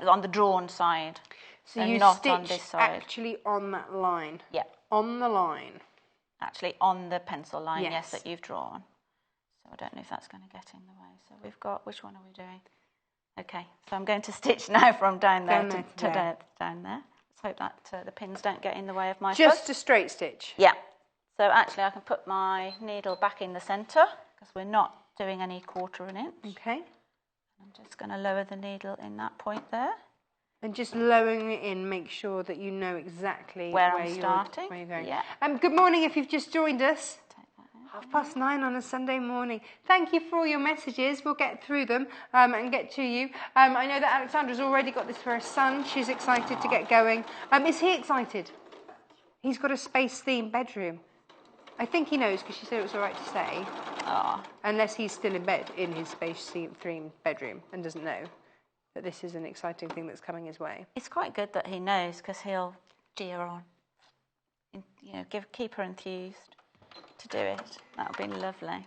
C: on the drawn side,
A: so you
C: not
A: stitch
C: on this side.
A: Actually on that line.
C: Yeah.
A: On the line.
C: Actually on the pencil line, yes, that you've drawn. So I don't know if that's going to get in the way. So we've got, which one are we doing? Okay, so I'm going to stitch now from down there to down there. Let's hope that the pins don't get in the way of my
A: Just a straight stitch?
C: Yeah. So actually I can put my needle back in the centre, because we're not doing any 1/4 inch.
A: Okay.
C: I'm just going to lower the needle in that point there.
A: And just lowering it in, make sure that you know exactly
C: where I'm starting.
A: Where you're going.
C: Yeah.
A: Good morning if you've just joined us. 9:30 on a Sunday morning. Thank you for all your messages. We'll get through them and get to you. I know that Alexandra's already got this for her son. She's excited to get going. Is he excited? He's got a space-themed bedroom. I think he knows because she said it was all right to say. Unless he's still in bed in his space-themed bedroom and doesn't know that this is an exciting thing that's coming his way.
C: It's quite good that he knows because he'll cheer on. Keep her enthused to do it. That would be lovely.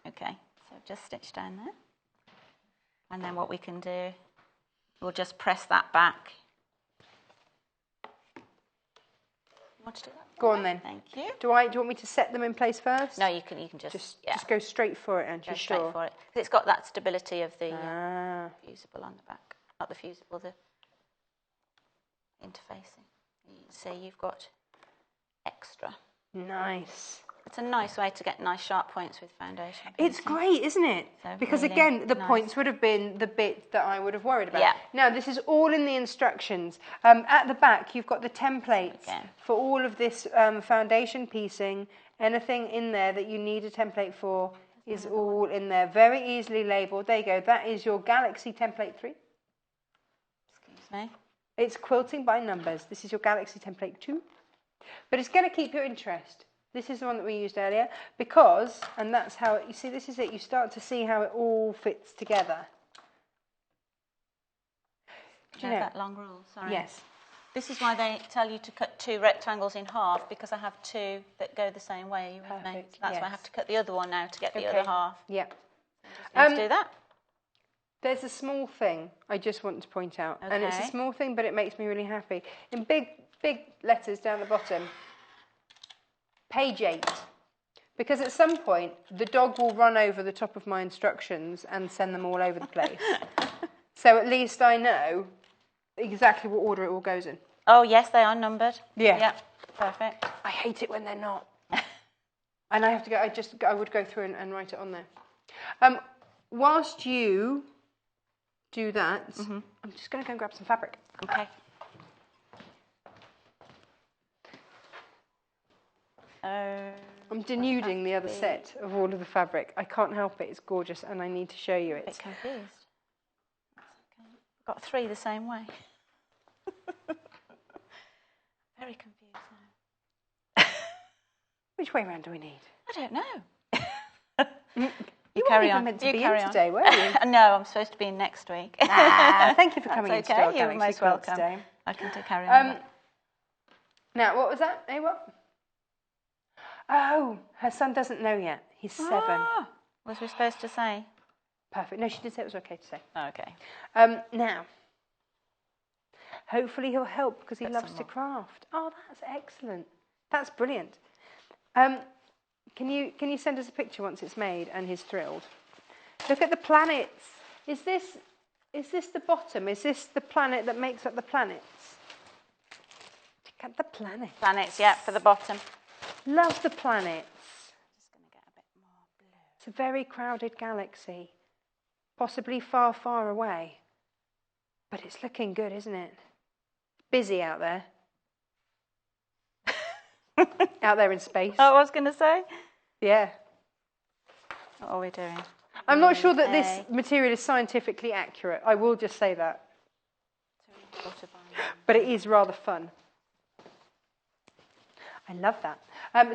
C: Okay, so just stitch down there. And then what we can do, we'll just press that back. You want to do that?
A: Go on then.
C: Thank you.
A: Do you want me to set them in place first?
C: No, you can just
A: go straight for it, aren't you?
C: Go straight for it. Because it's got that stability of the fusible on the back. Not the fusible, the interfacing. You can see you've got extra.
A: Nice.
C: It's a nice way to get nice sharp points with foundation painting.
A: It's great, isn't it? So because really again, the points would have been the bit that I would have worried about.
C: Yeah.
A: Now, this is all in the instructions. At the back, you've got the templates for all of this foundation piecing. Anything in there that you need a template for is all in there. Very easily labelled. There you go. That is your Galaxy Template 3.
C: Excuse me.
A: It's quilting by numbers. This is your Galaxy Template 2. But it's going to keep your interest. This is the one that we used earlier because, and that's how, you see, this is it. You start to see how it all fits together.
C: Do you know that long rule? Sorry.
A: Yes.
C: This is why they tell you to cut 2 rectangles in half because I have 2 that go the same way. Are you with me? That's why I have to cut the other one now to get the other half.
A: Yeah.
C: Let's do that.
A: There's a small thing I just want to point out.
C: Okay.
A: And it's a small thing, but it makes me really happy. In big letters down the bottom, page 8. Because at some point, the dog will run over the top of my instructions and send them all over the place. So at least I know exactly what order it all goes in.
C: Oh, yes, they are numbered.
A: Yeah.
C: Yep, perfect.
A: I hate it when they're not. And I have to go, I would go through and write it on there. Whilst you do that, I'm just going to go and grab some fabric.
C: Okay.
A: I'm denuding the other set of all of the fabric. I can't help it. It's gorgeous, and I need to show you it.
C: A bit confused. I've got 3 the same way. Very confused now.
A: Which way round do we need?
C: I don't know.
A: You
C: carry
A: weren't
C: on.
A: meant to
C: You
A: be
C: carry
A: in
C: on.
A: today, were you?
C: No, I'm supposed to be in next week.
A: Thank you for coming
C: That's
A: into our
C: You're
A: Galaxy
C: most
A: Quilt
C: welcome.
A: today.
C: I can carry on.
A: Now, what was that? Hey, what? Oh, her son doesn't know yet. He's 7.
C: Was we supposed to say?
A: Perfect. No, she did say it was okay to say.
C: Oh, okay.
A: Now, hopefully he'll help because he loves to
C: more.
A: craft. Oh, that's excellent. That's brilliant. Can you send us a picture once it's made and he's thrilled? Look at the planets. Is this the bottom? Is this the planet that makes up the planets? Look at the planets.
C: Planets, yeah, for the bottom.
A: Love the planets.
C: Just going to get a bit more blue.
A: It's a very crowded galaxy, possibly far, far away. But it's looking good, isn't it? Busy out there. Out there in space.
C: Oh, I was going to say?
A: Yeah.
C: What are we doing?
A: I'm not sure that this material is scientifically accurate. I will just say that. But it is rather fun. I love that.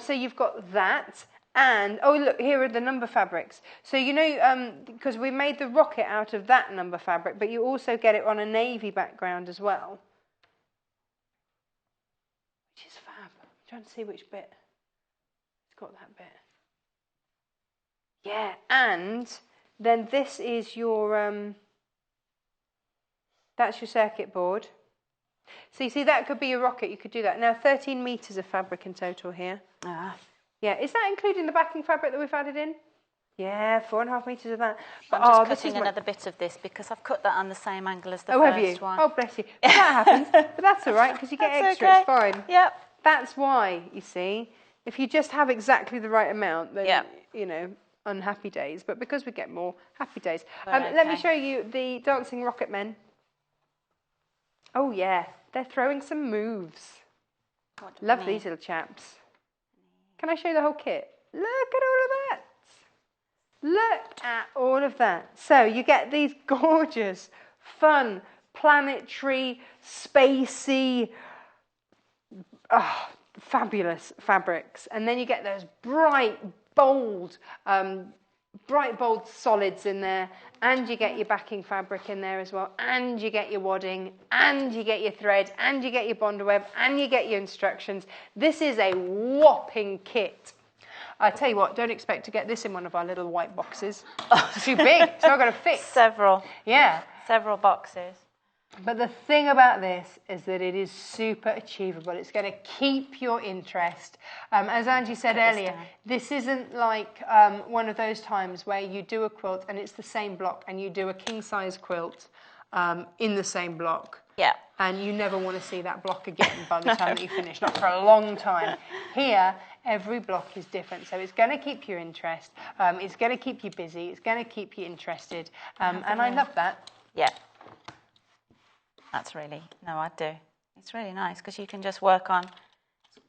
A: So you've got that. And, oh, look, here are the number fabrics. So, you know, because we made the rocket out of that number fabric, but you also get it on a navy background as well. Which is fab. I'm trying to see which bit. It's got that bit. Yeah, and then this is your, that's your circuit board. So you see, that could be your rocket. You could do that. Now, 13 metres of fabric in total here. Yeah, is that including the backing fabric that we've added in? Yeah, 4.5 metres of that.
C: But I'm just cutting another bit of this because I've cut that on the same angle as the first
A: have you?
C: one.
A: Oh, bless you. But that happens. But that's all right because you get
C: That's
A: extra.
C: okay.
A: It's fine.
C: Yep.
A: That's why, you see, if you just have exactly the right amount, then, you know, unhappy days. But because we get more, happy days. Let me show you the dancing rocket men. Oh yeah, they're throwing some moves. Love these little chaps. Can I show you the whole kit? Look at all of that. Look at all of that. So you get these gorgeous, fun, planetary, spacey, fabulous fabrics. And then you get those bright, bold solids in there. And you get your backing fabric in there as well. And you get your wadding. And you get your thread. And you get your bonder web. And you get your instructions. This is a whopping kit. I tell you what, don't expect to get this in one of our little white boxes. It's too big. It's not going to fit.
C: Several.
A: Yeah.
C: Several boxes.
A: But the thing about this is that it is super achievable. It's going to keep your interest. As Angie said earlier, this isn't like one of those times where you do a quilt and it's the same block and you do a king-size quilt in the same block.
C: Yeah.
A: And you never want to see that block again by the time that you finish, not for a long time. Here, every block is different, so it's going to keep your interest. It's going to keep you busy. It's going to keep you interested. And I love that.
C: Yeah. That's really, no, I do. It's really nice because you can just work on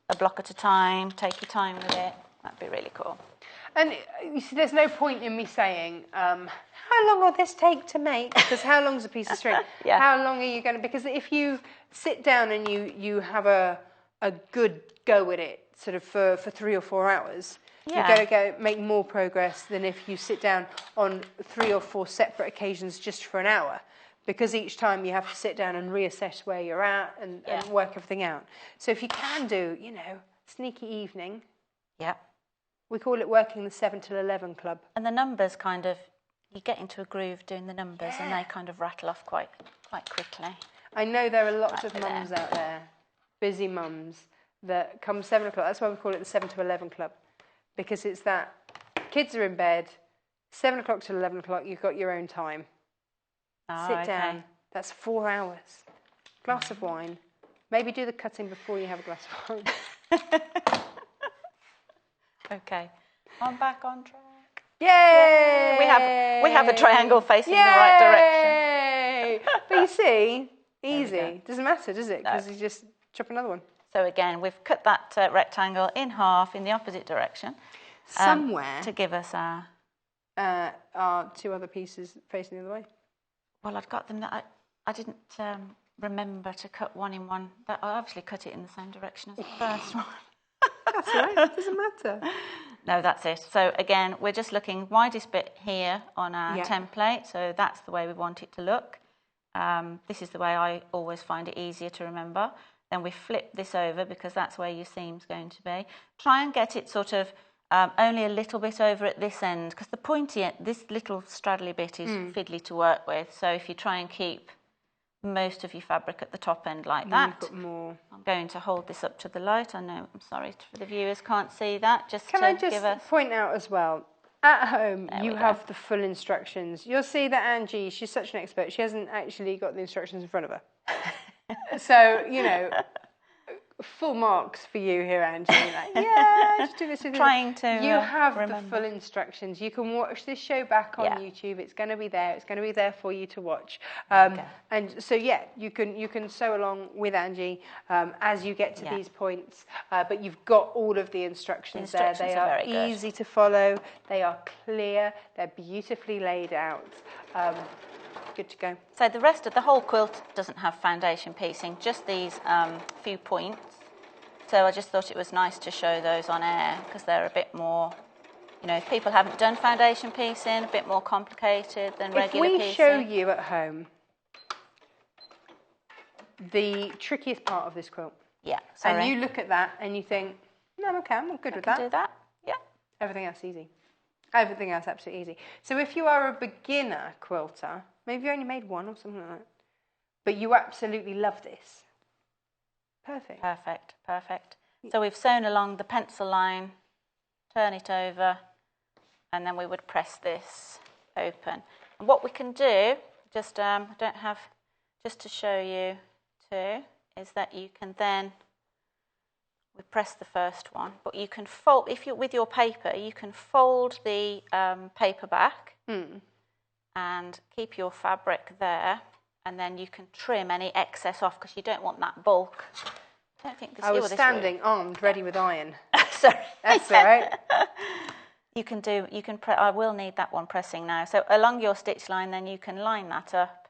C: a block at a time, take your time with it. That'd be really cool.
A: And you see, there's no point in me saying, how long will this take to make? Because how long's a piece of string?
C: Yeah.
A: How long are you going to... Because if you sit down and you have a good go at it, sort of for 3 or 4 hours, you're going to make more progress than if you sit down on 3 or 4 separate occasions just for an hour. Because each time you have to sit down and reassess where you're at and work everything out. So if you can do, sneaky evening.
C: Yeah.
A: We call it working the 7 till 11 club.
C: And the numbers kind of, you get into a groove doing the numbers and they kind of rattle off quite quickly.
A: I know there are lots of mums out there, busy mums, that come 7 o'clock. That's why we call it the 7 to 11 club. Because it's that kids are in bed, 7 o'clock till 11 o'clock, you've got your own time. Sit down. That's 4 hours. Glass of wine. Maybe do the cutting before you have a glass of wine.
C: Okay. I'm back on track.
A: Yay!
C: We have a triangle facing the right direction.
A: But you see, easy. Doesn't matter, does it? Because you just chop another one.
C: So again, we've cut that rectangle in half in the opposite direction.
A: Somewhere.
C: To give us our
A: 2 other pieces facing the other way.
C: Well, I've got them. I didn't remember to cut one in one. I obviously cut it in the same direction as the first one.
A: That's all right. It doesn't matter.
C: No, that's it. So again, we're just looking widest bit here on our template. So that's the way we want it to look. This is the way I always find it easier to remember. Then we flip this over because that's where your seam's going to be. Try and get it sort of only a little bit over at this end because the pointy end, this little straddly bit is fiddly to work with. So if you try and keep most of your fabric at the top end like that.
A: You've got more.
C: I'm going to hold this up to the light. I know, I'm sorry for the viewers can't see that.
A: Can I just point out as well, at home you have the full instructions. You'll see that Angie, she's such an expert, she hasn't actually got the instructions in front of her. So, full marks for you here, Angie. Just do this.
C: Trying to
A: You have
C: remember.
A: the full instructions. You can watch this show back on YouTube. It's going to be there. It's going to be there for you to watch. And so, you can sew along with Angie as you get to these points. But you've got all of the instructions there. They are easy to follow. They are clear. They're beautifully laid out. Good to go.
C: So the rest of the whole quilt doesn't have foundation piecing, just these few points. So I just thought it was nice to show those on air because they're a bit more, if people haven't done foundation piecing, a bit more complicated than regular piecing.
A: If we show you at home the trickiest part of this quilt, and you look at that and you think, no, okay, I'm good with that.
C: Do that,
A: Everything else easy. Everything else absolutely easy. So if you are a beginner quilter, maybe you only made one or something like that, but you absolutely love this. Perfect.
C: Perfect. So we've sewn along the pencil line, turn it over, and then we would press this open. And what we can do, just to show you too, is that you can then, we press the first one, but you can fold, if you're with your paper, you can fold the paper back and keep your fabric there, and then you can trim any excess off because you don't want that bulk. I don't think this.
A: I was standing armed, ready with iron.
C: Sorry,
A: that's all right.
C: I will need that one pressing now. So along your stitch line, then you can line that up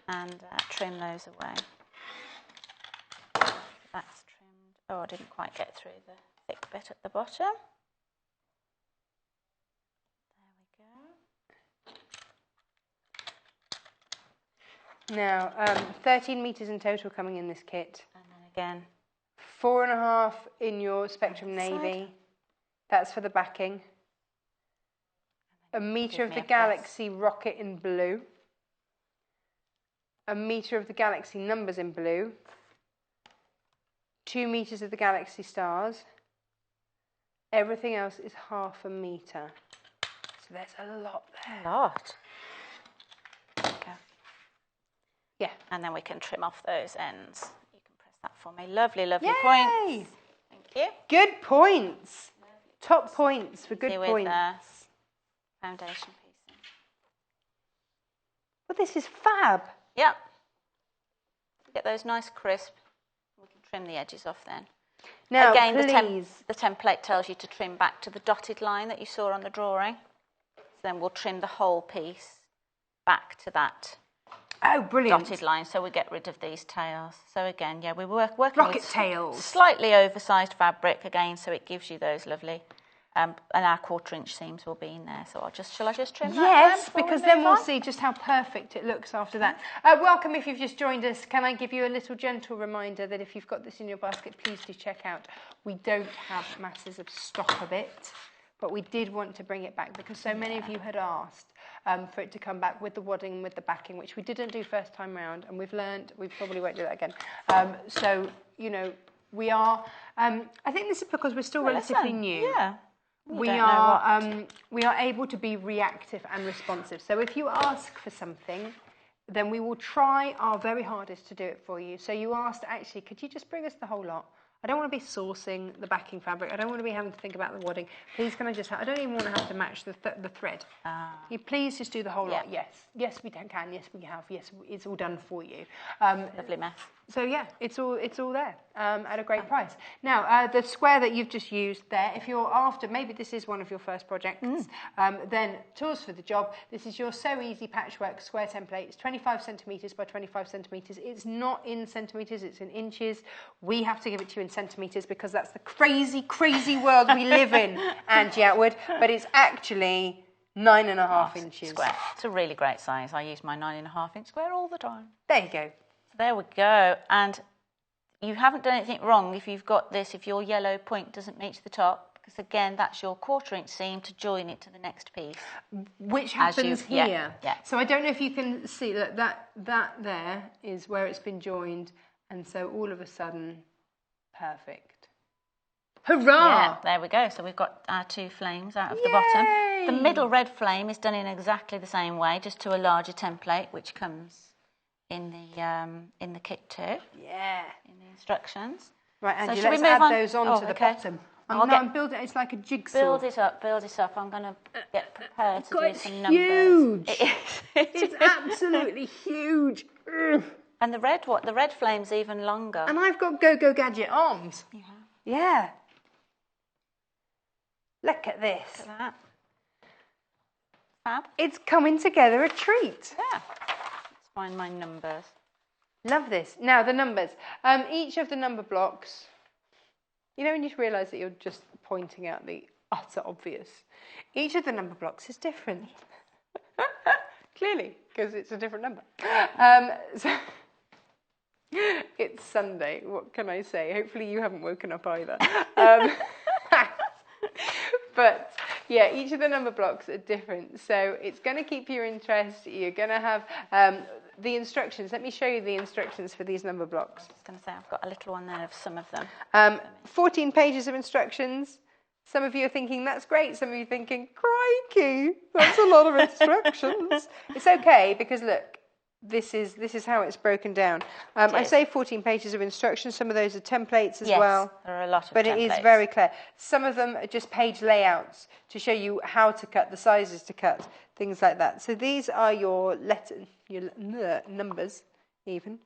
C: and trim those away. That's trimmed. Oh, I didn't quite get through the thick bit at the bottom.
A: Now, 13 metres in total coming in this kit.
C: And then again.
A: 4.5 in your Spectrum Navy. That's for the backing. 1 metre of the Galaxy Rocket in blue. 1 metre of the Galaxy Numbers in blue. 2 metres of the Galaxy Stars. Everything else is 0.5 metre. So there's a lot there.
C: A lot.
A: Yeah.
C: And then we can trim off those ends. You can press that for me. Lovely, lovely
A: Yay!
C: points. Thank you.
A: Good points. Top points for good
C: with,
A: points.
C: Foundation piecing.
A: Well, this is fab.
C: Yep. Get those nice crisp. We can trim the edges off then.
A: Now,
C: again,
A: please.
C: the template tells you to trim back to the dotted line that you saw on the drawing. So then we'll trim the whole piece back to that.
A: Oh, brilliant.
C: Dotted line, so we get rid of these tails. So again, yeah, we're working
A: rocket
C: with
A: tails.
C: Slightly oversized fabric again, so it gives you those lovely, and our 1/4 inch seams will be in there. So shall I just trim that?
A: Yes, because then we'll see just how perfect it looks after that. Welcome if you've just joined us. Can I give you a little gentle reminder that if you've got this in your basket, please do check out. We don't have masses of stock of it, but we did want to bring it back because so many of you had asked for it to come back with the wadding and with the backing, which we didn't do first time round, and we've learned we probably won't do that again. So, you know, we are, I think this is because we're still relatively new.
C: Yeah.
A: We are able to be reactive and responsive. So if you ask for something, then we will try our very hardest to do it for you. So you asked, actually, could you just bring us the whole lot? I don't want to be sourcing the backing fabric. I don't want to be having to think about the wadding. Please, can I just I don't even want to have to match the thread. Can you please just do the whole lot? Yes. Yes, we can. Yes, we have. Yes, it's all done for you.
C: Lovely mess.
A: So yeah, it's all there at a great price. Now, the square that you've just used there, if you're after, maybe this is one of your first projects, then tools for the job. This is your So Easy Patchwork square template. It's 25 centimetres by 25 centimetres. It's not in centimetres, it's in inches. We have to give it to you in centimetres because that's the crazy, crazy world we live in, Angie Attwood. But it's actually 9.5 inches.
C: Square. It's a really great size. I use my 9.5 inch square all the time.
A: There you go.
C: There we go. And you haven't done anything wrong if you've got this, if your yellow point doesn't reach the top, because again, that's your 1/4 inch seam to join it to the next piece.
A: Which happens here.
C: Yeah.
A: So I don't know if you can see that there is where it's been joined, and so all of a sudden, perfect. Hurrah!
C: Yeah, there we go. So we've got our 2 flames out of the bottom. The middle red flame is done in exactly the same way, just to a larger template, which comes in the kit too.
A: Yeah.
C: In the instructions.
A: Right, Angie,
C: so
A: let's add those on to the bottom. I'm building. It's like a jigsaw.
C: Build it up. I'm going to get prepared to do some numbers.
A: Huge. It's absolutely huge.
C: And the red flame's even longer.
A: And I've got Go-Go Gadget arms.
C: You have?
A: Yeah. Look at this.
C: Look at that. Fab.
A: It's coming together a treat.
C: Yeah. Let's find my numbers.
A: Love this. Now, the numbers. Each of the number blocks, you know when you realise that you're just pointing out the utter obvious. Each of the number blocks is different. Clearly, because it's a different number. So it's Sunday. What can I say? Hopefully you haven't woken up either. But yeah, each of the number blocks are different. So it's going to keep your interest. You're going to have the instructions. Let me show you the instructions for these number blocks.
C: I was going to say, I've got a little one there of some of them.
A: 14 pages of instructions. Some of you are thinking, that's great. Some of you are thinking, crikey, that's a lot of instructions. It's okay, because look, this is how it's broken down. I
C: is.
A: say 14 pages of instructions. Some of those are templates as
C: Yes,
A: well.
C: there are a lot of
A: but
C: templates.
A: it is very clear. Some of them are just page layouts to show you how to cut, the sizes to cut, things like that. So these are your numbers, even.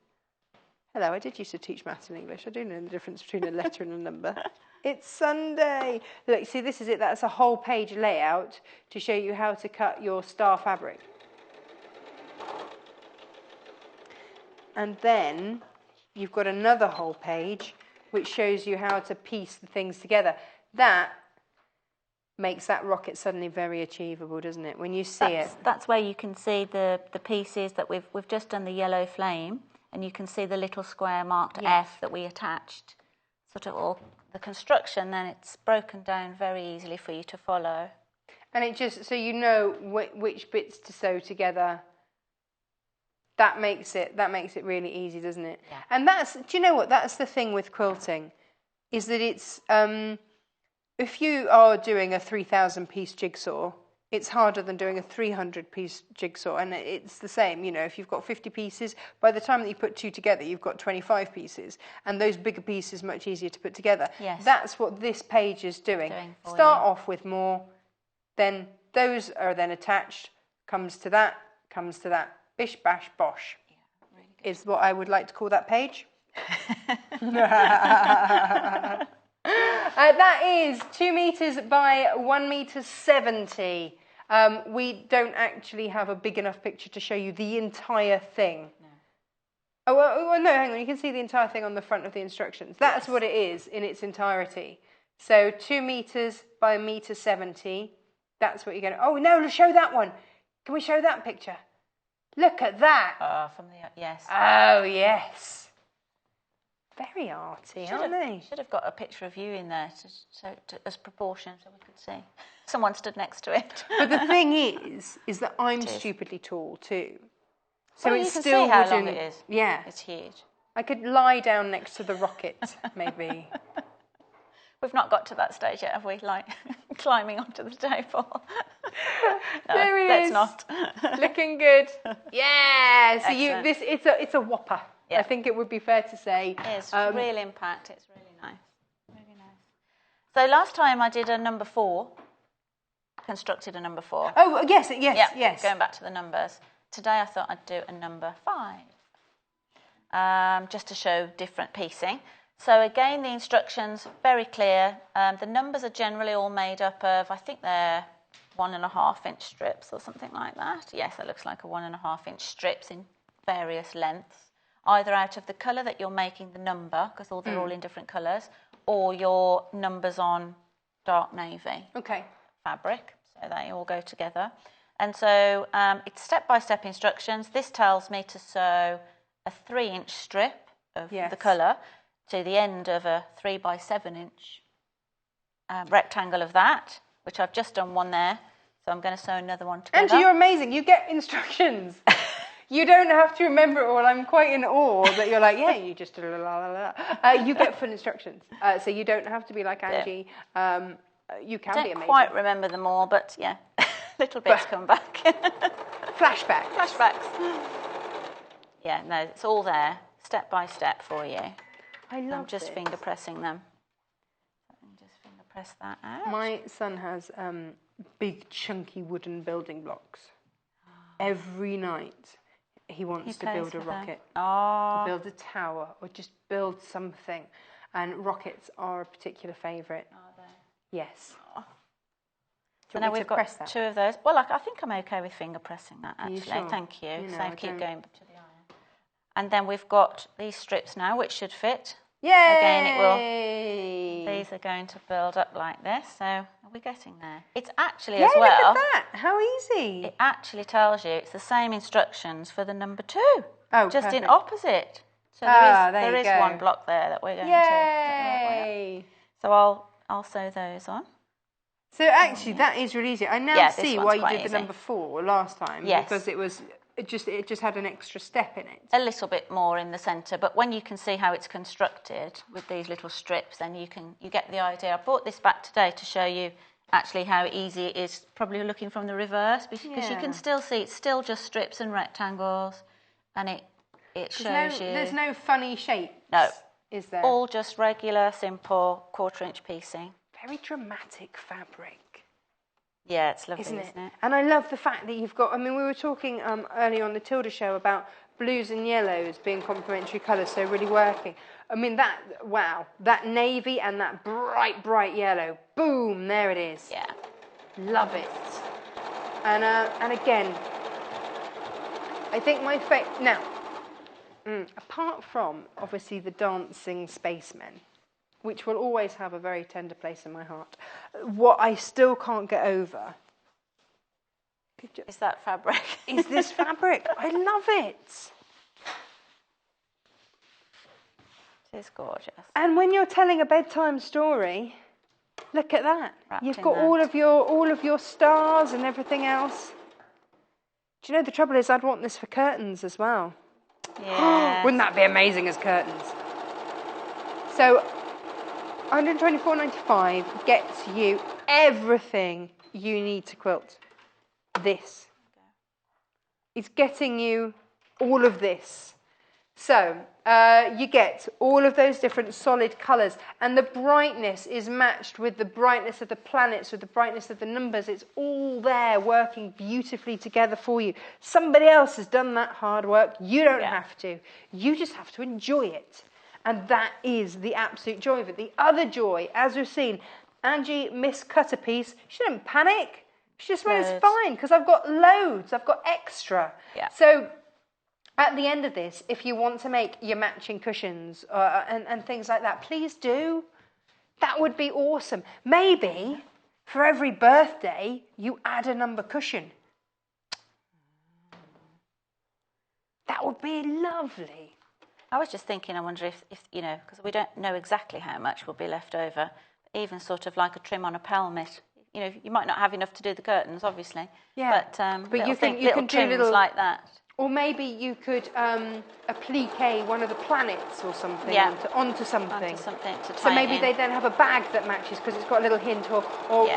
A: Hello, I did used to teach maths and English. I do know the difference between a letter and a number. It's Sunday. Look, see, this is it. That's a whole page layout to show you how to cut your star fabric. And then you've got another whole page which shows you how to piece the things together. That makes that rocket suddenly very achievable, doesn't it? When you see it.
C: That's where you can see the pieces that we've just done the yellow flame, and you can see the little square marked F that we attached. Sort of all the construction, then it's broken down very easily for you to follow.
A: And it just, so you know which bits to sew together. That makes it really easy, doesn't it?
C: Yeah.
A: And do you know what? That's the thing with quilting, is that it's, if you are doing a 3,000 piece jigsaw, it's harder than doing a 300 piece jigsaw. And it's the same, you know, if you've got 50 pieces, by the time that you put two together, you've got 25 pieces. And those bigger pieces are much easier to put together.
C: Yes.
A: That's what this page is doing. Start off with more, then those are then attached, comes to that. Bish, bash, bosh, really is what I would like to call that page. That is 2 meters by 1.70 meters. We don't actually have a big enough picture to show you the entire thing. No. Oh, well, no, hang on. You can see the entire thing on the front of the instructions. That's what it is in its entirety. So 2 meters by 1.70 meters. That's what you're going to... Oh, no, show that one. Can we show that picture? Look at that.
C: From the yes.
A: Oh, yes. Very arty, aren't they?
C: Should have got a picture of you in there as proportion so we could see. Someone stood next to it.
A: But the thing is that I'm stupidly tall too. So
C: well,
A: it's
C: you can
A: still
C: see how long it is.
A: Yeah.
C: It's huge.
A: I could lie down next to the rocket, maybe.
C: We've not got to that stage yet, have we? Like climbing onto the table. No,
A: there he
C: let's
A: is.
C: not.
A: Looking good. Yeah. So
C: Excellent.
A: it's a whopper. Yeah. I think it would be fair to say.
C: It's real impact. It's really nice. Really nice. So last time I did a number 4. Constructed a number 4.
A: Oh yes.
C: Going back to the numbers. Today I thought I'd do a number 5. Just to show different piecing. So again, the instructions, very clear. The numbers are generally all made up of, I think they're 1.5 inch strips or something like that. Yes, it looks like a 1.5 inch strips in various lengths, either out of the colour that you're making the number, because they're all in different colours, or your numbers on dark navy fabric. So they all go together. And so it's step-by-step instructions. This tells me to sew a 3 inch strip of the colour to the end of a 3 by 7 inch rectangle of that, which I've just done one there. So I'm going to sew another one together.
A: Angie, you're amazing. You get instructions. You don't have to remember it all. I'm quite in awe that you're like, yeah, you just you get full instructions. So you don't have to be like Angie. You can be amazing.
C: Don't quite remember them all, but yeah, little bits come back.
A: Flashbacks.
C: Yeah, no, it's all there, step by step for you.
A: I'm
C: just finger pressing them. Just finger press that out.
A: My son has big, chunky wooden building blocks. Every night he wants to build a rocket, build a tower, or just build something. And rockets are a particular favourite.
C: Are they?
A: Yes.
C: So now we've got 2 of those. Well, I think I'm okay with finger pressing that, actually.
A: Sure?
C: Thank you.
A: No,
C: so keep going to the iron. And then we've got these strips now, which should fit.
A: Yay!
C: Again, it will. These are going to build up like this. So are we getting there? It's actually as well.
A: Look at that! How easy!
C: It actually tells you it's the same instructions for the number 2.
A: Oh,
C: just
A: perfect.
C: in opposite. So there is one block there that we're going to.
A: Yay!
C: So I'll sew those on.
A: So actually, that is really easy. I now see why you did the number 4 last time.
C: Yes.
A: Because it just had an extra step in it.
C: A little bit more in the centre, but when you can see how it's constructed with these little strips, then you get the idea. I brought this back today to show you actually how easy it is, probably looking from the reverse, because you can still see it's still just strips and rectangles, and it
A: There's
C: shows you.
A: There's no funny shapes.
C: No.
A: Is there?
C: All just regular, simple 1/4 inch piecing.
A: Very dramatic fabric.
C: Yeah, it's lovely,
A: Isn't
C: isn't it?
A: And I love the fact that you've got, I mean, we were talking earlier on the Tilda show about blues and yellows being complementary colours, so really working. I mean, that navy and that bright, bright yellow, boom, there it is.
C: Yeah.
A: Love it. And again, I think my favourite, now, apart from, obviously, the dancing spacemen, which will always have a very tender place in my heart, what I still can't get over
C: is that fabric.
A: Is this fabric. I love it.
C: It is gorgeous.
A: And when you're telling a bedtime story, look at that.
C: Wrapped
A: You've
C: in
A: got
C: that.
A: all of your stars and everything else. Do you know the trouble is I'd want this for curtains as well.
C: Yeah.
A: Wouldn't that be amazing as curtains? So $124.95 gets you everything you need to quilt. This. It's getting you all of this. So you get all of those different solid colours, and the brightness is matched with the brightness of the planets, with the brightness of the numbers. It's all there working beautifully together for you. Somebody else has done that hard work. You don't have to. You just have to enjoy it. And that is the absolute joy of it. The other joy, as we've seen, Angie miscut a piece. She didn't panic. She just went, it's fine, because I've got loads. I've got extra.
C: Yeah.
A: So at the end of this, if you want to make your matching cushions and things like that, please do. That would be awesome. Maybe for every birthday, you add a number cushion. That would be lovely.
C: I was just thinking, I wonder if you know, because we don't know exactly how much will be left over, even sort of like a trim on a pelmet. You know, you might not have enough to do the curtains, obviously.
A: Yeah.
C: But
A: you can
C: little
A: do
C: trims
A: little
C: like that.
A: Or maybe you could applique one of the planets or something onto something.
C: Onto something to tie
A: So maybe
C: it in.
A: they then have a bag that matches because it's got a little hint, or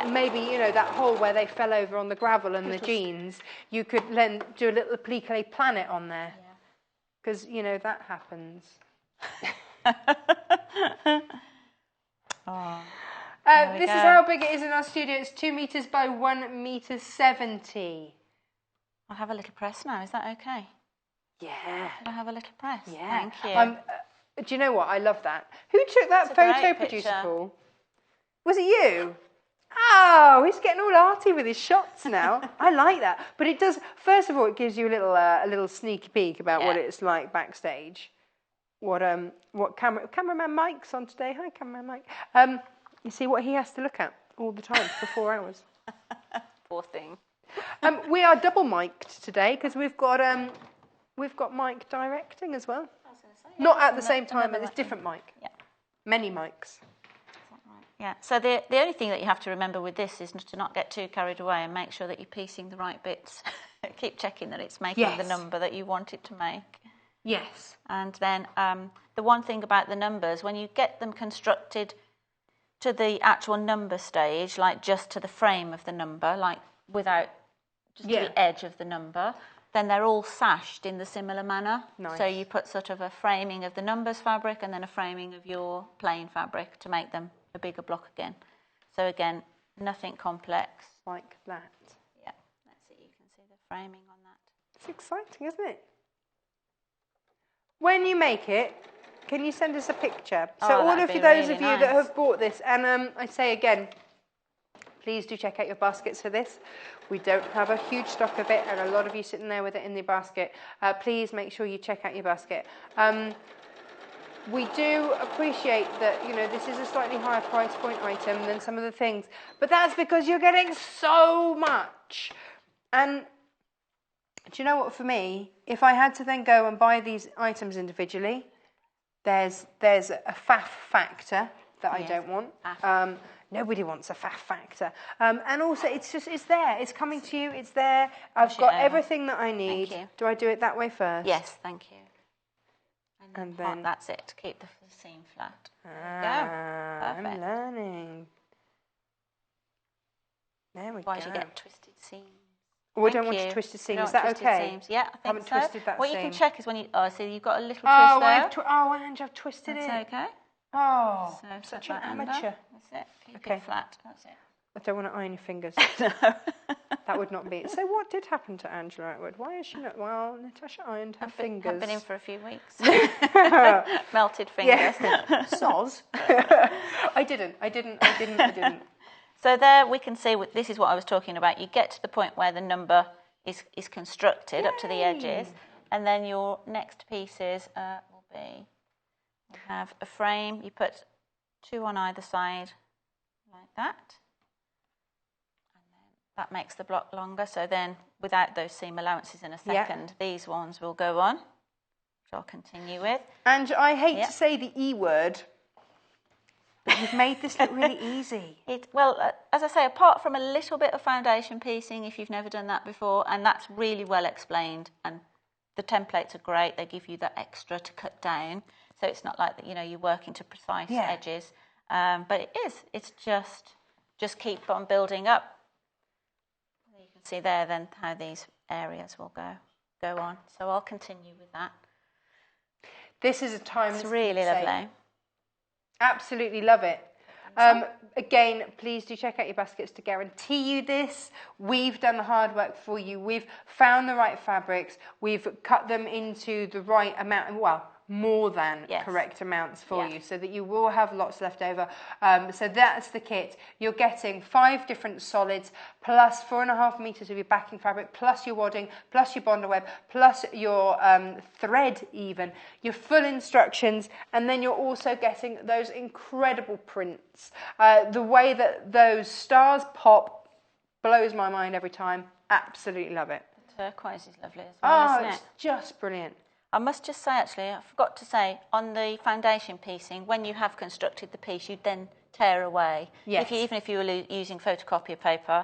A: maybe, you know, that hole where they fell over on the gravel and the jeans, you could then do a little applique planet on there. Because, you know, that happens. This is how big it is in our studio. It's 2 metres by 1 metre 70.
C: I'll have a little press now. Is that okay?
A: Yeah.
C: I'll have a little press.
A: Yeah.
C: Thank you.
A: Do you know what? I love that. Who took that
C: It's a
A: photo,
C: great
A: producer
C: picture.
A: Paul? Was it you? Oh, he's getting all arty with his shots now. I like that. But it does, first of all, it gives you a little sneaky peek about what it's like backstage. What cameraman Mike's on today. Hi, cameraman Mike. You see what he has to look at all the time for 4 hours.
C: Poor thing.
A: We are double mic'd today because we've got Mike directing as well.
C: I was going to say,
A: Not at the same time, but
C: another
A: it's different mic.
C: Yeah.
A: Many mics.
C: Yeah. So the only thing that you have to remember with this is to not get too carried away and make sure that you're piecing the right bits. Keep checking that it's making the number that you want it to make.
A: Yes.
C: And then the one thing about the numbers, when you get them constructed to the actual number stage, like just to the frame of the number, like without just to the edge of the number, then they're all sashed in the similar manner.
A: Nice.
C: So you put sort of a framing of the numbers fabric and then a framing of your plain fabric to make them a bigger block again. So again, nothing complex.
A: Like that.
C: Yeah, let's see, you can see the framing on that.
A: It's exciting, isn't it? When you make it, can you send us a picture? So all of those
C: really
A: of you
C: nice.
A: that have bought this, and I say again, please do check out your baskets for this. We don't have a huge stock of it, and a lot of you sitting there with it in the basket. Please make sure you check out your basket. We do appreciate that, you know, this is a slightly higher price point item than some of the things, but that's because you're getting so much. And do you know what, for me, if I had to then go and buy these items individually, there's a faff factor that I don't want. Nobody wants a faff factor. And also, it's there. It's coming to you. It's there. I've got everything that I need.
C: Thank you.
A: Do I do it that way first?
C: Yes, thank you.
A: And then
C: that's it, to keep the seam flat.
A: I'm
C: Perfect.
A: learning. There we
C: Otherwise
A: go.
C: you get twisted seams.
A: Oh, I don't want to twist the seam. Is that okay?
C: Seams. Yeah, I think
A: haven't
C: so.
A: twisted that
C: what
A: seam.
C: you can check is when you, see you've got a little twist there.
A: Ange, I've twisted
C: That's
A: it.
C: okay.
A: Oh,
C: So
A: such an amateur.
C: That's it. Keep it flat. That's it.
A: I don't want to iron your fingers.
C: No.
A: That would not be. So what did happen to Angela Attwood? Why is she not? Well, Natasha ironed her fingers.
C: I've been in for a few weeks. Melted fingers.
A: Yeah. Soz. I didn't.
C: So there we can see, this is what I was talking about. You get to the point where the number is constructed up to the edges, and then your next pieces will be, you have a frame, you put 2 on either side like that, and then that makes the block longer. So then without those seam allowances in a second, these ones will go on, which I'll continue with.
A: And I hate to say the E word, but you've made this look really easy.
C: As I say, apart from a little bit of foundation piecing, if you've never done that before, and that's really well explained, and the templates are great. They give you that extra to cut down, so it's not like that. You're working to precise edges, but it's just keep on building up. You can see there then how these areas will go on. So I'll continue with that.
A: This is a time.
C: It's really lovely.
A: Absolutely love it. Again, please do check out your baskets to guarantee you this. We've done the hard work for you. We've found the right fabrics. We've cut them into the right amount. Well, more than correct amounts for you, so that you will have lots left over. So that's the kit. You're getting 5 different solids, plus 4.5 meters of your backing fabric, plus your wadding, plus your bonder web, plus your thread even, your full instructions, and then you're also getting those incredible prints. The way that those stars pop blows my mind every time. Absolutely love it.
C: The turquoise is lovely as well, isn't it?
A: It's just brilliant.
C: I must just say, actually, I forgot to say, on the foundation piecing, when you have constructed the piece, you then tear away.
A: Yes.
C: Even if you were using photocopier paper,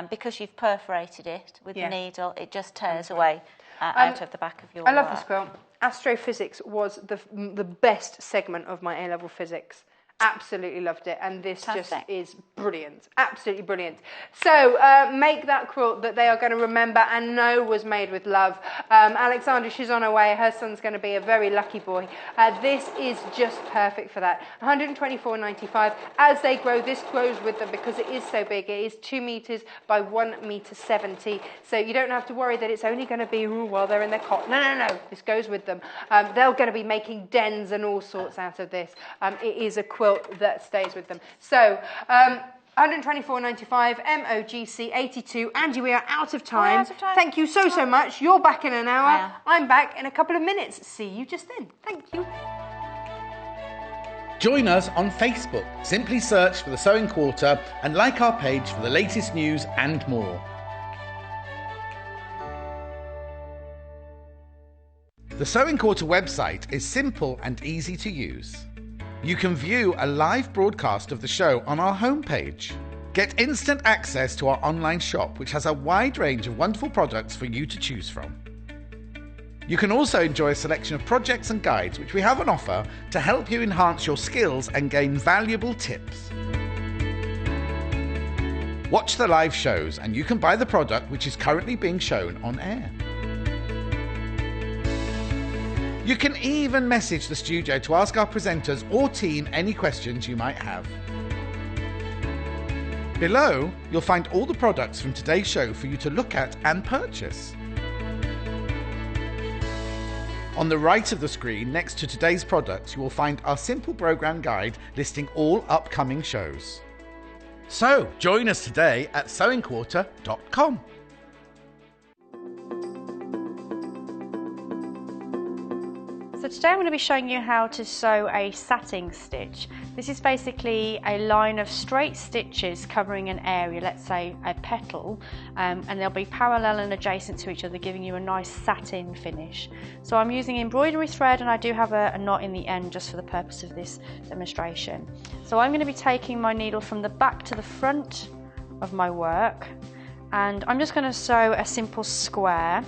C: because you've perforated it with the needle, it just tears away out of the back of your
A: I love this quilt. Astrophysics was the best segment of my A-level physics. Absolutely loved it, and this just is brilliant, absolutely brilliant. So make that quilt that they are going to remember and know was made with love. Alexandra, she's on her way. Her son's going to be a very lucky boy. This is just perfect for that. $124.95. As they grow, this grows with them because it is so big. It is 2 meters by 1.70 meters. So you don't have to worry that it's only going to be while they're in their cot. No. This goes with them. They're going to be making dens and all sorts out of this. It is a quilt that stays with them. So, $124.95, MOGC 82. Angie, we are out of time.
C: Out of time.
A: Thank you so much. You're back in an hour. I'm back in a couple of minutes. See you just then. Thank you.
D: Join us on Facebook. Simply search for The Sewing Quarter and like our page for the latest news and more. The Sewing Quarter website is simple and easy to use. You can view a live broadcast of the show on our homepage. Get instant access to our online shop, which has a wide range of wonderful products for you to choose from. You can also enjoy a selection of projects and guides which we have on offer to help you enhance your skills and gain valuable tips. Watch the live shows and you can buy the product which is currently being shown on air. You can even message the studio to ask our presenters or team any questions you might have. Below, you'll find all the products from today's show for you to look at and purchase. On the right of the screen, next to today's products, you will find our simple program guide listing all upcoming shows. So, join us today at sewingquarter.com.
B: So today I'm going to be showing you how to sew a satin stitch. This is basically a line of straight stitches covering an area, let's say a petal, and they'll be parallel and adjacent to each other, giving you a nice satin finish. So I'm using embroidery thread, and I do have a knot in the end just for the purpose of this demonstration. So I'm going to be taking my needle from the back to the front of my work, and I'm just going to sew a simple square.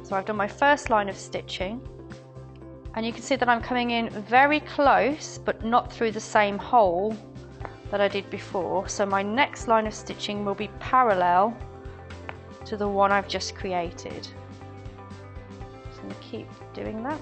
B: So I've done my first line of stitching. And you can see that I'm coming in very close, but not through the same hole that I did before. So my next line of stitching will be parallel to the one I've just created. Just going to keep doing that.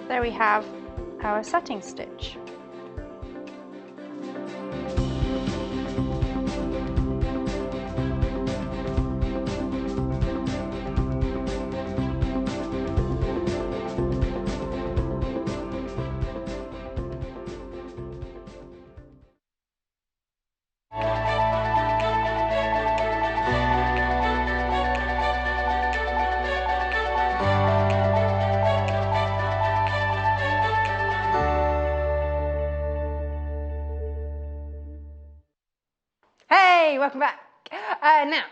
B: There we have our setting stitch.
A: Hey, welcome back. Now,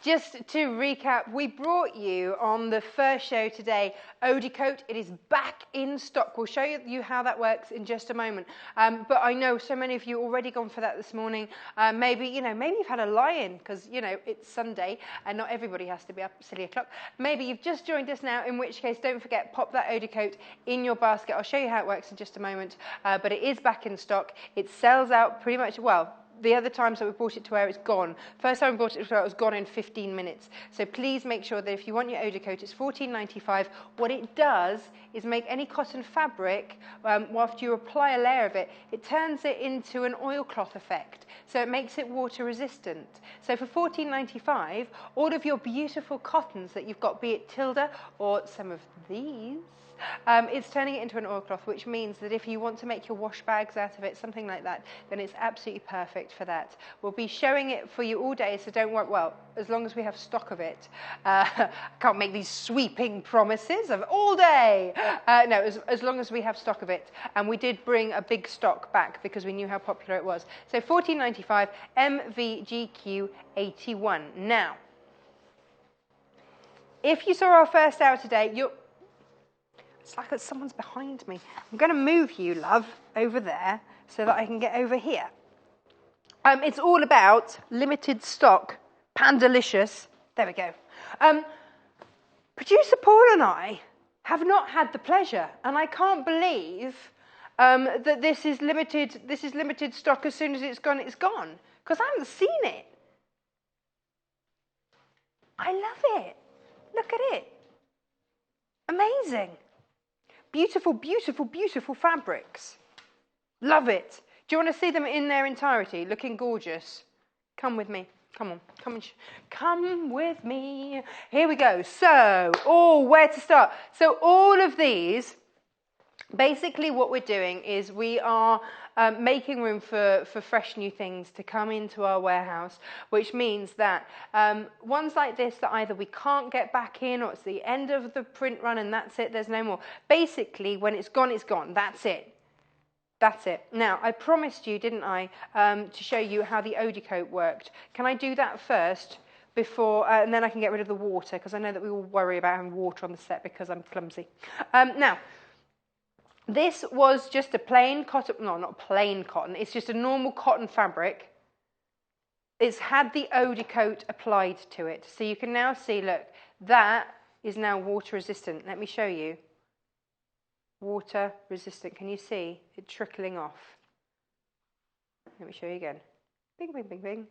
A: just to recap, we brought you on the first show today, Odie Coat. It is back in stock. We'll show you how that works in just a moment. But I know so many of you already gone for that this morning. Maybe you've had a lie-in because, it's Sunday and not everybody has to be up at silly o'clock. Maybe you've just joined us now, in which case, don't forget, pop that Odie Coat in your basket. I'll show you how it works in just a moment. But it is back in stock. It sells out pretty much, the other times that we brought it to air, it's gone. First time we brought it to air, it was gone in 15 minutes. So please make sure that if you want your Odie Coat, it's $14.95. What it does is make any cotton fabric, after you apply a layer of it, it turns it into an oilcloth effect. So it makes it water resistant. So for $14.95, all of your beautiful cottons that you've got, be it Tilda or some of these, it's turning it into an oilcloth, which means that if you want to make your wash bags out of it, something like that, then it's absolutely perfect for that. We'll be showing it for you all day, so don't worry. Well, as long as we have stock of it. I can't make these sweeping promises of all day. No, as long as we have stock of it. And we did bring a big stock back because we knew how popular it was. So $14.95, MVGQ81. Now, if you saw our first hour today, it's like someone's behind me. I'm going to move you, love, over there so that I can get over here. It's all about limited stock, Pandalicious. There we go. Producer Paul and I have not had the pleasure, and I can't believe that this is limited stock. As soon as it's gone, because I haven't seen it. I love it. Look at it. Amazing. Beautiful, beautiful, beautiful fabrics. Love it. Do you want to see them in their entirety, looking gorgeous? Come with me. Come on. Come with me. Here we go. So, where to start? So all of these, basically what we're doing is we are making room for fresh new things to come into our warehouse, which means that ones like this that either we can't get back in or it's the end of the print run and that's it, there's no more. Basically, when it's gone, it's gone. That's it. That's it. Now, I promised you, didn't I, to show you how the Odie Coat worked. Can I do that first before, and then I can get rid of the water, because I know that we all worry about having water on the set because I'm clumsy. Now, this was just a plain cotton, no, not plain cotton, it's just a normal cotton fabric. It's had the Odie Coat applied to it. So you can now see, look, that is now water resistant. Let me show you. Water resistant. Can you see it trickling off? Let me show you again. Bing, bing, bing, bing.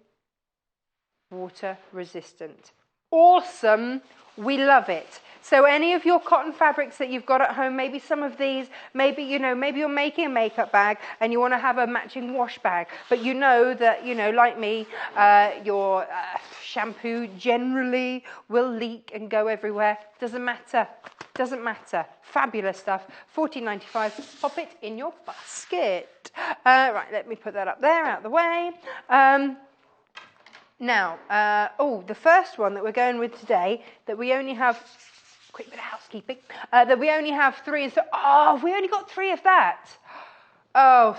A: Water resistant. Awesome. We love it. So any of your cotton fabrics that you've got at home, maybe some of these, maybe you're making a makeup bag and you want to have a matching wash bag, but you know that, like me, your shampoo generally will leak and go everywhere. Doesn't matter. Fabulous stuff. $14.95. Pop it in your basket. Right, let me put that up there, out of the way. Now, the first one that we're going with today, that we only have, quick bit of housekeeping, that we only have 3, and so, we only got 3 of that.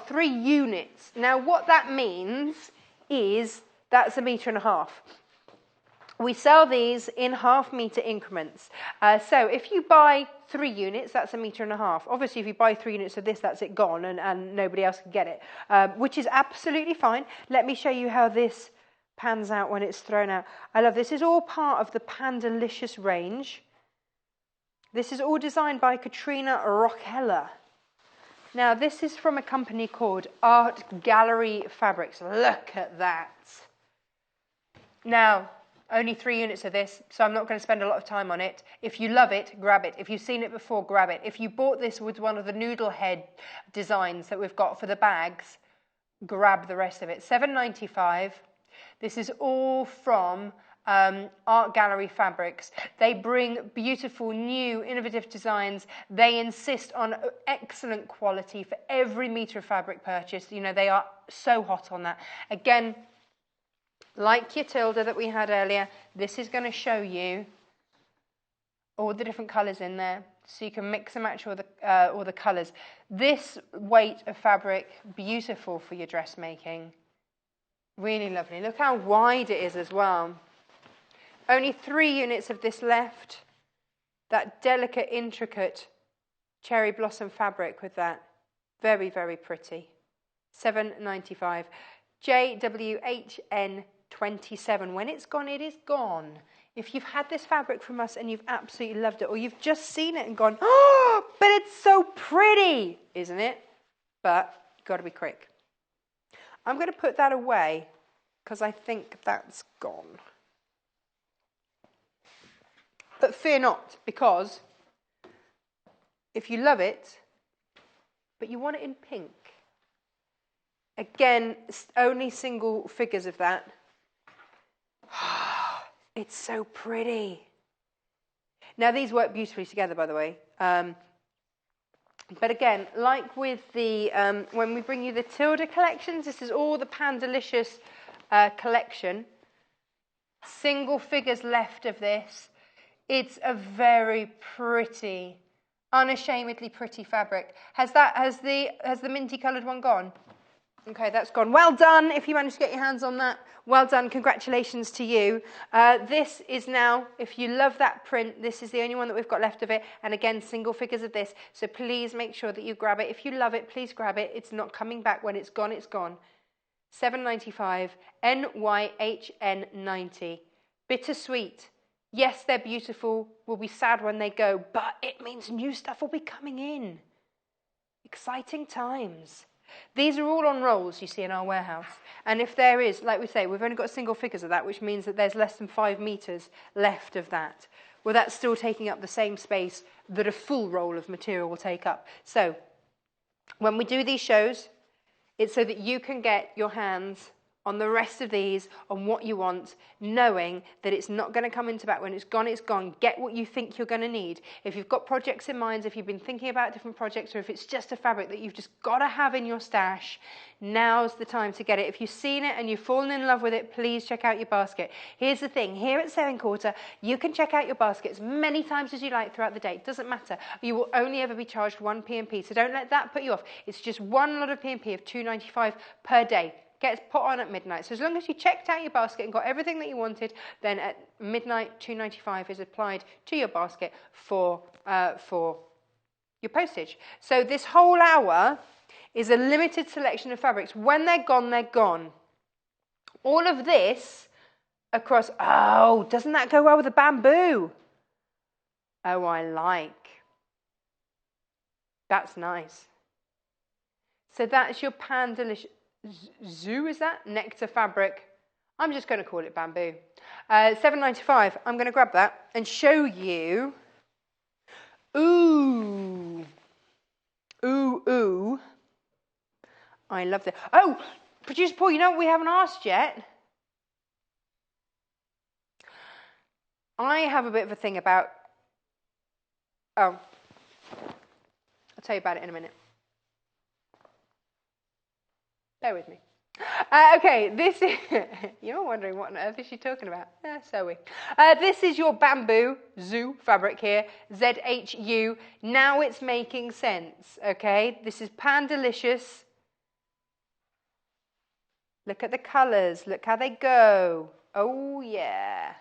A: 3 units. Now, what that means is That's 1.5 meters. We sell these in 1/2 meter increments. So if you buy 3 units, that's 1.5 meters. Obviously, if you buy 3 units of this, that's it gone, and nobody else can get it, which is absolutely fine. Let me show you how this pans out when it's thrown out. I love this. Is all part of the Pandalicious range. This is all designed by Katrina Rockella. Now, this is from a company called Art Gallery Fabrics. Look at that. Now, only 3 units of this, so I'm not going to spend a lot of time on it. If you love it, grab it. If you've seen it before, grab it. If you bought this with one of the noodle head designs that we've got for the bags, grab the rest of it. $7.95. This is all from Art Gallery Fabrics. They bring beautiful, new, innovative designs. They insist on excellent quality for every meter of fabric purchased. You know, they are so hot on that. Again, like your Tilda that we had earlier, this is going to show you all the different colours in there, so you can mix and match all the colours. This weight of fabric, beautiful for your dressmaking. Really lovely. Look how wide it is as well. Only 3 units of this left. That delicate, intricate cherry blossom fabric with that. Very, very pretty. $7.95. JWHN 27. When it's gone, it is gone. If you've had this fabric from us and you've absolutely loved it, or you've just seen it and gone, oh, but it's so pretty, isn't it? But you've got to be quick. I'm going to put that away because I think that's gone. But fear not, because if you love it, but you want it in pink, again, only single figures of that. It's so pretty. Now, these work beautifully together, by the way. But again, like with the when we bring you the Tilda collections, this is all the Pandalicious collection. Single figures left of this. It's a very pretty, unashamedly pretty fabric. Has the minty coloured one gone? Okay, that's gone. Well done. If you managed to get your hands on that, well done. Congratulations to you. This is now, if you love that print, this is the only one that we've got left of it. And again, single figures of this. So please make sure that you grab it. If you love it, please grab it. It's not coming back. When it's gone, it's gone. $7.95. NYHN90. Bittersweet. Yes, they're beautiful. We'll be sad when they go, but it means new stuff will be coming in. Exciting times. These are all on rolls, you see, in our warehouse. And if there is, like we say, we've only got single figures of that, which means that there's less than 5 meters left of that. Well, that's still taking up the same space that a full roll of material will take up. So when we do these shows, it's so that you can get your hands on the rest of these, on what you want, knowing that it's not going to come into back. When it's gone, it's gone. Get what you think you're going to need. If you've got projects in mind, if you've been thinking about different projects, or if it's just a fabric that you've just got to have in your stash, now's the time to get it. If you've seen it and you've fallen in love with it, please check out your basket. Here's the thing. Here at Sewing Quarter, you can check out your basket as many times as you like throughout the day. It doesn't matter. You will only ever be charged 1 P&P, so don't let that put you off. It's just one lot of P&P of $2.95 per day. Gets put on at midnight. So as long as you checked out your basket and got everything that you wanted, then at midnight, $2.95 is applied to your basket for your postage. So this whole hour is a limited selection of fabrics. When they're gone, they're gone. All of this across, oh, doesn't that go well with the bamboo? Oh, I like. That's nice. So that's your Pandalicious. Zoo, is that? Nectar fabric. I'm just going to call it bamboo. $7.95. I'm going to grab that and show you. Ooh. Ooh, ooh. I love that. Oh, Producer Paul, you know what we haven't asked yet? I have a bit of a thing about... Oh. I'll tell you about it in a minute. Bear with me. Okay, this is... You're wondering what on earth is she talking about? So we. This is your bamboo zoo fabric here, ZHU. Now it's making sense, okay? This is Pandalicious. Look at the colours. Look how they go. Oh, yeah.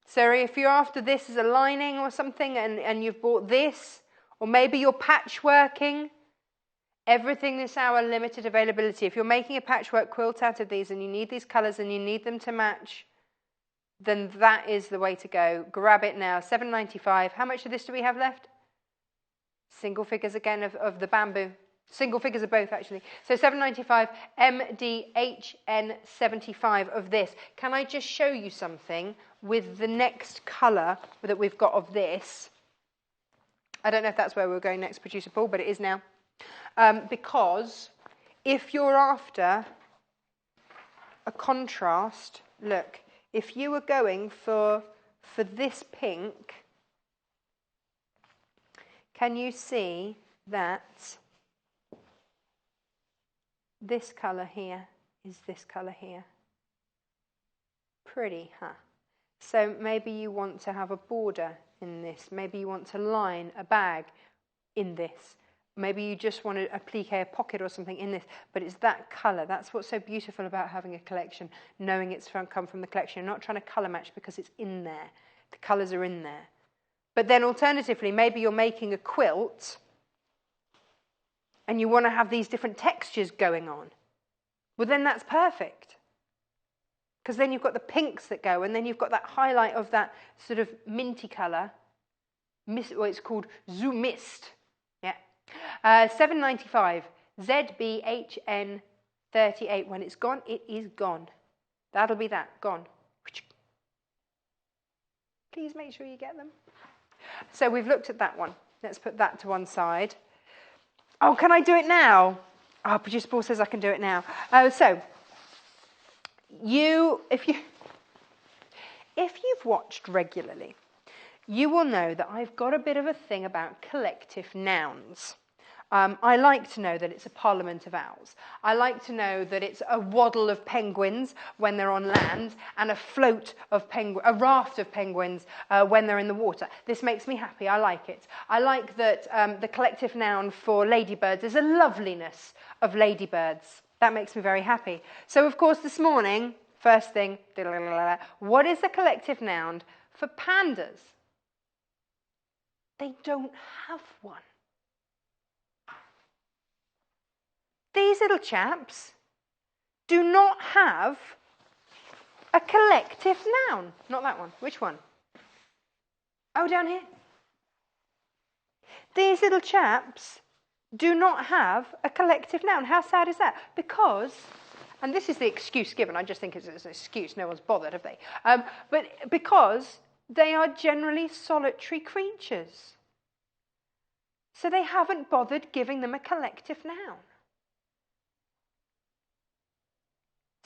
A: So if you're after this as a lining or something and you've bought this, or maybe you're patchworking, everything this hour, limited availability. If you're making a patchwork quilt out of these and you need these colours and you need them to match, then that is the way to go. Grab it now. $7.95. How much of this do we have left? Single figures again of the bamboo. Single figures of both, actually. So $7.95, MDHN75 of this. Can I just show you something with the next colour that we've got of this? I don't know if that's where we're going next, Producer Paul, but it is now. Because if you're after a contrast, look, if you were going for this pink, can you see that this colour here is this colour here? Pretty, huh? So maybe you want to have a border in this. Maybe you want to line a bag in this. Maybe you just want to applique a pocket or something in this, but it's that colour. That's what's so beautiful about having a collection, knowing it's come from the collection. You're not trying to colour match because it's in there. The colours are in there. But then alternatively, maybe you're making a quilt and you want to have these different textures going on. Well, then that's perfect. Because then you've got the pinks that go, and then you've got that highlight of that sort of minty colour. Well, it's called Zoo Mist. Yeah. $7.95. ZBHN38. When it's gone, it is gone. That'll be that. Gone. Please make sure you get them. So we've looked at that one. Let's put that to one side. Oh, can I do it now? Oh, Producer Paul says I can do it now. So, if you've watched regularly, you will know that I've got a bit of a thing about collective nouns. I like to know that it's a parliament of owls. I like to know that it's a waddle of penguins when they're on land and a raft of penguins when they're in the water. This makes me happy. I like it. I like that the collective noun for ladybirds is a loveliness of ladybirds. That makes me very happy. So, of course, this morning, first thing, what is the collective noun for pandas? They don't have one. These little chaps do not have a collective noun. Not that one. Which one? Oh, down here. These little chaps do not have a collective noun. How sad is that? Because, and this is the excuse given, I just think it's an excuse, no one's bothered, have they? But because they are generally solitary creatures. So they haven't bothered giving them a collective noun.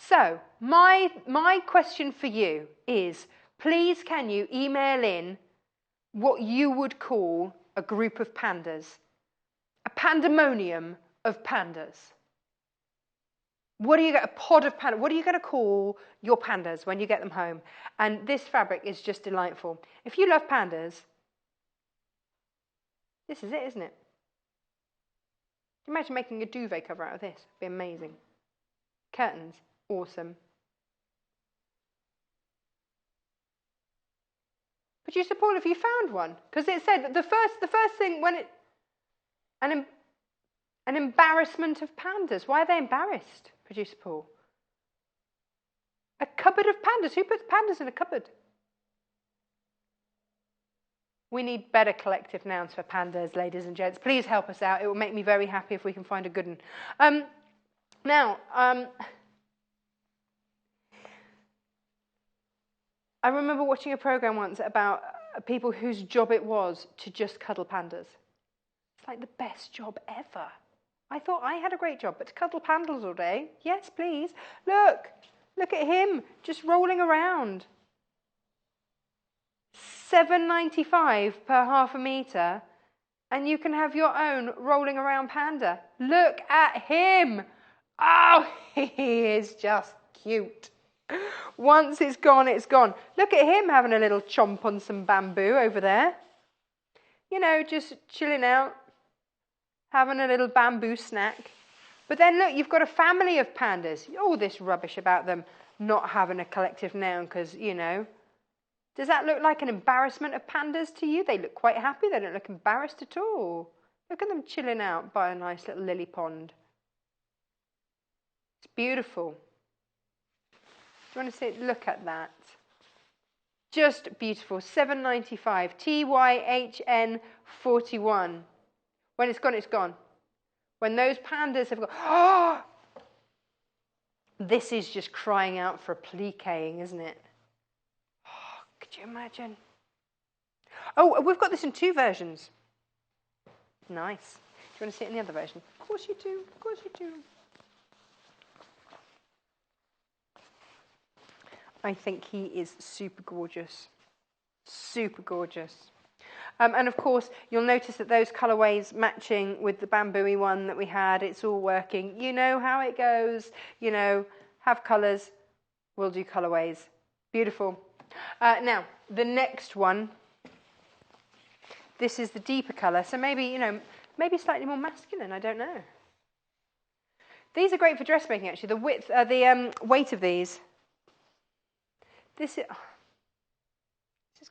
A: So, my question for you is, please can you email in what you would call a group of pandas? A pandemonium of pandas. A pod of pandas. What are you going to call your pandas when you get them home? And this fabric is just delightful. If you love pandas, this is it, isn't it? Imagine making a duvet cover out of this. It'd be amazing. Curtains. Awesome. Producer Paul, have you found one? Because it said that the first thing when an embarrassment of pandas. Why are they embarrassed, Producer Paul? A cupboard of pandas. Who puts pandas in a cupboard? We need better collective nouns for pandas, ladies and gents. Please help us out. It will make me very happy if we can find a good one. I remember watching a program once about people whose job it was to just cuddle pandas. It's like the best job ever. I thought I had a great job, but to cuddle pandas all day? Yes, please. Look at him, just rolling around. $7.95 per half a metre, and you can have your own rolling around panda. Look at him. Oh, he is just cute. Once it's gone, it's gone. Look at him having a little chomp on some bamboo over there. You know, just chilling out, having a little bamboo snack. But then look, you've got a family of pandas. All this rubbish about them not having a collective noun because, you know. Does that look like an embarrassment of pandas to you? They look quite happy. They don't look embarrassed at all. Look at them chilling out by a nice little lily pond. It's beautiful. Do you want to see? Look at that. Just beautiful. $7.95. TYHN 41. When it's gone, it's gone. When those pandas have gone, oh! This is just crying out for appliquing, isn't it? Oh, could you imagine? Oh, we've got this in 2 versions. Nice. Do you want to see it in the other version? Of course you do. Of course you do. I think he is super gorgeous. Super gorgeous. And of course, you'll notice that those colourways matching with the bamboo-y one that we had, it's all working. You know how it goes. You know, have colours, we'll do colourways. Beautiful. Now, the next one, this is the deeper colour. So maybe, you know, maybe slightly more masculine, I don't know. These are great for dressmaking, actually. The width, the weight of these. This is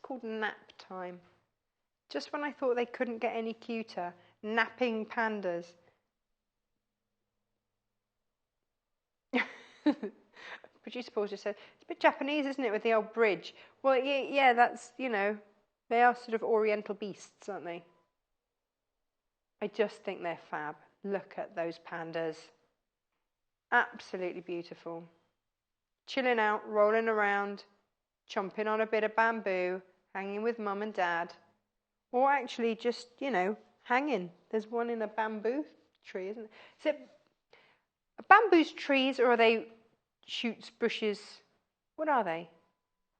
A: called nap time. Just when I thought they couldn't get any cuter. Napping pandas. Producer Paul just said, it's a bit Japanese, isn't it, with the old bridge? Well, yeah, that's, you know, they are sort of oriental beasts, aren't they? I just think they're fab. Look at those pandas. Absolutely beautiful. Chilling out, rolling around, chomping on a bit of bamboo, hanging with mum and dad. Or actually just, you know, hanging. There's one in a bamboo tree, isn't it? Is it bamboo's trees, or are they shoots, bushes? What are they?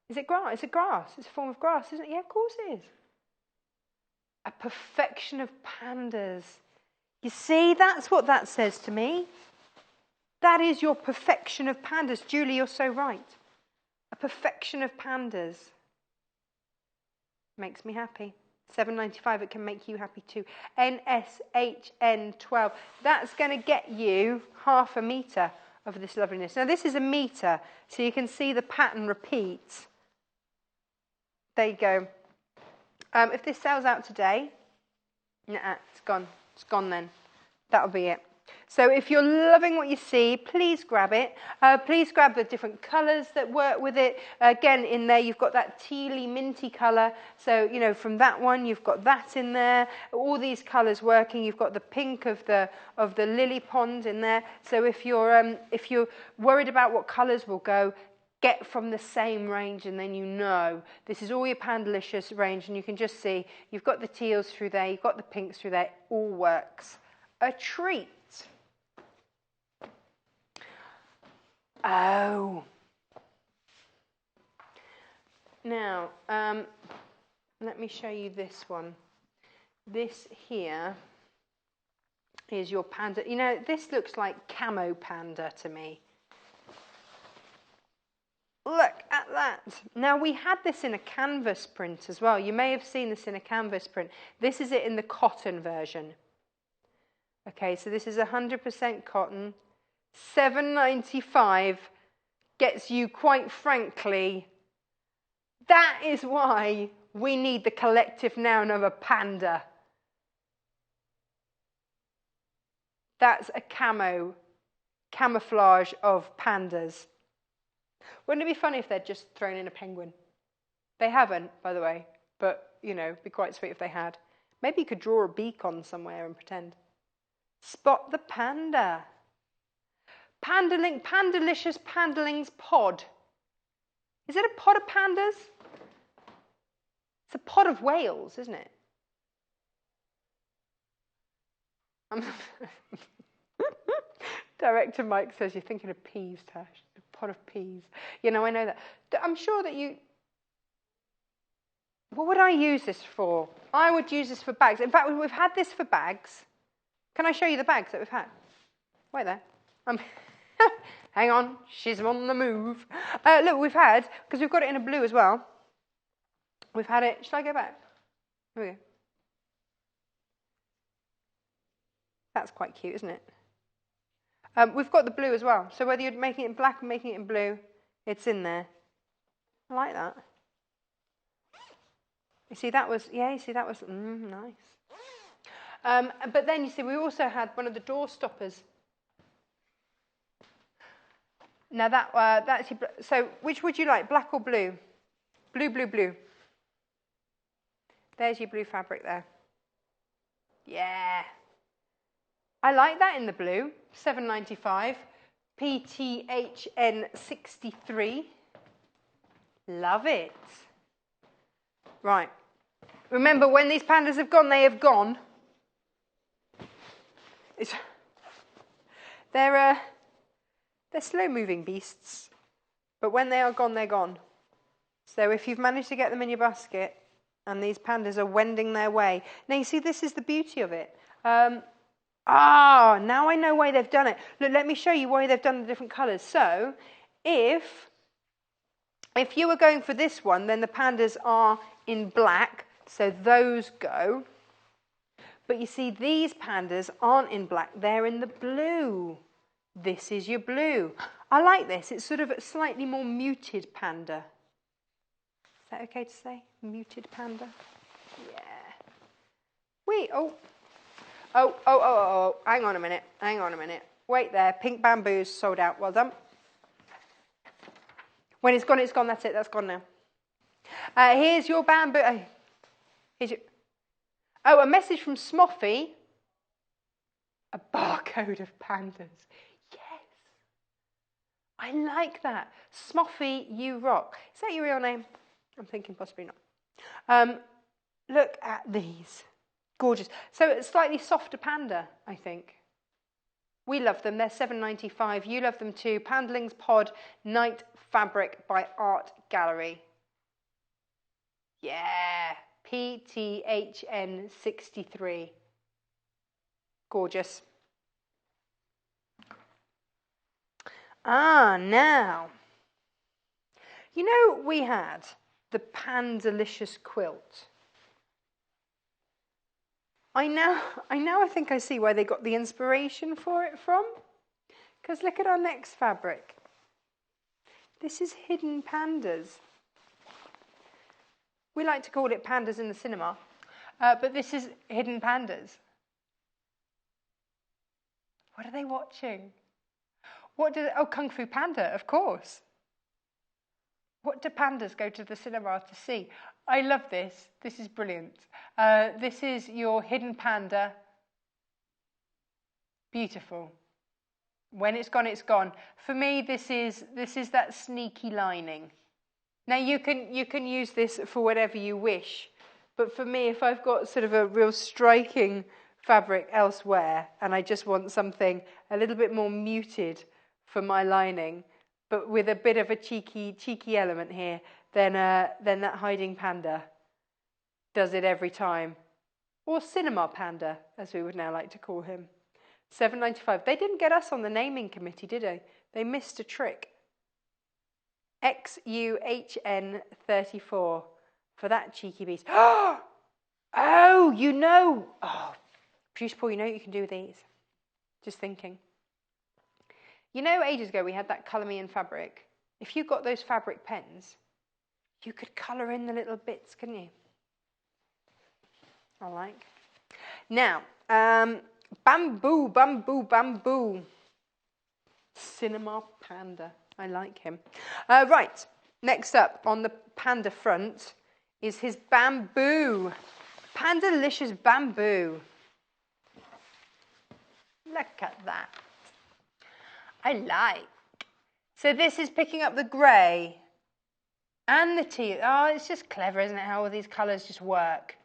A: Is it grass? It's a grass. It's a form of grass, isn't it? Yeah, of course it is. A perfection of pandas. You see, that's what that says to me. That is your perfection of pandas. Julie, you're so right. A perfection of pandas. Makes me happy. $7.95, it can make you happy too. NSHN12. That's going to get you 1/2 metre of this loveliness. Now, this is a metre, so you can see the pattern repeats. There you go. If this sells out today, nah, it's gone. It's gone then. That'll be it. So if you're loving what you see, please grab it. Please grab the different colours that work with it. Again, in there you've got that tealy, minty colour. So, you know, from that one you've got that in there. All these colours working. You've got the pink of the lily pond in there. So if you're worried about what colours will go, get from the same range, and then you know this is all your Pandalicious range, and you can just see you've got the teals through there, you've got the pinks through there. It all works. A treat. Oh. Now, let me show you this one. This here is your panda. You know, this looks like camo panda to me. Look at that. Now, we had this in a canvas print as well. You may have seen this in a canvas print. This is it in the cotton version. Okay, so this is 100% cotton. $7.95 gets you, quite frankly, that is why we need the collective noun of a panda. That's a camouflage of pandas. Wouldn't it be funny if they'd just thrown in a penguin? They haven't, by the way, but, you know, it'd be quite sweet if they had. Maybe you could draw a beak on somewhere and pretend. Spot the panda. Pandalicious Pandalings pod. Is it a pod of pandas? It's a pod of whales, isn't it? Director Mike says you're thinking of peas, Tash. A pot of peas. You know, I know that. I'm sure that you... What would I use this for? I would use this for bags. In fact, we've had this for bags. Can I show you the bags that we've had? Wait there. Hang on, she's on the move. Look, we've had, because we've got it in a blue as well. We've had it, shall I go back? Here we go. That's quite cute, isn't it? We've got the blue as well. So whether you're making it in black or making it in blue, it's in there. I like that. You see, that was nice. But then you see, we also had one of the door stoppers. Now that's your, so which would you like, black or blue? Blue, blue, blue. There's your blue fabric there. Yeah. I like that in the blue. $7.95. PTHN 63. Love it. Right. Remember, when these pandas have gone, they have gone. They're slow-moving beasts, but when they are gone, they're gone. So if you've managed to get them in your basket, and these pandas are wending their way. Now, you see, this is the beauty of it. Now I know why they've done it. Look, let me show you why they've done the different colours. So, if you were going for this one, then the pandas are in black, so those go. But you see, these pandas aren't in black, they're in the blue. This is your blue. I like this. It's sort of a slightly more muted panda. Is that okay to say? Muted panda? Yeah. Wait, oh. Hang on a minute. Wait there. Pink bamboo's sold out. Well done. When it's gone, it's gone. That's it. That's gone now. Here's your bamboo. A message from Smoffy. A barcode of pandas. Yes. I like that. Smoffy, you rock. Is that your real name? I'm thinking possibly not. Look at these. Gorgeous. So a slightly softer panda, I think. We love them. They're $7.95. You love them too. Pandalings Pod Night Fabric by Art Gallery. Yeah. PTHN 63. Gorgeous. Now. You know, we had the Pandalicious quilt. I think I see where they got the inspiration for it from. Because look at our next fabric. This is Hidden Pandas. We like to call it pandas in the cinema, but this is Hidden Pandas. What are they watching? Kung Fu Panda, of course. What do pandas go to the cinema to see? I love this. This is brilliant. This is your Hidden Panda. Beautiful. When it's gone, it's gone. For me, this is that sneaky lining. Now you can use this for whatever you wish, but for me, if I've got sort of a real striking fabric elsewhere, and I just want something a little bit more muted for my lining, but with a bit of a cheeky element here, then that Hiding Panda does it every time. Or Cinema Panda, as we would now like to call him. $7.95. They didn't get us on the naming committee, did they? They missed a trick. XUHN 34 for that cheeky beast. Oh, you know. Oh, Producer Paul, you know what you can do with these? Just thinking. You know, ages ago we had that colour me in fabric. If you got those fabric pens, you could colour in the little bits, couldn't you? I like. Now, bamboo. Cinema Panda. I like him. Right, next up on the panda front is his bamboo. Pandalicious bamboo. Look at that. I like. So this is picking up the grey and the teal. Oh, it's just clever, isn't it, how all these colours just work.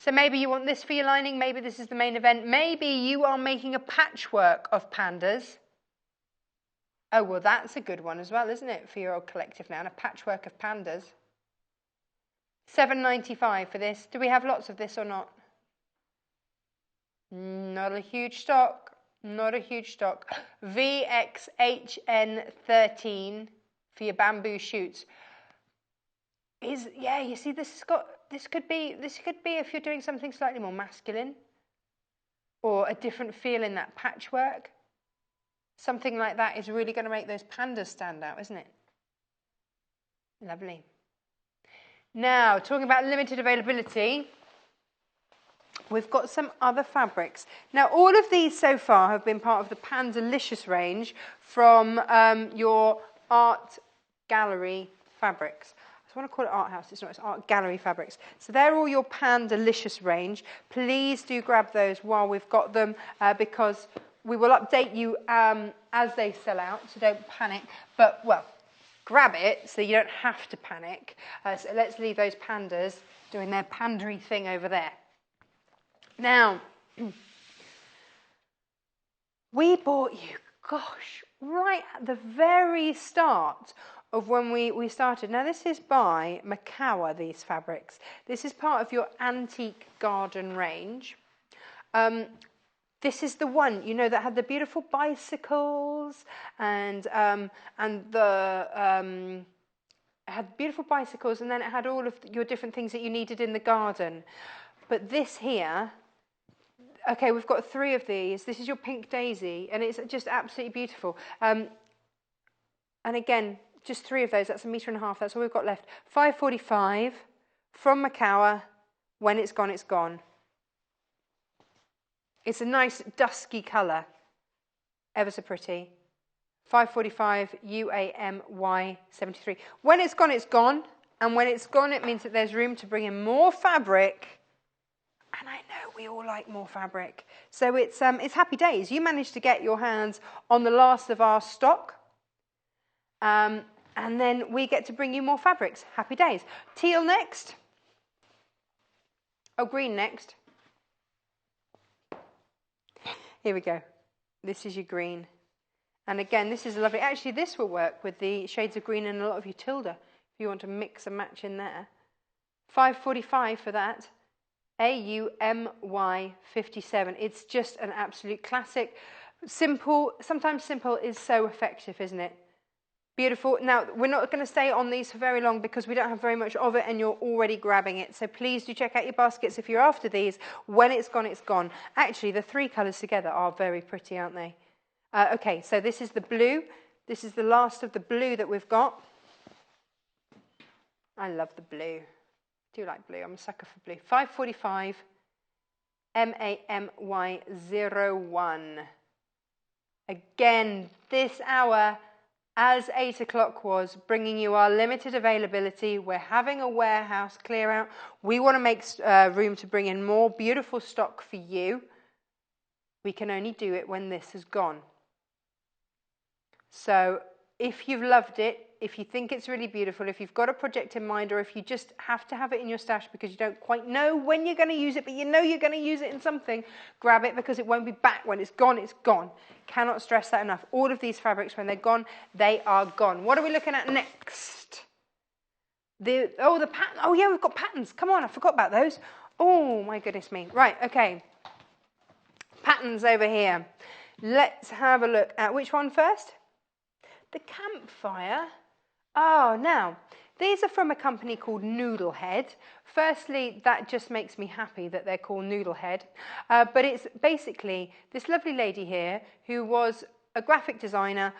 A: So maybe you want this for your lining. Maybe this is the main event. Maybe you are making a patchwork of pandas. Oh, well, that's a good one as well, isn't it, for your old collective now, and a patchwork of pandas. $7.95 for this. Do we have lots of this or not? Not a huge stock. Not a huge stock. VXHN 13 for your bamboo shoots. You see, this could be if you're doing something slightly more masculine or a different feel in that patchwork. Something like that is really going to make those pandas stand out, isn't it? Lovely. Now, talking about limited availability, we've got some other fabrics. Now, all of these so far have been part of the Pandalicious range from your art gallery fabrics. I want to call it art house, it's not, it's art gallery fabrics. So they're all your Pandalicious range. Please do grab those while we've got them because we will update you as they sell out, so don't panic. But, well, grab it so you don't have to panic. So let's leave those pandas doing their pandery thing over there. Now, we bought you, gosh, right at the very start of when we started. Now, this is by Macawa, these fabrics. This is part of your antique garden range. This is the one, you know, that had the beautiful bicycles and had beautiful bicycles, and then it had all of your different things that you needed in the garden. But this here, okay, we've got 3 of these. This is your pink daisy, and it's just absolutely beautiful. And again, just 3 of those. That's 1.5 meters. That's all we've got left. $5.45 from Macawa. When it's gone, it's gone. It's a nice dusky colour, ever so pretty. $5.45 UAMY 73. When it's gone, it's gone. And when it's gone, it means that there's room to bring in more fabric. And I know we all like more fabric. So it's happy days. You managed to get your hands on the last of our stock. And then we get to bring you more fabrics. Happy days. Teal next. Oh, green next. Here we go. This is your green. And again, this is lovely. Actually, this will work with the shades of green and a lot of your Tilda, if you want to mix and match in there. $5.45 for that. AUMY 57. It's just an absolute classic. Simple. Sometimes simple is so effective, isn't it? Beautiful. Now, we're not going to stay on these for very long because we don't have very much of it and you're already grabbing it. So please do check out your baskets if you're after these. When it's gone, it's gone. Actually, the 3 colours together are very pretty, aren't they? Okay, so this is the blue. This is the last of the blue that we've got. I love the blue. I do like blue. I'm a sucker for blue. $5.45 MAMY01. Again, this hour, as 8 o'clock was, bringing you our limited availability. We're having a warehouse clear out. We want to make room to bring in more beautiful stock for you. We can only do it when this is gone. So if you've loved it, if you think it's really beautiful, if you've got a project in mind, or if you just have to have it in your stash because you don't quite know when you're going to use it, but you know you're going to use it in something, grab it because it won't be back. When it's gone, it's gone. Cannot stress that enough. All of these fabrics, when they're gone, they are gone. What are we looking at next? The pattern. Oh, yeah, we've got patterns. Come on, I forgot about those. Oh, my goodness me. Right, okay. Patterns over here. Let's have a look at which one first? The campfire. Oh, now, these are from a company called Noodlehead. Firstly, that just makes me happy that they're called Noodlehead. But it's basically this lovely lady here who was a graphic designer.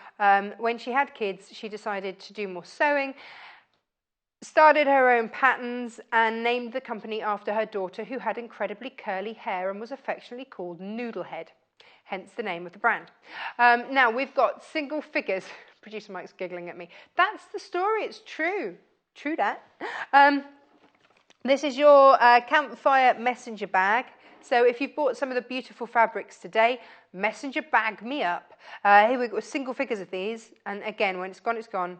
A: When she had kids, she decided to do more sewing, started her own patterns, and named the company after her daughter, who had incredibly curly hair and was affectionately called Noodlehead, hence the name of the brand. Now, we've got single figures. Producer Mike's giggling at me. That's the story. It's true. True that. This is your campfire messenger bag. So if you've bought some of the beautiful fabrics today, messenger bag me up. Here we've got single figures of these. And again, when it's gone, it's gone.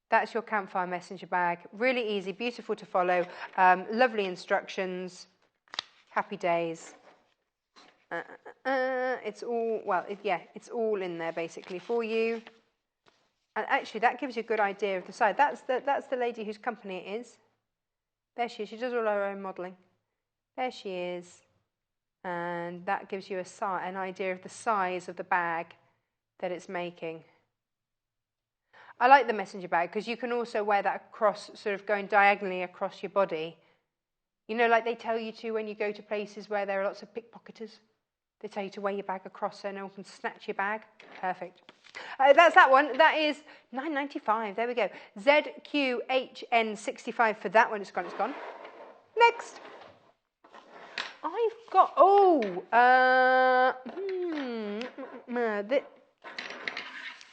A: That's your campfire messenger bag. Really easy, beautiful to follow. Lovely instructions. Happy days. It's all, well, it's all in there basically for you. And actually, that gives you a good idea of the size. That's the lady whose company it is. There she is. She does all her own modelling. There she is. And that gives you an idea of the size of the bag that it's making. I like the messenger bag because you can also wear that across, sort of going diagonally across your body. You know, like they tell you to when you go to places where there are lots of pickpocketers. They tell you to wear your bag across so no one can snatch your bag. Perfect. That's that one. That is £9.95. There we go. ZQHN65 for that one. It's gone. It's gone. Next. I've got,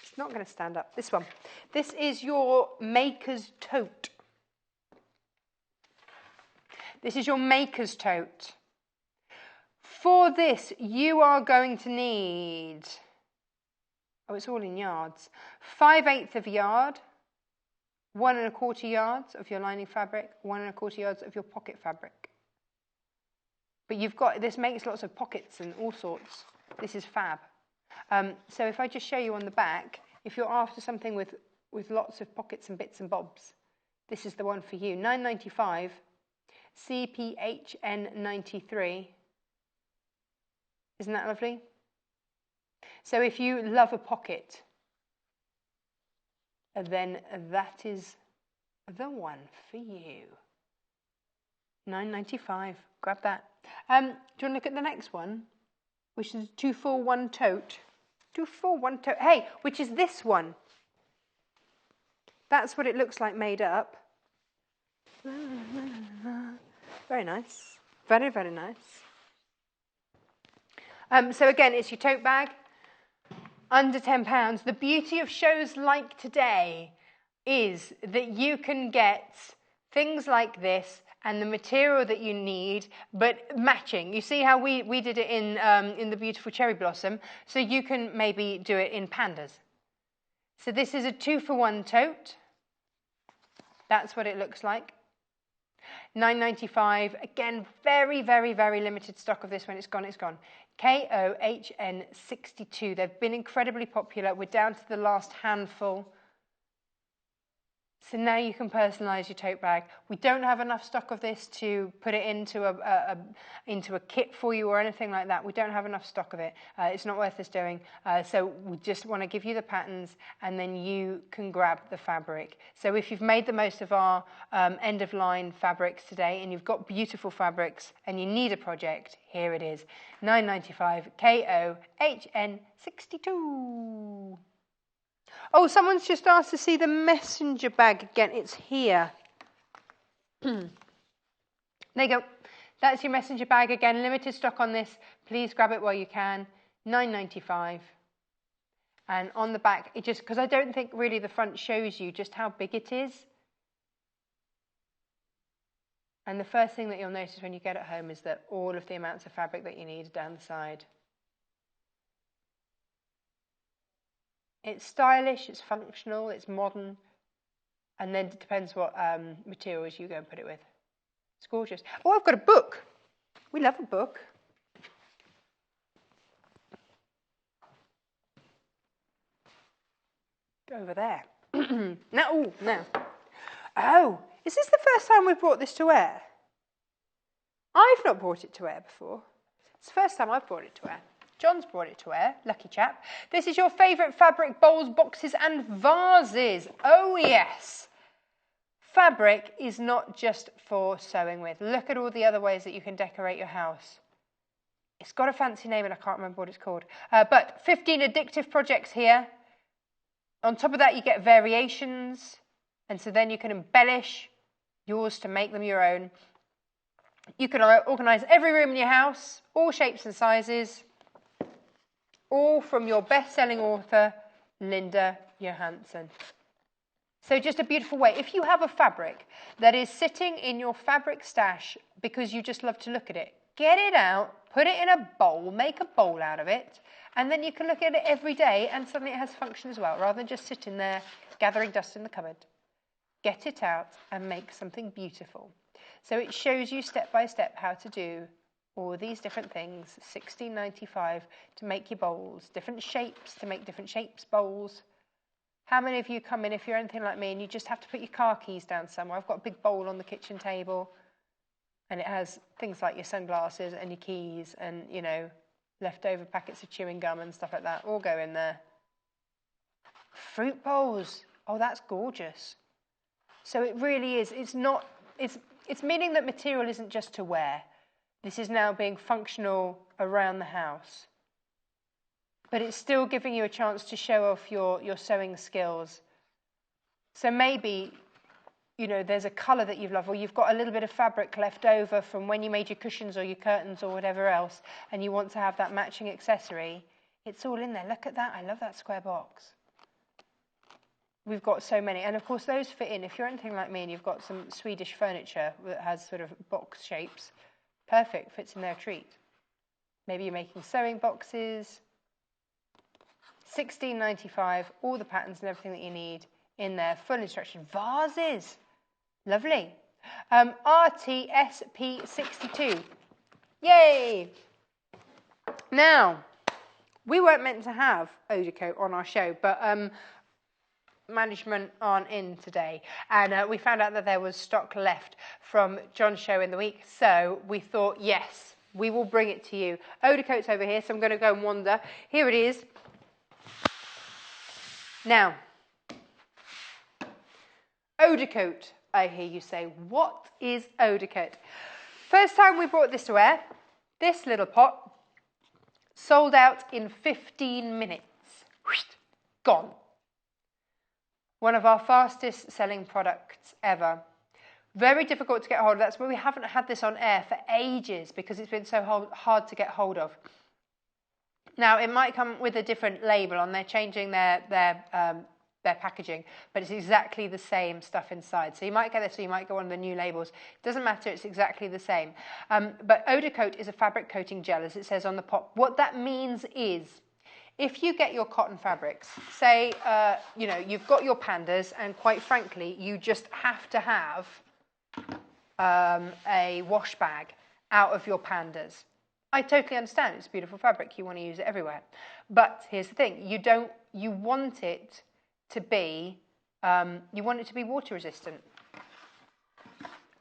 A: it's not going to stand up. This one. This is your Maker's Tote. This is your Maker's Tote. For this, you are going to need, it's all in yards, 5/8 of a yard, 1 1/4 yards of your lining fabric, 1 1/4 yards of your pocket fabric. But you've got, this makes lots of pockets and all sorts. This is fab. So if I just show you on the back, if you're after something with lots of pockets and bits and bobs, this is the one for you. £9.95, CPHN93. Isn't that lovely? So if you love a pocket, then that is the one for you. £9.95. Grab that. Do you want to look at the next one, which is 2-for-1 tote? 2-for-1 tote. Hey, which is this one. That's what it looks like made up. Very nice. Very, very nice. So again, it's your tote bag. Under £10. The beauty of shows like today is that you can get things like this and the material that you need, but matching. You see how we did it in the beautiful cherry blossom, so you can maybe do it in pandas. So this is a 2-for-1 tote. That's what it looks like. £9.95. Again, very, very, very limited stock of this one. It's gone, it's gone. KOHN62. They've been incredibly popular. We're down to the last handful. So now you can personalise your tote bag. We don't have enough stock of this to put it into a kit for you or anything like that. We don't have enough stock of it. It's not worth us doing. So we just want to give you the patterns and then you can grab the fabric. So if you've made the most of our end-of-line fabrics today and you've got beautiful fabrics and you need a project, here it is. £9.95 KOHN62. Oh, someone's just asked to see the messenger bag again. It's here. There you go. That's your messenger bag again. Limited stock on this. Please grab it while you can. £9.95. And on the back, it just, because I don't think really the front shows you just how big it is. And the first thing that you'll notice when you get it home is that all of the amounts of fabric that you need are down the side. It's stylish, it's functional, it's modern, and then it depends what materials you go and put it with. It's gorgeous. Oh, I've got a book. We love a book. Go over there. No. Oh, is this the first time we've brought this to air? I've not brought it to air before. It's the first time I've brought it to air. John's brought it to air, lucky chap. This is your favourite fabric bowls, boxes and vases. Oh yes. Fabric is not just for sewing with. Look at all the other ways that you can decorate your house. It's got a fancy name and I can't remember what it's called. But 15 addictive projects here. On top of that you get variations. And so then you can embellish yours to make them your own. You can organise every room in your house, all shapes and sizes. All from your best-selling author, Linda Johansson. So just a beautiful way. If you have a fabric that is sitting in your fabric stash because you just love to look at it, get it out, put it in a bowl, make a bowl out of it, and then you can look at it every day and suddenly it has function as well, rather than just sitting there gathering dust in the cupboard. Get it out and make something beautiful. So it shows you step by step how to do all these different things, $16.95 to make your bowls, different shapes to make different shapes bowls. How many of you come in if you're anything like me and you just have to put your car keys down somewhere? I've got a big bowl on the kitchen table and it has things like your sunglasses and your keys and, you know, leftover packets of chewing gum and stuff like that all go in there. Fruit bowls. Oh, that's gorgeous. So it really is. It's meaning that material isn't just to wear. This is now being functional around the house. But it's still giving you a chance to show off your sewing skills. So maybe, you know, there's a colour that you love, or you've got a little bit of fabric left over from when you made your cushions or your curtains or whatever else, and you want to have that matching accessory. It's all in there. Look at that. I love that square box. We've got so many. And, of course, those fit in. If you're anything like me and you've got some Swedish furniture that has sort of box shapes, perfect. Fits in there a treat. Maybe you're making sewing boxes. $16.95. All the patterns and everything that you need in there. Full instruction. Vases. Lovely. RTSP62. Yay! Now, we weren't meant to have eau de coat on our show, but management aren't in today, and we found out that there was stock left from John's show in the week, so we thought, yes, we will bring it to you. Eau de coat's over here, so I'm going to go and wander. Here it is. Now, eau de coat, I hear you say. What is eau de coat? First time we brought this to air, this little pot sold out in 15 minutes. Gone. One of our fastest selling products ever. Very difficult to get hold of. That's why we haven't had this on air for ages, because it's been so hard to get hold of. Now, it might come with a different label on. They're changing their packaging, but it's exactly the same stuff inside. So you might get this, or you might get one of the new labels. It doesn't matter, it's exactly the same. But eau de coat is a fabric coating gel, as it says on the pot. What that means is, if you get your cotton fabrics, say, you know, you've got your pandas, and quite frankly, you just have to have a wash bag out of your pandas. I totally understand. It's beautiful fabric. You want to use it everywhere. But here's the thing. You want it to be water resistant.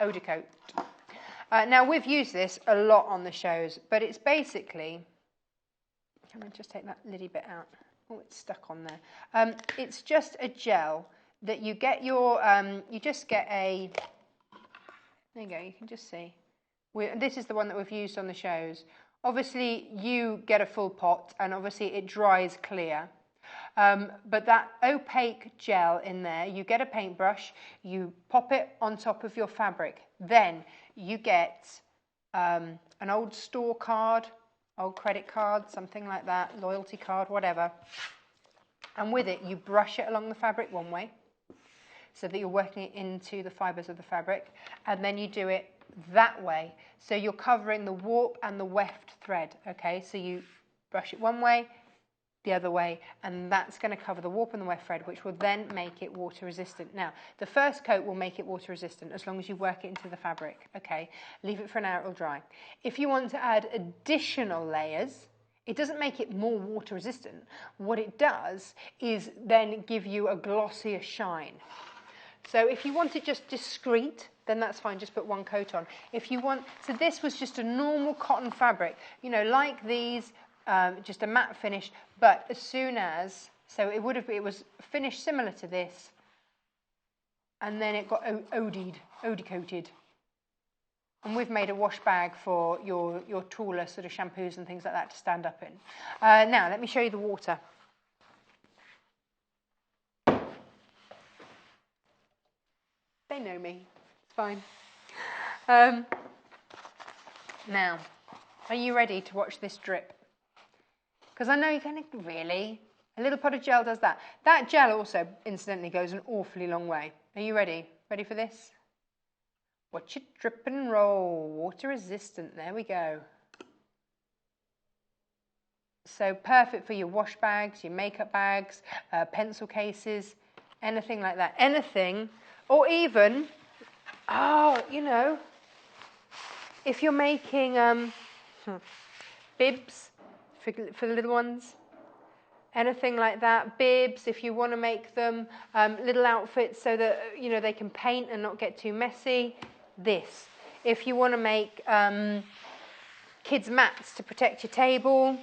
A: Eau de coat. Now, we've used this a lot on the shows, but it's basically... Can I just take that little bit out? Oh, it's stuck on there. It's just a gel that you get your... you just get a... There you go, you can just see. This is the one that we've used on the shows. Obviously, you get a full pot, and obviously it dries clear. But that opaque gel in there, you get a paintbrush, you pop it on top of your fabric. Then you get an old store card, old credit card, something like that, loyalty card, whatever. And with it, you brush it along the fabric one way, so that you're working it into the fibres of the fabric. And then you do it that way, so you're covering the warp and the weft thread, okay? So you brush it one way, the other way, and that's going to cover the warp and the weft thread, which will then make it water resistant. Now, the first coat will make it water resistant as long as you work it into the fabric, okay? Leave it for an hour, it'll dry. If you want to add additional layers, it doesn't make it more water resistant. What it does is then give you a glossier shine. So if you want it just discreet, then that's fine, just put one coat on. If you want, so this was just a normal cotton fabric, you know, like these, just a matte finish, but as soon as, so it was finished similar to this, and then it got eau-de coated. And we've made a wash bag for your taller sort of shampoos and things like that to stand up in. Now, let me show you the water. They know me. It's fine. Now, are you ready to watch this drip? Because I know you're going to, really? A little pot of gel does that. That gel also, incidentally, goes an awfully long way. Are you ready? Ready for this? Watch it drip and roll. Water resistant. There we go. So perfect for your wash bags, your makeup bags, pencil cases, anything like that. Anything, or even, you know, if you're making bibs for the little ones, anything like that, bibs, if you want to make them little outfits so that, you know, they can paint and not get too messy, this. If you want to make kids' mats to protect your table,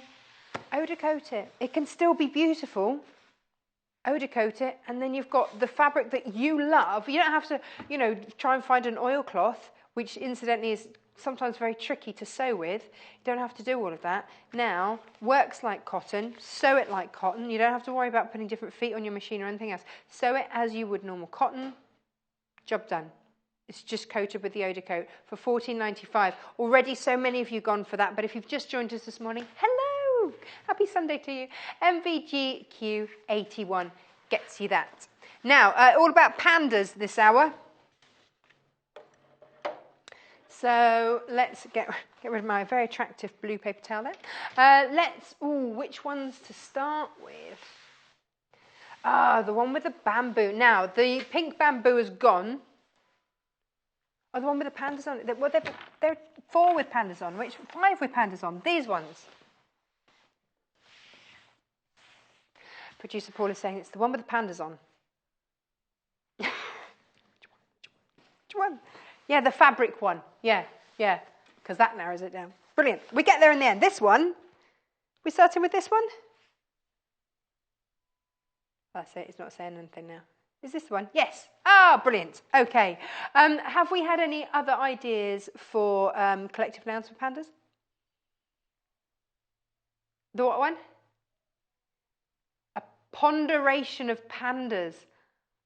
A: eau de coat it. It can still be beautiful. Eau de coat it, and then you've got the fabric that you love. You don't have to, you know, try and find an oilcloth. which incidentally is sometimes very tricky to sew with. You don't have to do all of that. Now, works like cotton, sew it like cotton. You don't have to worry about putting different feet on your machine or anything else. Sew it as you would normal cotton. Job done. It's just coated with the Oda coat for $14.95. Already so many of you gone for that, but if you've just joined us this morning, hello! Happy Sunday to you. MVGQ81 gets you that. Now, all about pandas this hour. So let's get rid of my very attractive blue paper towel there. Which ones to start with? The one with the bamboo. Now, the pink bamboo is gone. Oh, the one with the pandas on it. Well, there are 4 with pandas on. 5 with pandas on? These ones. Producer Paul is saying it's the one with the pandas on. Which one? Yeah, the fabric one. Yeah, because that narrows it down. Brilliant. We get there in the end. This one, we starting with this one? That's it. It's not saying anything now. Is this the one? Yes. Brilliant. Okay. Have we had any other ideas for collective nouns for pandas? The what one? A ponderation of pandas.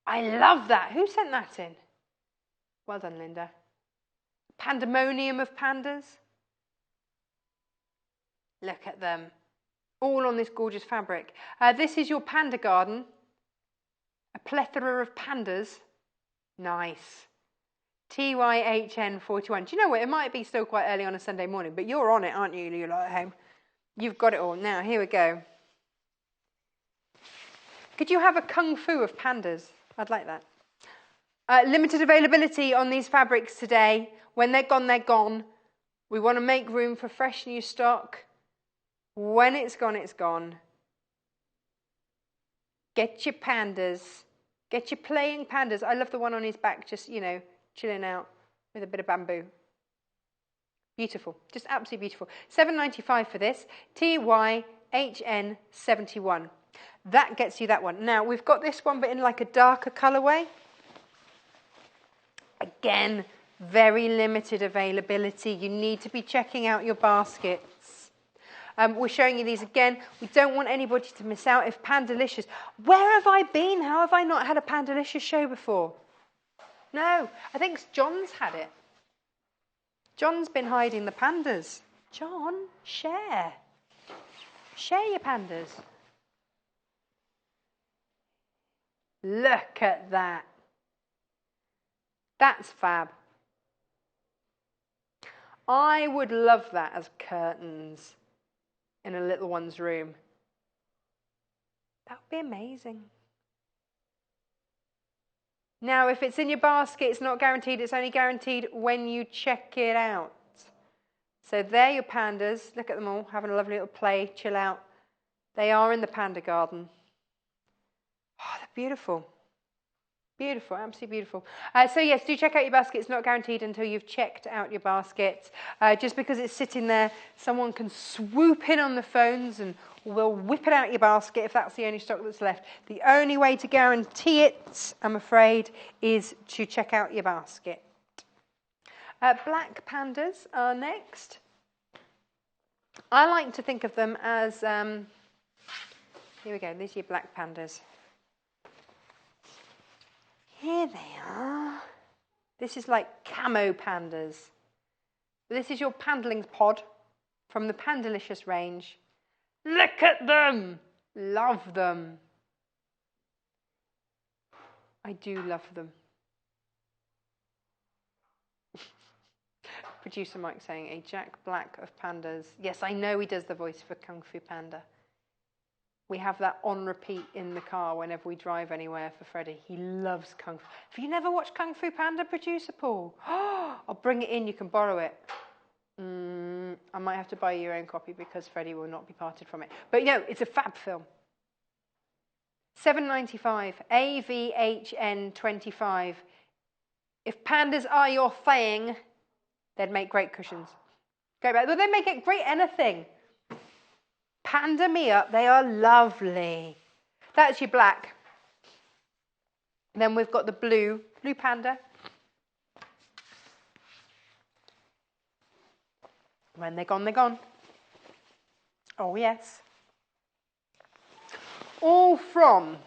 A: I love that. Who sent that in? Well done, Linda. Pandemonium of pandas. Look at them. All on this gorgeous fabric. This is your panda garden. A plethora of pandas. Nice. TYHN41. Do you know what? It might be still quite early on a Sunday morning, but you're on it, aren't you? You're at home. You've got it all. Now, here we go. Could you have a kung fu of pandas? I'd like that. Limited availability on these fabrics today. When they're gone, they're gone. We want to make room for fresh new stock. When it's gone, it's gone. Get your pandas. Get your playing pandas. I love the one on his back, just, chilling out with a bit of bamboo. Beautiful. Just absolutely beautiful. $7.95 for this. TYHN71. That gets you that one. Now, we've got this one, but in like a darker colourway. Again, very limited availability. You need to be checking out your baskets. We're showing you these again. We don't want anybody to miss out. If Pandalicious, where have I been? How have I not had a Pandalicious show before? No, I think John's had it. John's been hiding the pandas. John, share. Share your pandas. Look at that. That's fab. I would love that as curtains in a little one's room. That would be amazing. Now, if it's in your basket, it's not guaranteed. It's only guaranteed when you check it out. So there your pandas. Look at them all, having a lovely little play, chill out. They are in the panda garden. Oh, they're beautiful. Beautiful, absolutely beautiful. So yes, do check out your basket. It's not guaranteed until you've checked out your basket. Just because it's sitting there, someone can swoop in on the phones and we'll whip it out your basket if that's the only stock that's left. The only way to guarantee it, I'm afraid, is to check out your basket. Black pandas are next. I like to think of them as, here we go, these are your black pandas. Here they are. This is like camo pandas. This is your Pandlings pod from the Pandalicious range. Look at them. Love them. I do love them. Producer Mike saying, a Jack Black of pandas. Yes, I know he does the voice for Kung Fu Panda. We have that on repeat in the car whenever we drive anywhere for Freddie. He loves Kung Fu. Have you never watched Kung Fu Panda, Producer Paul? I'll bring it in. You can borrow it. I might have to buy you your own copy because Freddie will not be parted from it. But, it's a fab film. $7.95. AVHN25. If pandas are your thing, they'd make great cushions. Go back. Well, they'd make it great anything. Panda me up, they are lovely. That's your black. Then we've got the blue panda. When they're gone, they're gone. Oh, yes. All from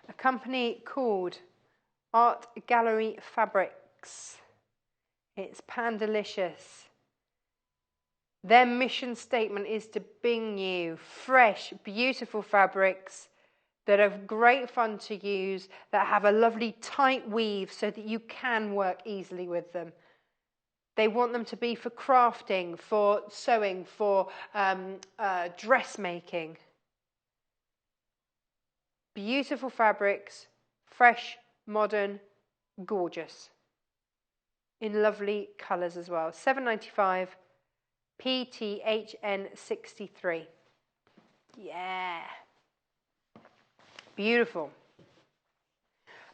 A: a company called Art Gallery Fabrics. It's Pandalicious. Their mission statement is to bring you fresh, beautiful fabrics that are great fun to use, that have a lovely tight weave so that you can work easily with them. They want them to be for crafting, for sewing, for dressmaking. Beautiful fabrics, fresh, modern, gorgeous. In lovely colours as well. $7.95, PTHN63. Yeah. Beautiful.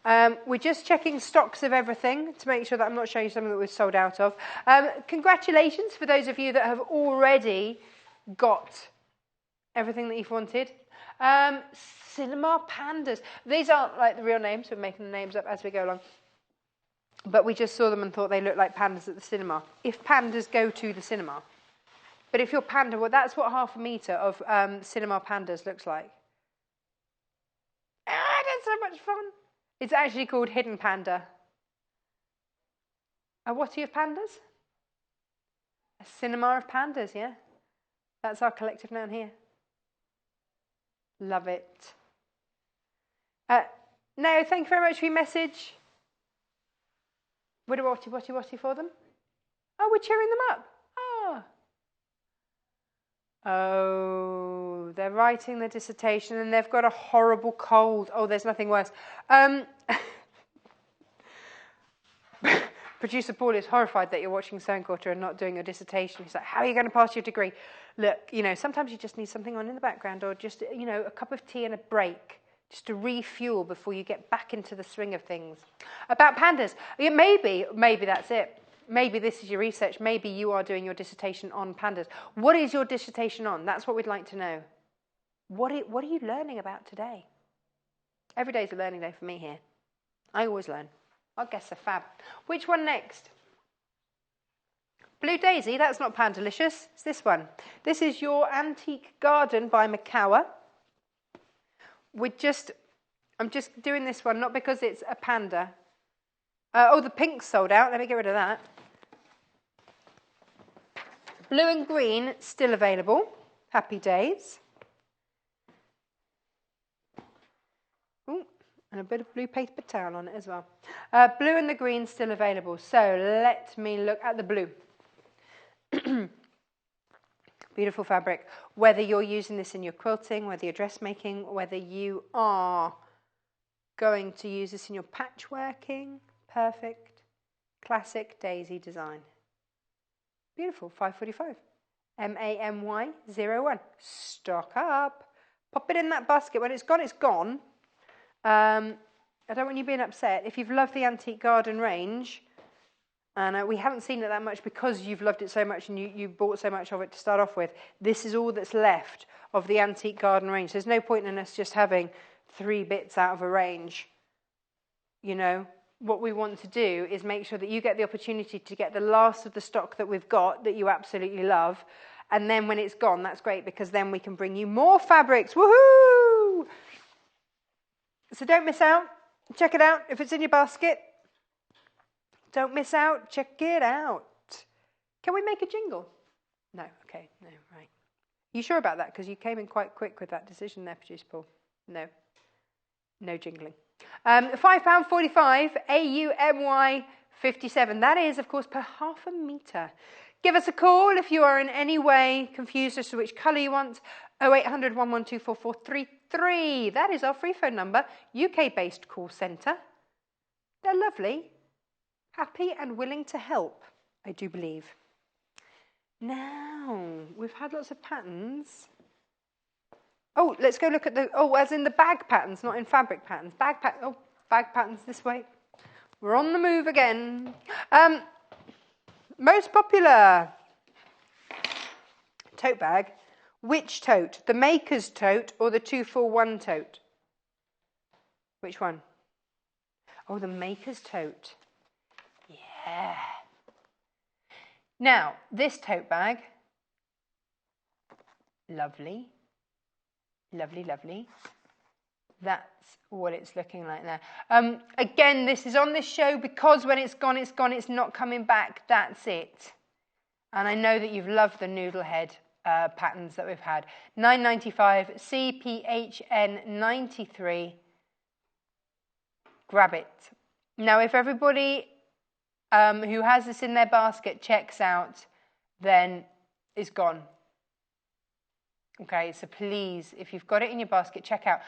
A: We're just checking stocks of everything to make sure that I'm not showing you something that we've sold out of. Congratulations for those of you that have already got everything that you've wanted. Cinema Pandas. These aren't like the real names. We're making the names up as we go along. But we just saw them and thought they looked like pandas at the cinema. If pandas go to the cinema. But if you're panda, well, that's what half a metre of Cinema Pandas looks like. That's so much fun. It's actually called Hidden Panda. A whatty of pandas? A cinema of pandas, yeah. That's our collective noun here. Love it. No, thank you very much for your message. What a whatty for them? Oh, we're cheering them up. Oh, they're writing their dissertation and they've got a horrible cold. Oh, there's nothing worse. Producer Paul is horrified that you're watching Sewing Quarter and not doing your dissertation. He's like, how are you going to pass your degree? Look, sometimes you just need something on in the background, or just, a cup of tea and a break, just to refuel before you get back into the swing of things. About pandas, maybe that's it. Maybe this is your research. Maybe you are doing your dissertation on pandas. What is your dissertation on? That's what we'd like to know. What are you learning about today? Every day is a learning day for me here. I always learn. I guess a fab. Which one next? Blue Daisy, that's not Pandalicious. It's this one. This is Your Antique Garden by Macawa. I'm just doing this one, not because it's a panda. The pink's sold out. Let me get rid of that. Blue and green, still available. Happy days. Ooh, and a bit of blue paper towel on it as well. Blue and the green, still available. So let me look at the blue. Beautiful fabric. Whether you're using this in your quilting, whether you're dressmaking, whether you are going to use this in your patchworking, perfect, classic daisy design. Beautiful, $5.45. MAMY01. Stock up. Pop it in that basket. When it's gone, it's gone. I don't want you being upset. If you've loved the Antique Garden range, and we haven't seen it that much because you've loved it so much and you bought so much of it to start off with, this is all that's left of the Antique Garden range. There's no point in us just having 3 bits out of a range. What we want to do is make sure that you get the opportunity to get the last of the stock that we've got that you absolutely love. And then when it's gone, that's great, because then we can bring you more fabrics. Woohoo! So don't miss out. Check it out if it's in your basket. Don't miss out. Check it out. Can we make a jingle? No. Okay. No. Right. You sure about that? Because you came in quite quick with that decision there, Producer Paul. No. No jingling. £5.45, AUMY 57. That is, of course, per half a metre. Give us a call if you are in any way confused as to which colour you want. 0800 112 4433. That is our free phone number. UK-based call centre. They're lovely, happy and willing to help, I do believe. Now, we've had lots of patterns. Oh, let's go look at as in the bag patterns, not in fabric patterns. Bag patterns this way. We're on the move again. Most popular tote bag. Which tote? The maker's tote or the 2-for-1 tote? Which one? Oh, the maker's tote. Yeah. Now, this tote bag, lovely, lovely, lovely. That's what it's looking like there. Again, this is on this show because when it's gone, it's gone. It's not coming back. That's it. And I know that you've loved the noodle head patterns that we've had. $9.95, CPHN 93. Grab it. Now, if everybody who has this in their basket checks out, then it's gone. Okay, so please, if you've got it in your basket, check out.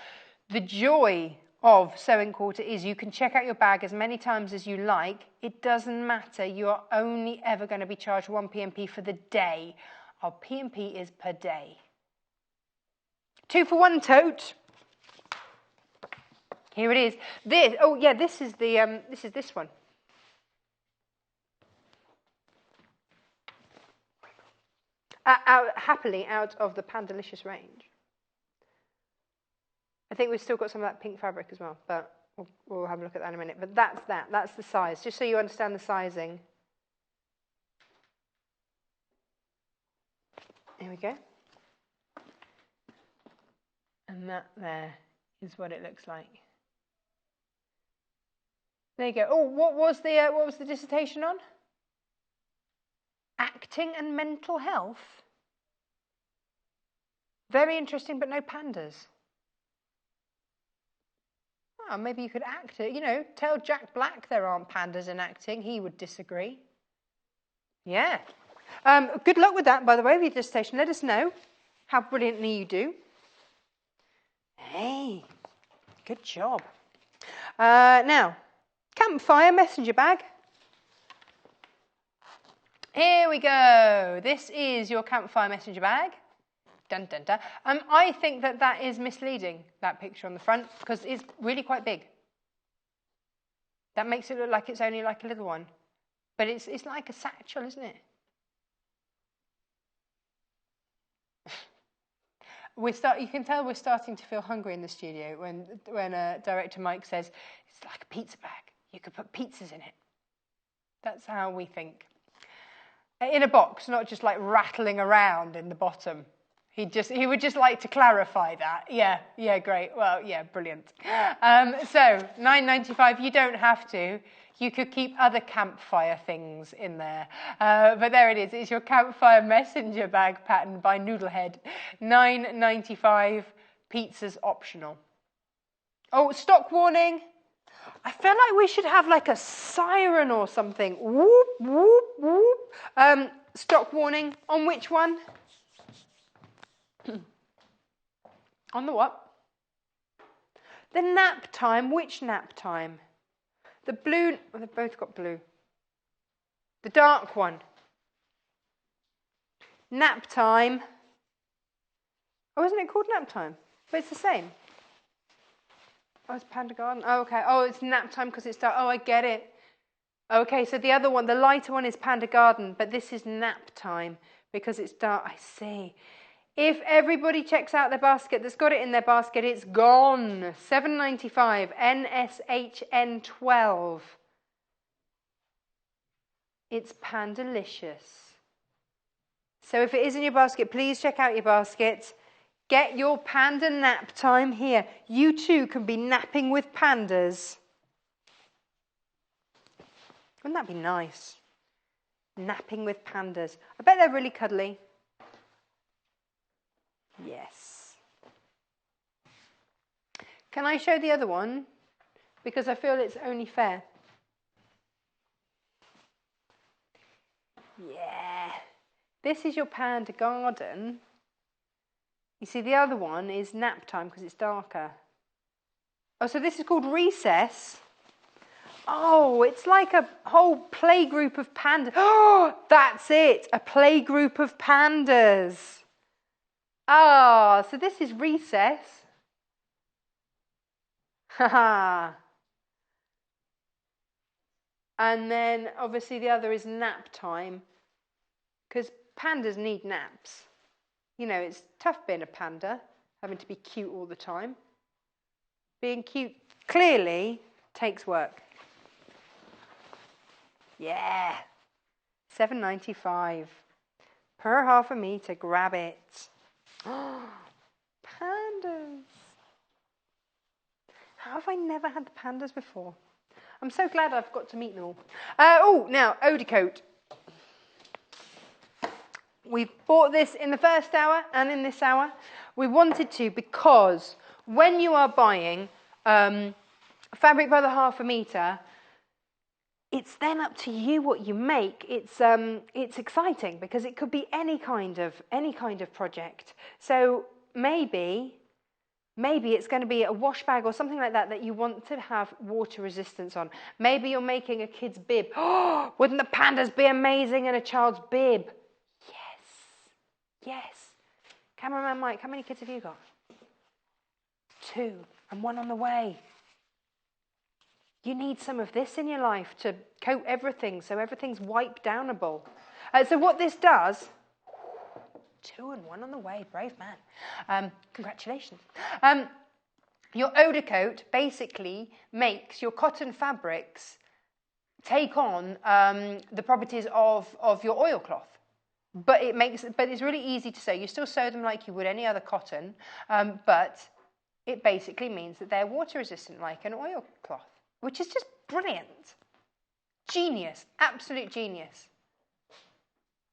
A: The joy of Sewing Quarter is you can check out your bag as many times as you like. It doesn't matter. You are only ever going to be charged 1 P&P for the day. Our P&P is per day. 2 for 1 tote. Here it is. This. Oh yeah, this is the. This is this one. Happily out of the Pandalicious range. I think we've still got some of that pink fabric as well, but we'll have a look at that in a minute. But that's that. That's the size, just so you understand the sizing. Here we go. And that there is what it looks like. There you go. Oh, what was the dissertation on? Acting and mental health. Very interesting, but no pandas. Oh, maybe you could act it. You know, tell Jack Black there aren't pandas in acting. He would disagree. Yeah. Good luck with that, by the way, with your dissertation. Let us know how brilliantly you do. Hey, good job. Now, campfire messenger bag. Here we go. This is your campfire messenger bag. Dun, dun, dun. I think that is misleading, that picture on the front, because it's really quite big. That makes it look like it's only like a little one. But it's like a satchel, isn't it? You can tell we're starting to feel hungry in the studio when Director Mike says, it's like a pizza bag. You could put pizzas in it. That's how we think. In a box, not just like rattling around in the bottom. He would just like to clarify that. Yeah, great. Well, yeah, brilliant. So $9.95. You don't have to. You could keep other campfire things in there. But there it is. It's your campfire messenger bag pattern by Noodlehead. $9.95. Pizza's optional. Oh, stock warning. I feel like we should have like a siren or something. Whoop, whoop, whoop. Stock warning. On which one? On the what? The nap time. Which nap time? The blue. Well, they've both got blue. The dark one. Nap time. Oh, isn't it called nap time? But it's the same. Oh, it's Panda Garden. Oh, okay. Oh, it's nap time because it's dark. Oh, I get it. Okay, so the other one, the lighter one is Panda Garden, but this is nap time because it's dark. I see. If everybody checks out their basket that's got it in their basket, it's gone. $7.95. NSHN 12. It's Pandalicious. So if it is in your basket, please check out your basket. Get your panda nap time here. You too can be napping with pandas. Wouldn't that be nice? Napping with pandas. I bet they're really cuddly. Yes. Can I show the other one? Because I feel it's only fair. Yeah. This is your Panda Garden. You see, the other one is nap time because it's darker. Oh, so this is called Recess. Oh, it's like a whole playgroup of pandas. Oh, that's it. A playgroup of pandas. Ah, so this is Recess. Haha. And then obviously the other is nap time because pandas need naps. You know, it's tough being a panda, having to be cute all the time. Being cute clearly takes work. Yeah. $7.95 per half a metre. Grab it. Pandas. How have I never had the pandas before? I'm so glad I've got to meet them all. Now, eau de coat. We've bought this in the first hour and in this hour. We wanted to because when you are buying fabric by the half a metre, it's then up to you what you make. It's exciting because it could be any kind of project. So maybe it's going to be a wash bag or something like that you want to have water resistance on. Maybe you're making a kid's bib. Oh, wouldn't the pandas be amazing in a child's bib? Yes. Cameraman Mike, how many kids have you got? 2, and 1 on the way. You need some of this in your life to coat everything so everything's wipe downable. So what this does, 2 and 1 on the way, brave man. Congratulations. Your eau de coat basically makes your cotton fabrics take on the properties of your oilcloth. But it's really easy to sew. You still sew them like you would any other cotton, but it basically means that they're water resistant like an oilcloth, which is just brilliant. Genius, absolute genius.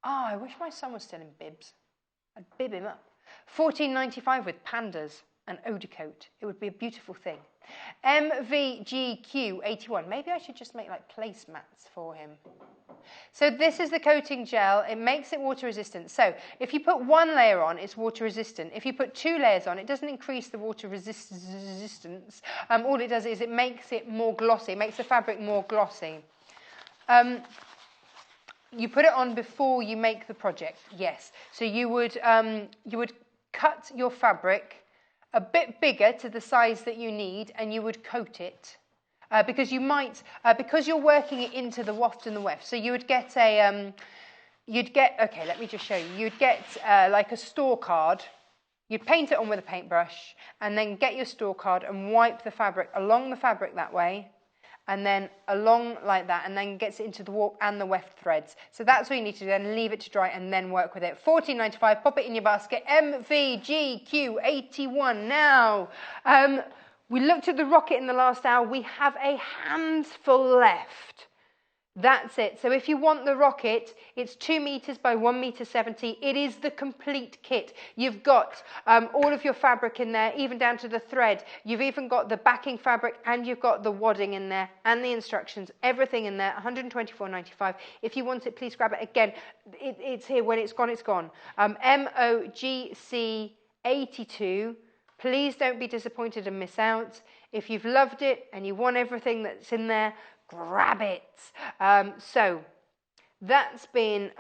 A: Oh, I wish my son was still in bibs. I'd bib him up. $14.95 with pandas and eau de coat. It would be a beautiful thing. MVGQ81. Maybe I should just make like placemats for him. So this is the coating gel. It makes it water resistant. So if you put 1 layer on, it's water resistant. If you put 2 layers on, it doesn't increase the water resistance. All it does is it makes it more glossy. It makes the fabric more glossy. You put it on before you make the project, yes. So you would cut your fabric a bit bigger to the size that you need, and you would coat it because because you're working it into the waft and the weft. So you would get okay, let me just show you. You'd get like a store card. You'd paint it on with a paintbrush, and then get your store card and wipe the fabric along the fabric that way, and then along like that, and then gets it into the warp and the weft threads. So that's what you need to do, then leave it to dry and then work with it. $14.95, pop it in your basket, MVGQ81. Now, we looked at the rocket in the last hour. We have a handful left. That's it. So if you want the rocket, it's 2 meters by 1.70 meters. It is the complete kit. You've got all of your fabric in there, even down to the thread. You've even got the backing fabric, and you've got the wadding in there, and the instructions, everything in there. $124.95. If you want it, please grab it. Again, it's here. When it's gone, it's gone. MOGC82. Please don't be disappointed and miss out. If you've loved it and you want everything that's in there, grab it. So that's been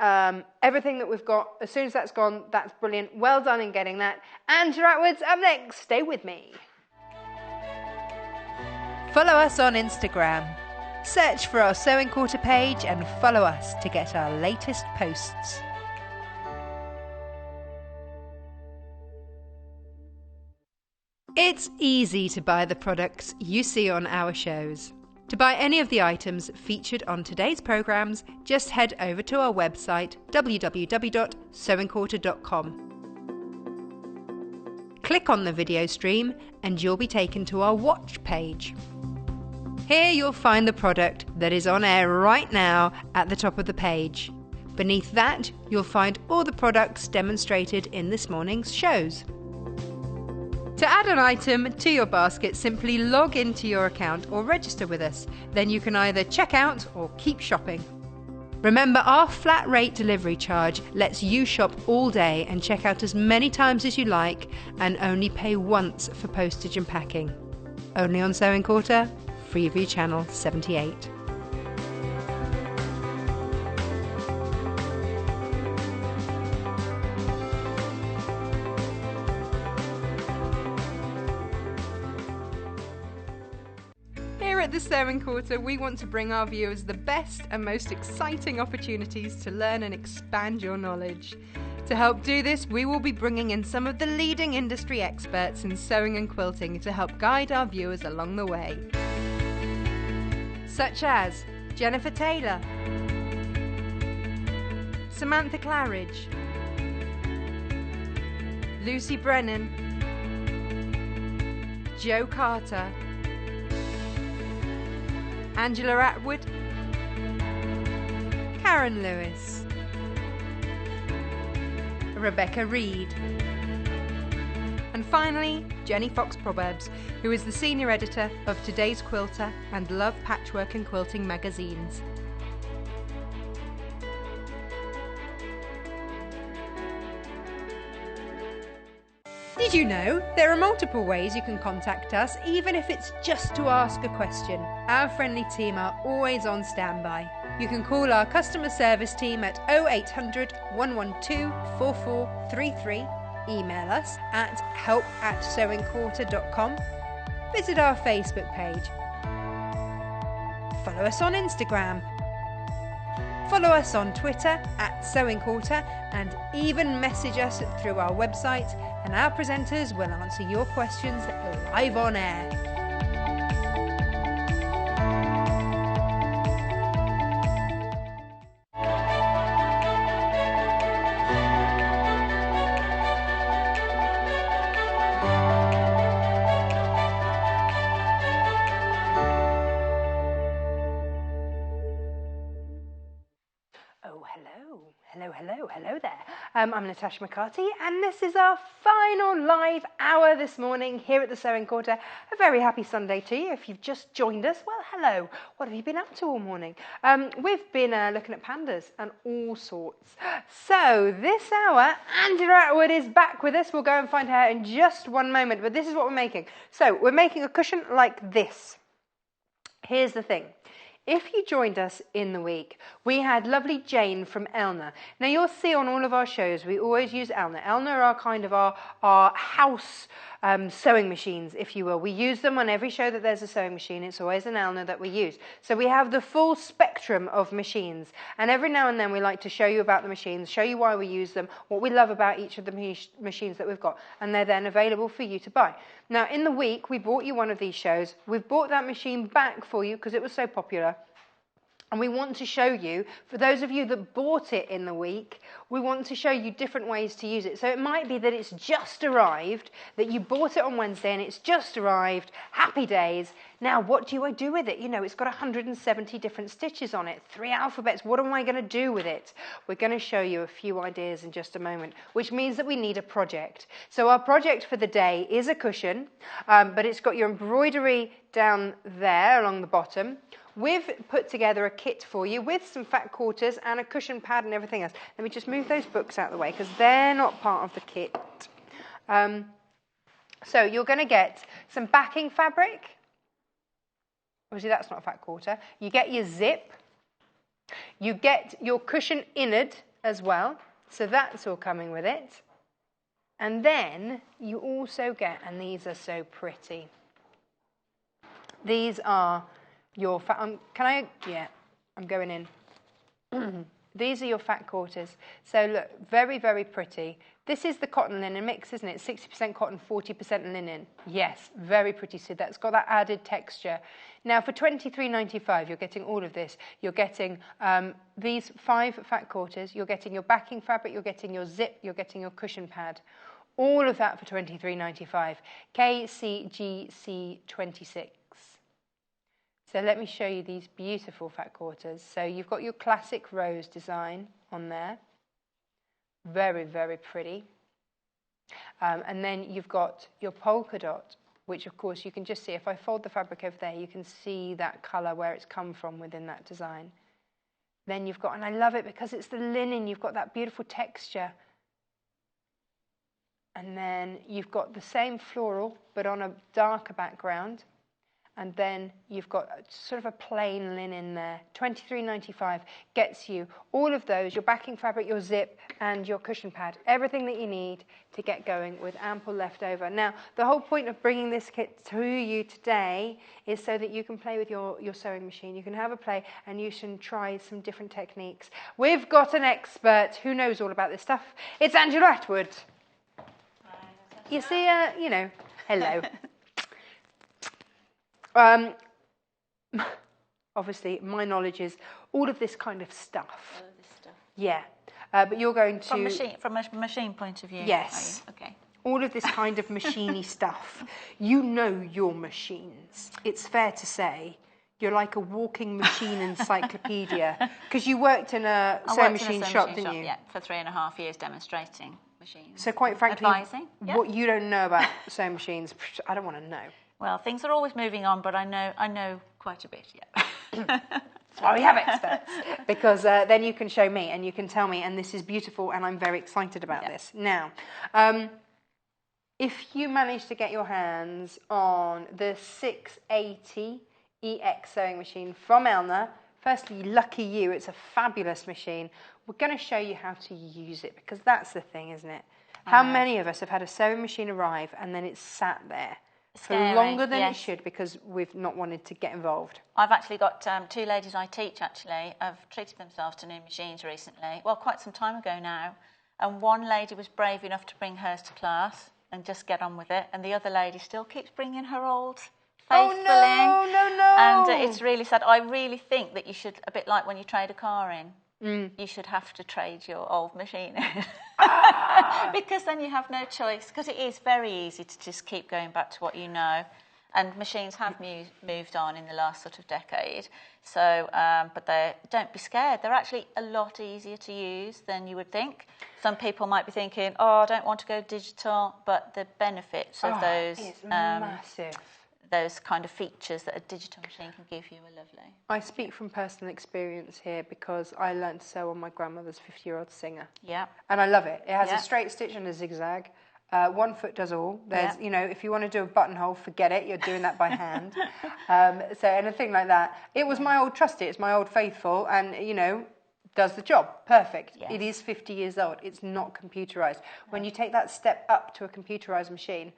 A: everything that we've got. As soon as that's gone, that's brilliant. Well done in getting that. Angela Attwood's up next. Stay with me. Follow us on Instagram. Search for our Sewing Quarter page and follow us to get our latest posts. It's easy to buy the products you see on our shows. To buy any of the items featured on today's programmes, just head over to our website www.sewingquarter.com. Click on the video stream and you'll be taken to our watch page. Here you'll find the product that is on air right now at the top of the page. Beneath that, you'll find all the products demonstrated in this morning's shows. To add an item to your basket, simply log into your account or register with us. Then you can either check out or keep shopping. Remember, our flat rate delivery charge lets you shop all day and check out as many times as you like, and only pay once for postage and packing. Only on Sewing Quarter, Freeview Channel 78. At the Sewing Quarter, we want to bring our viewers the best and most exciting opportunities to learn and expand your knowledge. To help do this, we will be bringing in some of the leading industry experts in sewing and quilting to help guide our viewers along the way. Such as Jennifer Taylor, Samantha Claridge, Lucy Brennan, Joe Carter, Angela Attwood, Karen Lewis, Rebecca Reed, and finally Jenny Fox Proverbs, who is the senior editor of Today's Quilter and Love Patchwork and Quilting magazines. Did you know there are multiple ways you can contact us, even if it's just to ask a question? Our friendly team are always on standby. You can call our customer service team at 0800 112 4433, email us at help@sewingquarter.com, visit our Facebook page, follow us on Instagram, follow us on Twitter @sewingquarter, and even message us through our website, and our presenters will answer your questions live on air. Hello there. I'm Natasha McCarthy, and this is our final live hour this morning here at the Sewing Quarter. A very happy Sunday to you. If you've just joined us, well, hello. What have you been up to all morning? We've been looking at pandas and all sorts. So this hour, Angela Attwood is back with us. We'll go and find her in just one moment, but this is what we're making. So we're making a cushion like this. Here's the thing. If you joined us in the week, we had lovely Jane from Elna. Now you'll see on all of our shows, we always use Elna. Elna are kind of our house sewing machines, if you will. We use them on every show that there's a sewing machine. It's always an Elna that we use. So we have the full spectrum of machines. And every now and then we like to show you about the machines, show you why we use them, what we love about each of the machines that we've got. And they're then available for you to buy. Now in the week, we bought you one of these shows. We've bought that machine back for you because it was so popular. And we want to show you, for those of you that bought it in the week, we want to show you different ways to use it. So it might be that it's just arrived, that you bought it on Wednesday and it's just arrived, happy days. Now, what do I do with it? You know, it's got 170 different stitches on it, 3 alphabets. What am I going to do with it? We're going to show you a few ideas in just a moment, which means that we need a project. So our project for the day is a cushion, but it's got your embroidery down there along the bottom. We've put together a kit for you with some fat quarters and a cushion pad and everything else. Let me just move those books out of the way because they're not part of the kit. So you're going to get some backing fabric. Obviously that's not a fat quarter. You get your zip. You get your cushion innard as well. So that's all coming with it. And then you also get, and these are so pretty, these are your fat, I'm going in. These are your fat quarters. So look, very, very pretty. This is the cotton linen mix, isn't it? 60% cotton, 40% linen. Yes, very pretty. So that's got that added texture. Now for $23.95, you're getting all of this. You're getting these 5 fat quarters. You're getting your backing fabric. You're getting your zip. You're getting your cushion pad. All of that for $23.95. KCGC 26. So let me show you these beautiful fat quarters. So you've got your classic rose design on there. Very, very pretty. And then you've got your polka dot, which of course you can just see. If I fold the fabric over there, you can see that colour where it's come from within that design. Then you've got, and I love it because it's the linen, you've got that beautiful texture. And then you've got the same floral, but on a darker background. And then you've got sort of a plain linen there. $23.95 gets you all of those, your backing fabric, your zip, and your cushion pad. Everything that you need to get going with ample leftover. Now, the whole point of bringing this kit to you today is so that you can play with your sewing machine. You can have a play and you can try some different techniques. We've got an expert who knows all about this stuff. It's Angela Attwood. You see, hello. Obviously, my knowledge is all of this kind of stuff.
C: All of this stuff.
A: Yeah. but you're going to...
C: From a machine point of view?
A: Yes.
C: Okay.
A: All of this kind of machiney stuff. You know your machines. It's fair to say you're like a walking machine encyclopedia, because you worked in a sewing machine shop, didn't you?
C: Yeah, for 3.5 years demonstrating machines.
A: So quite frankly,
C: advising,
A: what you don't know about sewing machines, I don't want to know.
C: Well, things are always moving on, but I know quite a bit, yeah.
A: That's why we have experts, because then you can show me and you can tell me, and this is beautiful, and I'm very excited about this. Now, if you manage to get your hands on the 680 EX sewing machine from Elna, firstly, lucky you, it's a fabulous machine. We're going to show you how to use it, because that's the thing, isn't it? How many of us have had a sewing machine arrive and then it's sat there for longer than it should because we've not wanted to get involved?
C: I've actually got 2 ladies I teach, actually, have treated themselves to new machines recently, well, quite some time ago now, and one lady was brave enough to bring hers to class and just get on with it, and the other lady still keeps bringing her old faithful in.
A: No.
C: And it's really sad. I really think that you should, a bit like when you trade a car in, you should have to trade your old machine in. Because then you have no choice, because it is very easy to just keep going back to what you know. And machines have moved on in the last sort of decade. So, but don't be scared. They're actually a lot easier to use than you would think. Some people might be thinking, I don't want to go digital, but the benefits of those...
A: It's massive.
C: Those kind of features that a digital machine can give you are lovely.
A: I speak from personal experience here because I learned to sew on my grandmother's 50-year-old Singer. Yeah. And I love it. It has a straight stitch and a zigzag. One foot does all. There's, you know, if you want to do a buttonhole, forget it. You're doing that by hand. So anything like that. It was my old trusty. It's my old faithful, and you know, does the job. Perfect. Yes. It is 50 years old. It's not computerized. When you take that step up to a computerized machine,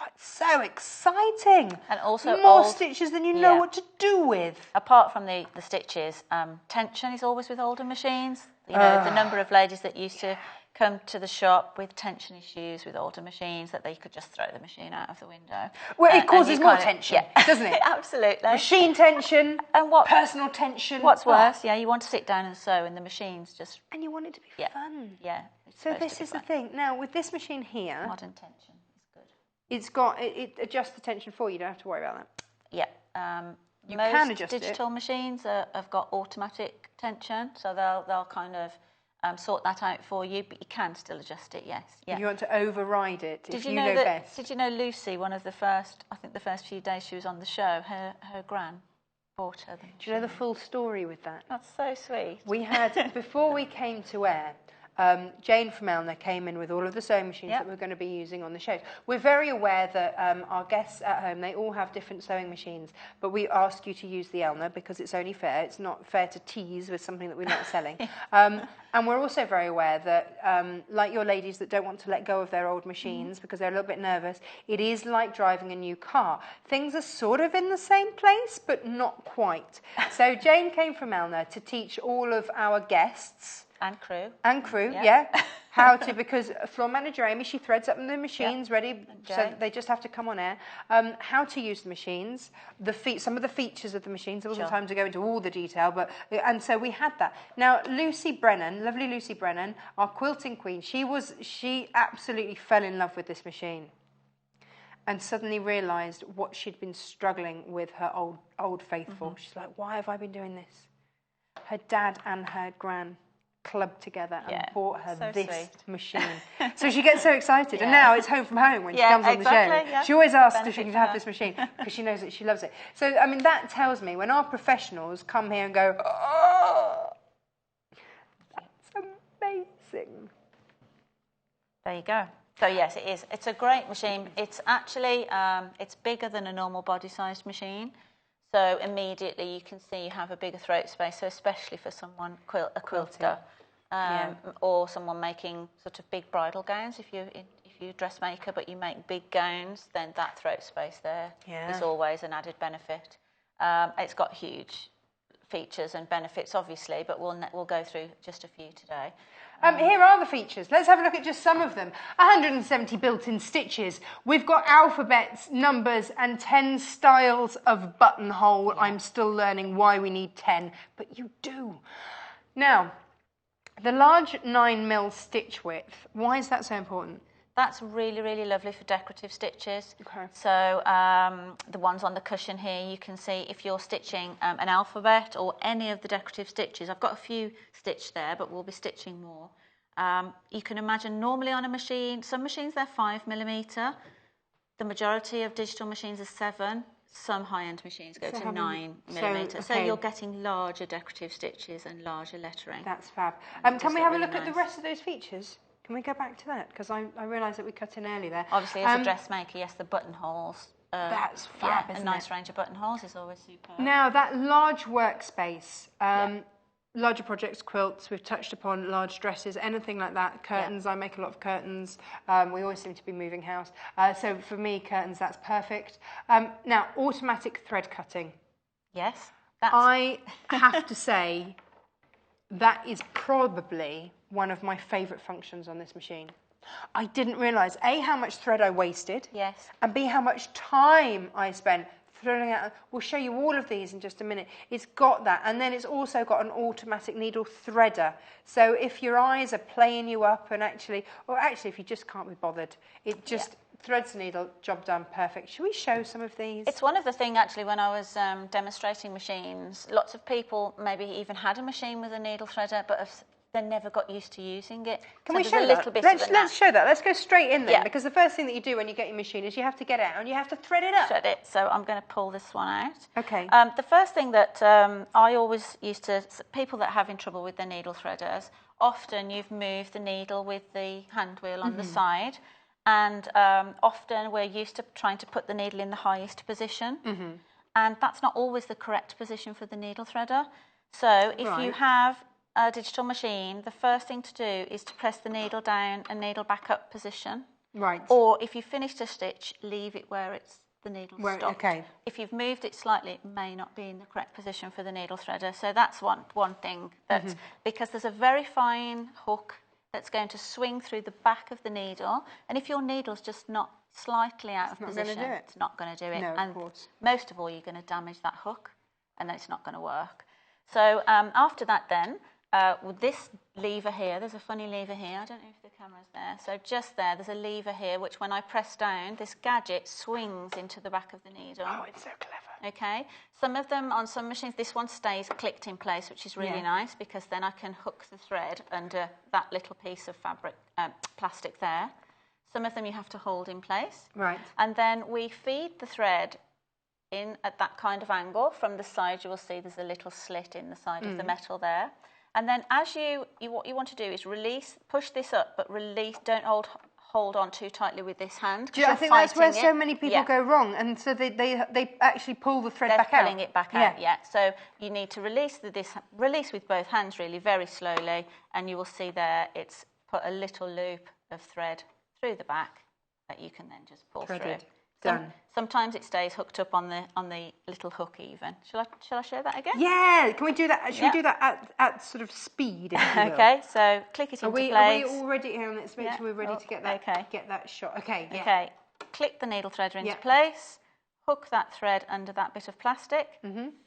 A: it's so exciting. And also more stitches than you know what to do with.
C: Apart from the stitches, tension is always with older machines. You know, the number of ladies that used to come to the shop with tension issues with older machines that they could just throw the machine out of the window.
A: Well, it causes more tension, doesn't it?
C: Absolutely.
A: Machine tension and personal tension.
C: What's worse, you want to sit down and sew and the machine's just...
A: And you want it to be fun.
C: Yeah.
A: So this is the thing. Now, with this machine here...
C: Modern tension.
A: It adjusts the tension for you. You don't have to worry about that.
C: Yeah.
A: You can adjust
C: digital machines have got automatic tension, so they'll kind of sort that out for you, but you can still adjust it, yes. Yeah.
A: If you want to override it,
C: Did you know best. Did you know Lucy, one of the first, I think the first few days she was on the show, her gran bought her the machine.
A: Do you know the full story with that?
C: That's so sweet.
A: We had, before we came to air, Jane from Elna came in with all of the sewing machines that we're going to be using on the shows. We're very aware that our guests at home, they all have different sewing machines, but we ask you to use the Elna because it's only fair. It's not fair to tease with something that we're not selling. And we're also very aware that, like your ladies that don't want to let go of their old machines because they're a little bit nervous, it is like driving a new car. Things are sort of in the same place, but not quite. So Jane came from Elna to teach all of our guests...
C: And crew,
A: how to, because floor manager Amy, she threads up the machines ready, so they just have to come on air. How to use the machines, some of the features of the machines. There wasn't time to go into all the detail, and so we had that. Now, Lucy Brennan, lovely Lucy Brennan, our quilting queen, she absolutely fell in love with this machine, and suddenly realised what she'd been struggling with her old faithful. She's like, why have I been doing this? Her dad and her gran clubbed together and bought her this machine. So she gets so excited, and now it's home from home when she comes on the show. Yeah. She always asks if she can have this machine because she knows that she loves it. So, I mean, that tells me when our professionals come here and go, oh, that's amazing.
C: There you go. So, yes, it is. It's a great machine. It's actually, it's bigger than a normal body-sized machine. So immediately you can see you have a bigger throat space, so especially for someone, a quilter, or someone making sort of big bridal gowns. If you're a dressmaker but you make big gowns, then that throat space there is always an added benefit. It's got huge features and benefits, obviously, but we'll go through just a few today.
A: Here are the features. Let's have a look at just some of them. 170 built-in stitches. We've got alphabets, numbers, and 10 styles of buttonhole. I'm still learning why we need 10, but you do. Now, The large 9mm stitch width, why is that so important?
C: That's really, really lovely for decorative stitches.
A: Okay.
C: So the ones on the cushion here, you can see if you're stitching an alphabet or any of the decorative stitches. I've got a few stitched there, but we'll be stitching more. You can imagine normally on a machine, some machines they're 5mm. The majority of digital machines are 7. Some high-end machines go to 9mm. So you're getting larger decorative stitches and larger lettering.
A: That's fab. Can we have a look at the rest of those features? Can we go back to that? Because I realised that we cut in early there.
C: Obviously, as a dressmaker, yes, the buttonholes.
A: That's fab,
C: yeah,
A: isn't
C: a nice
A: it?
C: range of buttonholes is always superb.
A: Now, that large workspace, larger projects, quilts, we've touched upon large dresses, anything like that, curtains, I make a lot of curtains. We always seem to be moving house. So for me, curtains, that's perfect. Now, automatic thread cutting.
C: Yes.
A: I have to say, that is probably one of my favourite functions on this machine. I didn't realise, A, how much thread I wasted,
C: yes,
A: and B, how much time I spent throwing out. We'll show you all of these in just a minute. It's got that, and then it's also got an automatic needle threader. So if your eyes are playing you up, and actually if you just can't be bothered, it just threads the needle, job done, perfect. Should we show some of these?
C: It's one of the things actually when I was demonstrating machines. Lots of people maybe even had a machine with a needle threader, but they never got used to using it.
A: Can we show that? Let's show that. Let's go straight in then, because the first thing that you do when you get your machine is you have to get it out and you have to thread it up.
C: Thread it. So I'm going to pull this one out.
A: Okay.
C: The first thing that I always used to, people that are having trouble with their needle threaders, often you've moved the needle with the hand wheel on the side, and often we're used to trying to put the needle in the highest position, and that's not always the correct position for the needle threader. So if you have a digital machine, the first thing to do is to press the needle down and needle back up position.
A: Right.
C: Or if you finished a stitch, leave it where it's the needle stopped.
A: Okay.
C: If you've moved it slightly, it may not be in the correct position for the needle threader. So that's one thing, that because there's a very fine hook that's going to swing through the back of the needle, and if your needle's just not slightly out of position, it's not going to do it.
A: No,
C: and
A: of course.
C: most of all, you're going to damage that hook, and then it's not going to work. So after that then, with this lever here, there's a funny lever here, I don't know if the camera's there, so just there's a lever here, which when I press down, this gadget swings into the back of the needle.
A: Oh, it's so clever.
C: Okay, some of them, on some machines, this one stays clicked in place, which is really nice, because then I can hook the thread under that little piece of fabric, plastic there. Some of them you have to hold in place. Right. And then we feed the thread in at that kind of angle. From the side, you will see there's a little slit in the side of the metal there. And then as what you want to do is release, push this up, but release, don't hold on too tightly with this hand.
A: I think that's where so many people go wrong, and so they actually pull the thread back out.
C: They're pulling it back out, So you need to release release with both hands really, very slowly, and you will see there it's put a little loop of thread through the back that you can then just pull through.
A: Done.
C: Sometimes it stays hooked up on the little hook even. Shall I show that again?
A: Yeah, can we do that? Should we do that at sort of speed? If you will?
C: Okay, so click it into place.
A: Are we all ready here? Let's make sure we're ready to get that shot. Okay. Yeah.
C: Okay. Click the needle threader into place. Hook that thread under that bit of plastic.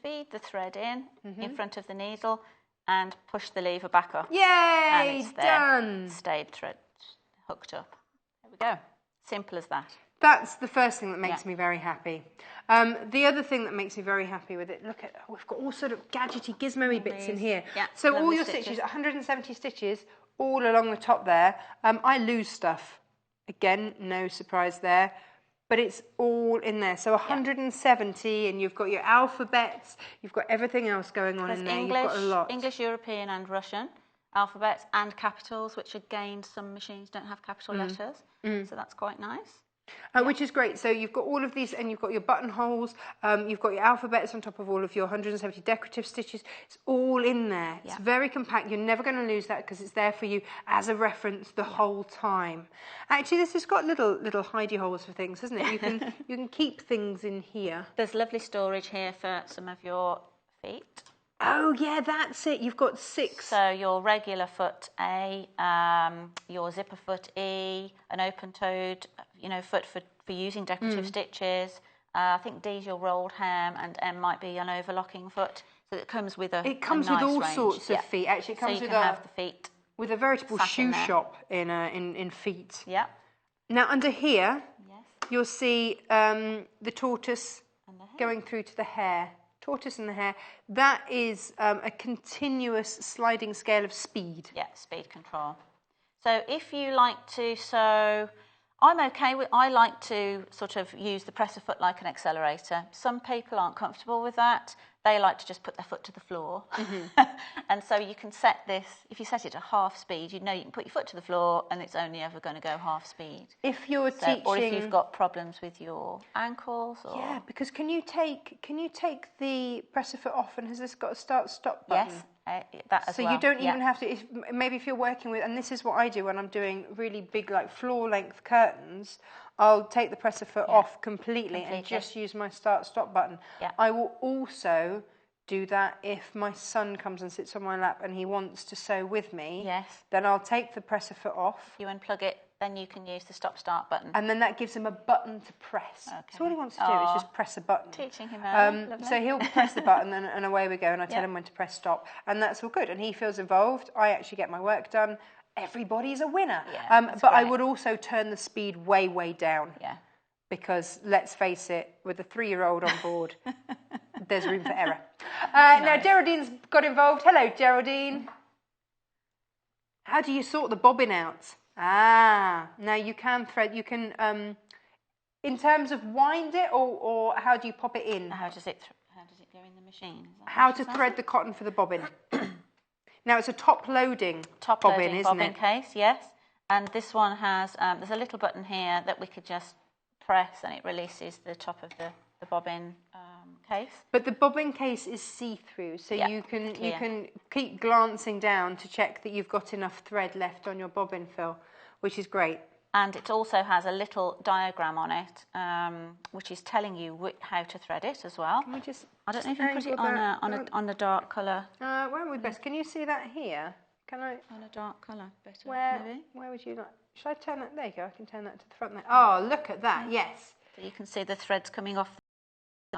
C: Feed the thread in front of the needle, and push the lever back up.
A: Yay!
C: And it's there,
A: done.
C: Stayed thread hooked up. There we go. Simple as that.
A: That's the first thing that makes me very happy. The other thing that makes me very happy with it, look at, we've got all sort of gadgety, gizmo-y bits in here.
C: Yeah,
A: so all your stitches, 170 stitches, all along the top there. I lose stuff. Again, no surprise there. But it's all in there. So 170, and you've got your alphabets, you've got everything else going on in there. You've got a lot.
C: English, European and Russian alphabets, and capitals, which again, some machines don't have capital letters. So that's quite nice.
A: Which is great. So you've got all of these, and you've got your buttonholes, you've got your alphabets on top of all of your 170 decorative stitches. It's all in there. It's very compact. You're never going to lose that because it's there for you as a reference the whole time. Actually, this has got little hidey holes for things, hasn't it? You can keep things in here.
C: There's lovely storage here for some of your feet.
A: Oh yeah, that's it. You've got 6.
C: So your regular foot A, your zipper foot E, an open-toed, foot for using decorative stitches. I think D is your rolled hem, and M might be an overlocking foot. So it comes with a
A: It comes
C: nice
A: with all
C: range.
A: sorts of feet. Actually, it comes
C: so you
A: with
C: can have the feet
A: with a veritable shoe
C: there.
A: shop in feet.
C: Yeah.
A: Now under here,
C: Yes.
A: you'll see the tortoise
C: And the hair.
A: going through to the hair. Tortoise and the hair. That is a continuous sliding scale of speed.
C: Yeah, speed control. So if you like to sew, I'm okay with, I like to sort of use the presser foot like an accelerator. Some people aren't comfortable with that. They like to just put their foot to the floor. And so you can set this, if you set it to half speed, you know you can put your foot to the floor and it's only ever going to go half speed.
A: If you're teaching...
C: Or if you've got problems with your ankles or...
A: Yeah, because can you take the presser foot off, and has this got a start-stop button?
C: Yes, that as well.
A: So you don't even have to, maybe if you're working with, and this is what I do when I'm doing really big, like floor-length curtains, I'll take the presser foot off completely and just use my start-stop button.
C: Yeah.
A: I will also do that if my son comes and sits on my lap and he wants to sew with me.
C: Yes.
A: Then I'll take the presser foot off.
C: If you unplug it, then you can use the stop-start button.
A: And then that gives him a button to press.
C: Okay.
A: So all he wants to do is just press a button.
C: Teaching him early, lovely.
A: So he'll press the button and away we go, and I tell him when to press stop. And that's all good. And he feels involved. I actually get my work done. Everybody's a winner.
C: Yeah,
A: but I
C: great.
A: would also turn the speed way, way down.
C: Yeah.
A: Because let's face it, with a 3-year-old on board, there's room for error. Now, Geraldine's got involved. Hello, Geraldine. How do you sort the bobbin out? Now you can thread. You can, in terms of wind it, or how do you pop it in?
C: How does it go in the machine? Is that
A: How
C: what
A: to
C: you said?
A: thread the cotton for the bobbin. Now it's a top-loading bobbin, isn't it?
C: Case, yes. And this one has, there's a little button here that we could just press and it releases the top of the bobbin case.
A: But the bobbin case is see-through, so
C: Yeah,
A: you can
C: clear.
A: keep glancing down to check that you've got enough thread left on your bobbin fill, which is great.
C: And it also has a little diagram on it, which is telling you how to thread it as well.
A: Can we just?
C: I don't know if you can put it
A: angle
C: on a dark colour.
A: Where are we best? Can you see that here? Can I?
C: On a dark colour, better.
A: Where would you like? Should I turn that? There you go. I can turn that to the front there. Oh, look at that! Yes.
C: So you can see the threads coming off.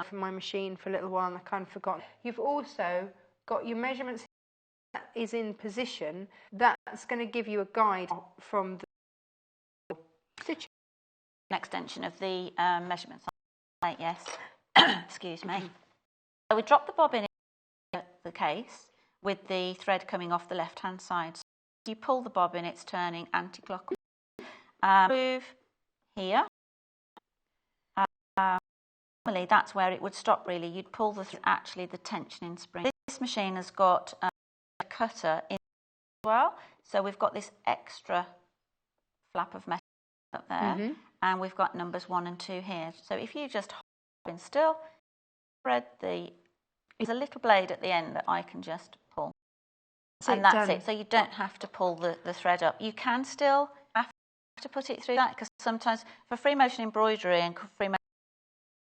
A: From my machine for a little while, and I kind of forgot. You've also got your measurements that is in position. That's going to give you a guide from the stitch.
C: An extension of the measurements. Right, yes. Excuse me. So we drop the bobbin in the case with the thread coming off the left-hand side. So you pull the bobbin, it's turning anti-clockwise. Move here. Normally that's where it would stop really. You'd pull actually the tensioning spring. This machine has got a cutter in as well. So we've got this extra flap of metal up there. And we've got numbers 1 and 2 here. So if you just hold in still, thread there's a little blade at the end that I can just pull. And that's it. So you don't have to pull the thread up. You can still have to put it through that, because sometimes for free motion embroidery and free motion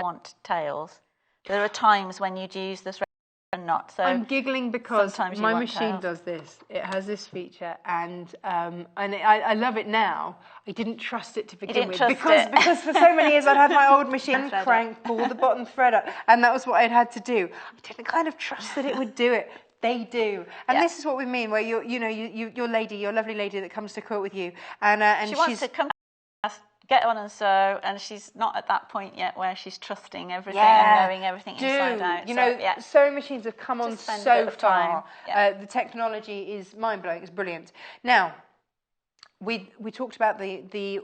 C: want tails, there are times when you'd use the thread and not. So
A: I'm giggling because my machine does this. It has this feature, and I love it now. I didn't trust it to begin with because for so many years I'd had my old machine crank, pull the bottom thread up, and that was what I'd had to do. I didn't kind of trust that it would do it. They do, and this is what we mean. Where your lovely lady that comes to Quilt with you, and
C: she wants to come get on and sew, and she's not at that point yet where she's trusting everything and knowing everything inside out.
A: Sewing machines have come on so far.
C: Yeah.
A: The technology is mind-blowing. It's brilliant. Now, we talked about the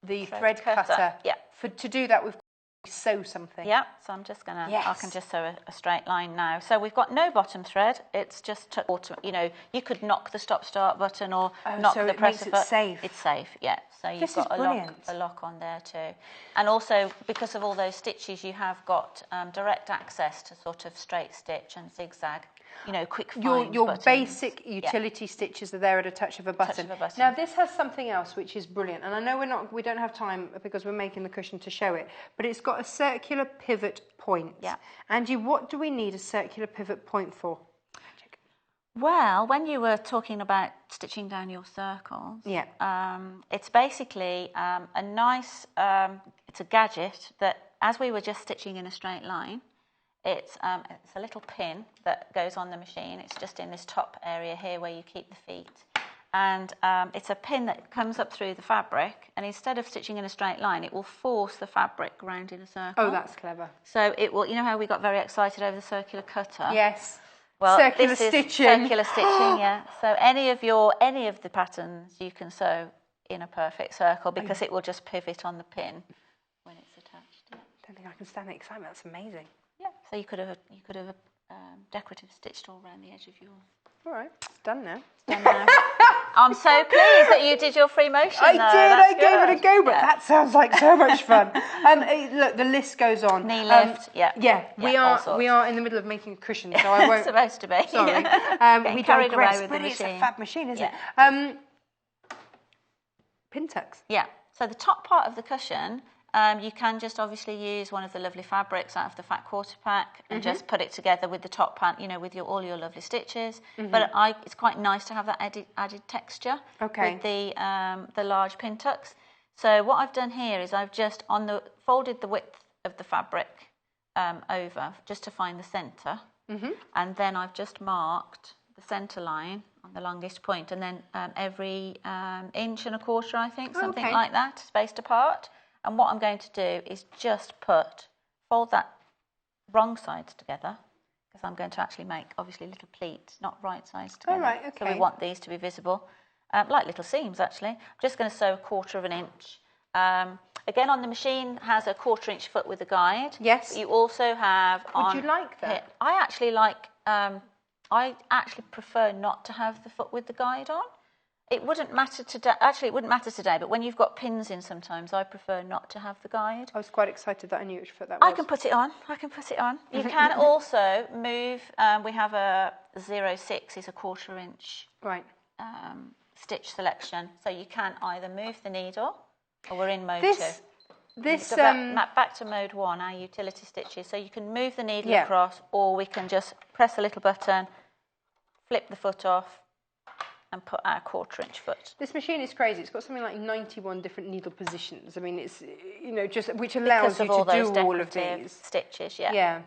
A: thread cutter.
C: Yeah.
A: To do that, we've got to sew something.
C: Yeah. So I'm just gonna. I can just sew a straight line now. So we've got no bottom thread. It's just you could knock the stop-start button or knock the presser foot.
A: It's safe.
C: It's safe. Yeah. So you've got a lock on there too. And also, because of all those stitches, you have got direct access to sort of straight stitch and zigzag, quick find
A: Your
C: buttons.
A: basic utility stitches are there at a touch of a button. Now, this has something else which is brilliant, and I know we don't have time because we're making the cushion to show it, but it's got a circular pivot point.
C: Yeah.
A: Angie, what do we need a circular pivot point for?
C: Well, when you were talking about stitching down your circles, it's basically a nice, it's a gadget that, as we were just stitching in a straight line, it's a little pin that goes on the machine. It's just in this top area here where you keep the feet. and it's a pin that comes up through the fabric, and instead of stitching in a straight line, it will force the fabric round in a circle.
A: Oh, that's clever.
C: So it will, you know how we got very excited over the circular cutter?
A: Yes.
C: Well,
A: Circular
C: this is
A: stitching.
C: circular stitching, yeah. So any of the patterns you can sew in a perfect circle because it will just pivot on the pin when it's attached. Yeah.
A: I don't think I can stand the excitement. That's amazing.
C: Yeah. So you could have decorative stitched all around the edge of yours.
A: All right, it's done now.
C: I'm so pleased that you did your free motion.
A: I did. I gave it a go, but
C: Yeah.
A: that sounds like so much fun. Look, the list goes on.
C: Knee lift, yeah.
A: Yeah,
C: all
A: we are in the middle of making a cushion, so I won't.
C: It's supposed to be.
A: Sorry, we
C: carried away
A: digress.
C: with the
A: But it's a
C: machine.
A: fab machine, isn't
C: Yeah.
A: it? Pin tucks.
C: Yeah. So the top part of the cushion, you can just obviously use one of the lovely fabrics out of the fat quarter pack and just put it together with the top part, with all your lovely stitches. But it's quite nice to have that added texture with the large pin tucks. So what I've done here is I've just folded the width of the fabric over just to find the centre, and then I've just marked the centre line on the longest point, and then every 1.25 inches, I think, something like that, spaced apart. And what I'm going to do is just fold that wrong sides together, because I'm going to actually make, obviously, little pleats, not right sides together.
A: Oh, right, okay.
C: So we want these to be visible, like little seams, actually. I'm just going to sew 1/4 inch. Again, on the machine has a 1/4 inch foot with a guide.
A: Yes.
C: But you also have
A: Would you like that?
C: Here, I actually like. I actually prefer not to have the foot with the guide on. It wouldn't matter today. Actually, it wouldn't matter today. But when you've got pins in, sometimes I prefer not to have the guide.
A: I was quite excited that I knew which foot that was.
C: I can put it on. You can also move. We have a 0.6 is a 1/4 inch
A: Right.
C: stitch selection, so you can either move the needle, or we're in mode 2.
A: This
C: Back to mode 1, our utility stitches. So you can move the needle across, or we can just press a little button, flip the foot off, and put our 1/4 inch foot.
A: This machine is crazy. It's got something like 91 different needle positions. I mean, it's just which allows you to do all of these
C: stitches. Yeah.
A: Yeah.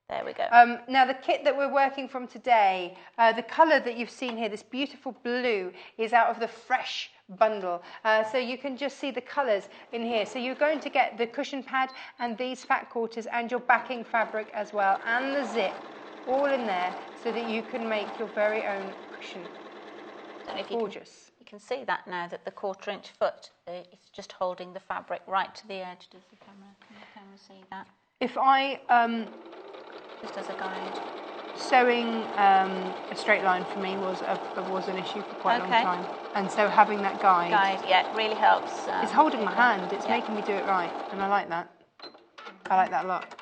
C: There we go.
A: Now the kit that we're working from today, the colour that you've seen here, this beautiful blue, is out of the fresh bundle. So you can just see the colours in here. So you're going to get the cushion pad and these fat quarters and your backing fabric as well, and the zip, all in there, so that you can make your very own cushion. Gorgeous.
C: You can see that now, that the 1/4 inch foot is just holding the fabric right to the edge. Can the camera see that?
A: If I
C: Just as a guide.
A: sewing a straight line for me was an issue for quite a long time, and so having that guide,
C: really helps.
A: it's holding my hand. It's making me do it right, and I like that. I like that a lot.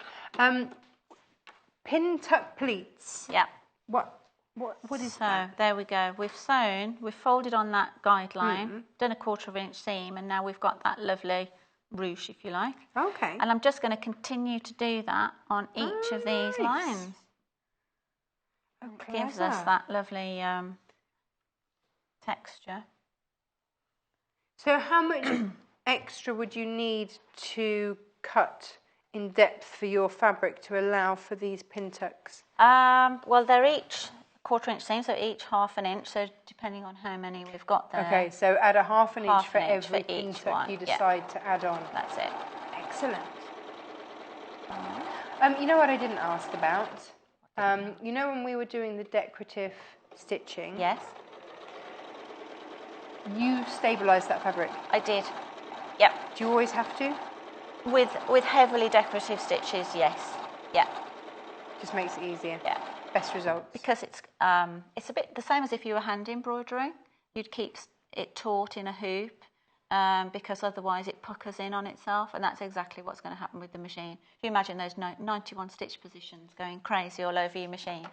A: Pin tuck pleats.
C: Yeah.
A: What is
C: so
A: that?
C: There we go. We've folded on that guideline, done a 1/4 inch seam, and now we've got that lovely ruche, if you like.
A: Okay.
C: And I'm just going to continue to do that on each of these lines. It gives us that lovely texture.
A: So how much extra would you need to cut in depth for your fabric to allow for these pin tucks?
C: Well, they're each 1/4 inch seam, so each 1/2 inch. So depending on how many we've got there.
A: Okay, so add a 1/2 inch for
C: inch
A: every
C: for
A: pin
C: each
A: tuck
C: one,
A: you decide to add on.
C: That's it.
A: Excellent. You know what I didn't ask about? You know when we were doing the decorative stitching?
C: Yes.
A: You stabilised that fabric.
C: I did. Yep.
A: Do you always have to?
C: With heavily decorative stitches, yes. Yeah.
A: Just makes it easier.
C: Yeah.
A: Best results.
C: Because it's a bit the same as if you were hand embroidering. You'd keep it taut in a hoop, because otherwise it puckers in on itself, and that's exactly what's going to happen with the machine. If you imagine those 91 stitch positions going crazy all over your machine,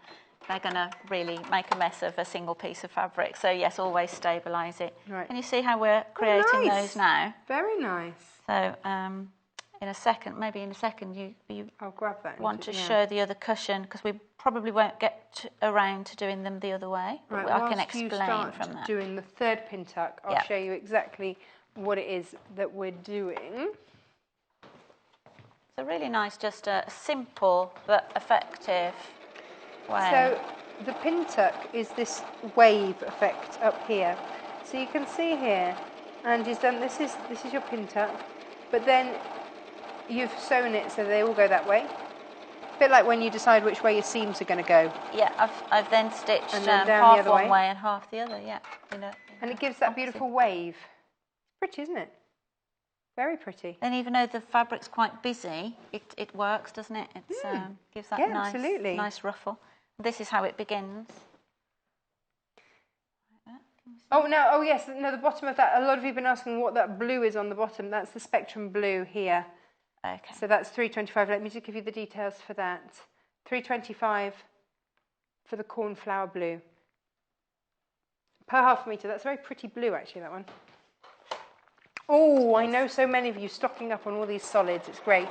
C: they're going to really make a mess of a single piece of fabric. So yes, always stabilise it.
A: Right.
C: And you see how we're creating those now?
A: Very nice.
C: So in a second, you
A: I'll grab that.
C: want to show the other cushion, because we probably won't get around to doing them the other way.
A: Right,
C: I can
A: whilst you
C: explain
A: start
C: from that.
A: doing the third pin tuck, I'll show you exactly what it is that we're doing.
C: It's a really nice, just a simple but effective way.
A: So the pin tuck is this wave effect up here. So you can see here, Angie's done, this is your pin tuck, but then you've sewn it so they all go that way. A bit like when you decide which way your seams are going to go.
C: Yeah, I've then stitched
A: And then down
C: half
A: the other
C: one
A: way.
C: way and half the other, yeah.
A: And it gives that beautiful wave. It's pretty, isn't it? Very pretty.
C: And even though the fabric's quite busy, it works, doesn't it? It gives that nice ruffle. This is how it begins.
A: Oh yes, no, the bottom of that, a lot of you have been asking what that blue is on the bottom. That's the Spectrum Blue here.
C: Okay.
A: So that's $3.25. Let me just give you the details for that. $3.25 for the cornflower blue. Per half metre. That's a very pretty blue, actually, that one. Oh, I know so many of you stocking up on all these solids. It's great.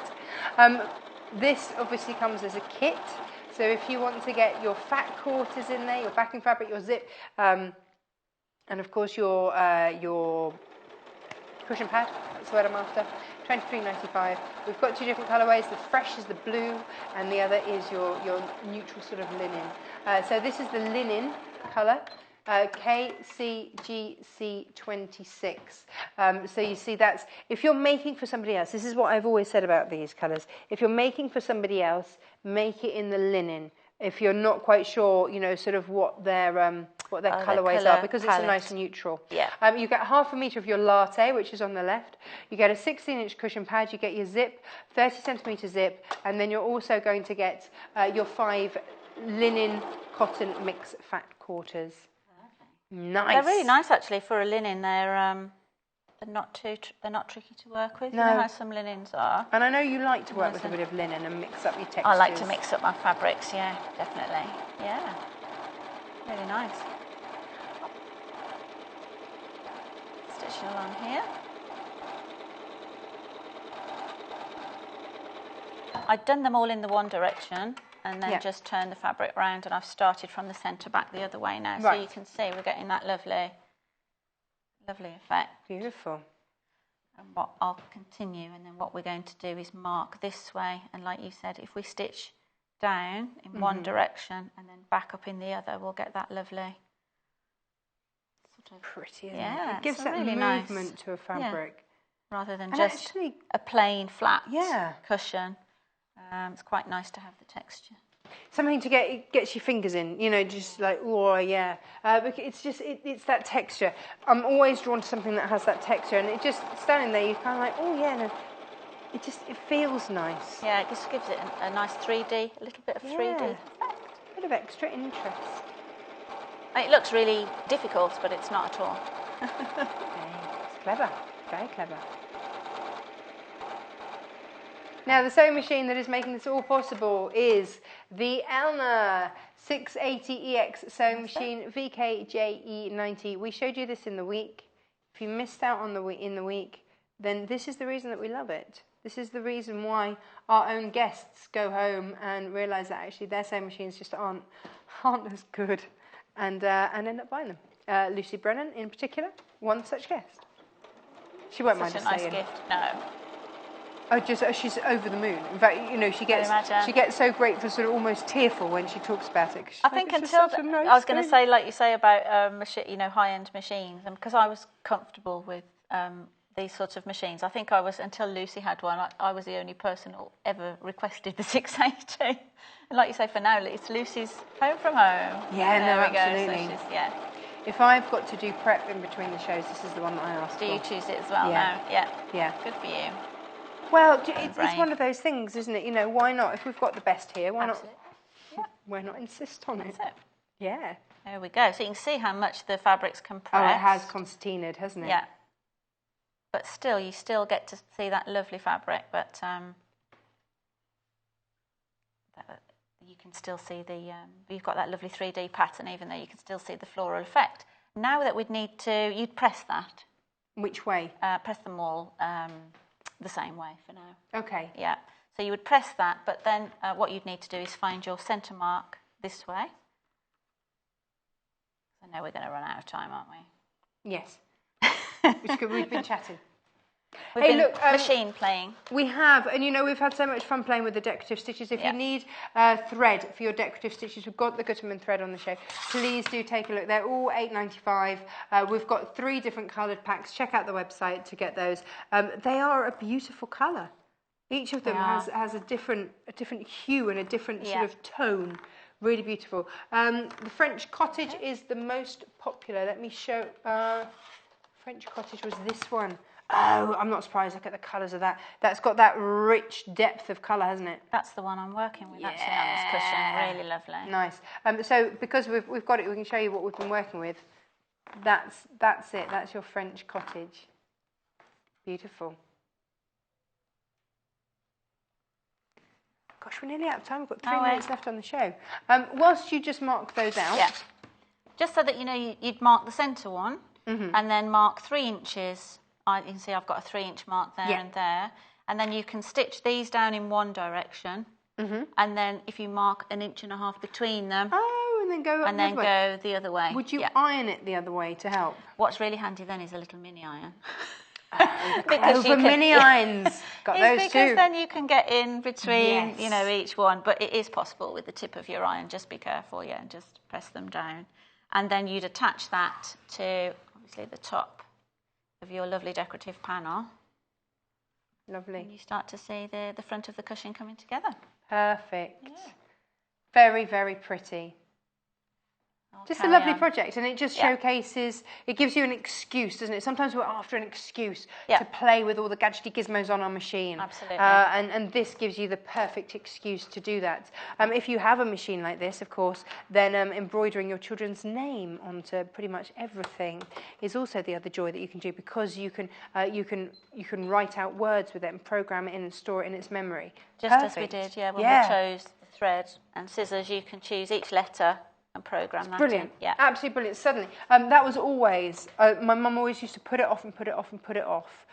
A: This obviously comes as a kit. So if you want to get your fat quarters in there, your backing fabric, your zip, and of course your cushion pad, that's what I'm after. $23.95. We've got two different colourways. The fresh is the blue, and the other is your neutral sort of linen. So this is the linen colour, KCGC26. So you see, that's if you're making for somebody else. This is what I've always said about these colours. If you're making for somebody else, make it in the linen. If you're not quite sure, sort of what their colourways are, because it's a nice neutral.
C: Yeah.
A: You get half a metre of your latte, which is on the left. You get a 16-inch cushion pad. You get your zip, 30-centimetre zip, and then you're also going to get your 5 linen cotton mix fat quarters. Nice.
C: They're really nice actually for a linen. They're not tricky to work with.
A: No.
C: You know how some linens are.
A: And I know you like to work with a bit of linen and mix up your textures.
C: I like to mix up my fabrics. Yeah, definitely. Yeah, really nice. Stitching along here. I'd done them all in the one direction and then just turned the fabric round, and I've started from the centre back the other way now.
A: Right.
C: So you can see we're getting that lovely effect.
A: Beautiful.
C: And what I'll continue, and then what we're going to do is mark this way, and like you said, if we stitch down in one direction and then back up in the other, we'll get that lovely sort of
A: pretty, isn't it? It gives that
C: really
A: movement
C: nice
A: to a fabric.
C: Yeah. Rather than
A: And
C: just
A: actually,
C: a plain flat
A: cushion.
C: It's quite nice to have the texture.
A: Something to gets your fingers in, just like, oh yeah. But it's that texture. I'm always drawn to something that has that texture, and it just standing there, you're kind of like, oh yeah, no. It feels nice.
C: Yeah, it just gives it a nice 3D, a little bit of 3D effect.
A: A bit of extra interest.
C: It looks really difficult, but it's not at all.
A: It's clever, very clever. Now, the sewing machine that is making this all possible is the Elna 680EX sewing machine VKJE90. We showed you this in the week. If you missed out on in the week, then this is the reason that we love it. This is the reason why our own guests go home and realise that actually their sewing machines just aren't as good, and end up buying them. Lucy Brennan, in particular, one such guest. She won't mind us saying.
C: Such a nice gift. No.
A: Oh, she's over the moon. In fact, she gets so grateful, sort of almost tearful when she talks about it.
C: I think until I was going to say, like you say about high-end machines, and because I was comfortable with these sorts of machines, I think I was until Lucy had one. I was the only person who ever requested the 680. And like you say, for now, it's Lucy's home from home.
A: Yeah,
C: absolutely.
A: So if I've got to do prep in between the shows, this is the one that I ask for.
C: Do you choose it as well now?
A: Yeah.
C: Good for you.
A: Well, it's one of those things, isn't it? Why not? If we've got the best here, why not? Why not insist on it? Yeah.
C: There we go. So you can see how much the fabric's compressed.
A: Oh, it has concertinaed, hasn't it?
C: Yeah. But still, you still get to see that lovely fabric, but you can still see you've got that lovely 3D pattern, even though you can still see the floral effect. Now that we'd need to, you'd press that.
A: Which way?
C: Press them all the same way for now.
A: Okay.
C: Yeah. So you would press that, but then what you'd need to do is find your centre mark this way. So now we're going to run out of time, aren't we?
A: Yes. We've been chatting.
C: We've
A: Hey,
C: been
A: look,
C: machine playing.
A: We have, and you know, we've had so much fun playing with the decorative stitches. If you need thread for your decorative stitches, we've got the Gutermann thread on the show. Please do take a look. They're all $8.95. We've got 3 different coloured packs. Check out the website to get those. They are a beautiful colour. Each of them has a different hue and a different sort of tone. Really beautiful. The French Cottage is the most popular. Let me show. French Cottage was this one. Oh, I'm not surprised. Look at the colours of that. That's got that rich depth of colour, hasn't it?
C: That's the one I'm working with actually on this cushion. Really lovely.
A: Nice. So because we've got it, we can show you what we've been working with. That's it. That's your French Cottage. Beautiful. Gosh, we're nearly out of time. We've got 3 minutes left on the show. Whilst you just mark those out.
C: Yeah. Just so that you know, you'd mark the centre one and then mark 3 inches. You can see I've got a 3-inch mark there and there. And then you can stitch these down in one direction. And then if you mark 1.5 inches between them.
A: Oh, and then go
C: and then go the other way.
A: Would you iron it the other way to help?
C: What's really handy then is a little mini iron.
A: For mini irons. Got those too.
C: Because then you can get in between, you know, each one. But it is possible with the tip of your iron. Just be careful, and just press them down. And then you'd attach that to, obviously, the top of your lovely decorative panel.
A: Lovely.
C: And you start to see the front of the cushion coming together.
A: Perfect. Yeah. Very, very pretty. Just a lovely project, and it just showcases, it gives you an excuse, doesn't it? Sometimes we're after an excuse to play with all the gadgety gizmos on our machine.
C: Absolutely.
A: And this gives you the perfect excuse to do that. If you have a machine like this, of course, then embroidering your children's name onto pretty much everything is also the other joy that you can do, because you can write out words with it and program it in and store it in its memory.
C: Just as we did, when we chose the thread and scissors, you can choose each letter and program that.
A: Brilliant.
C: Yeah.
A: Absolutely brilliant. Suddenly, that was always, my mum always used to put it off and put it off and put it off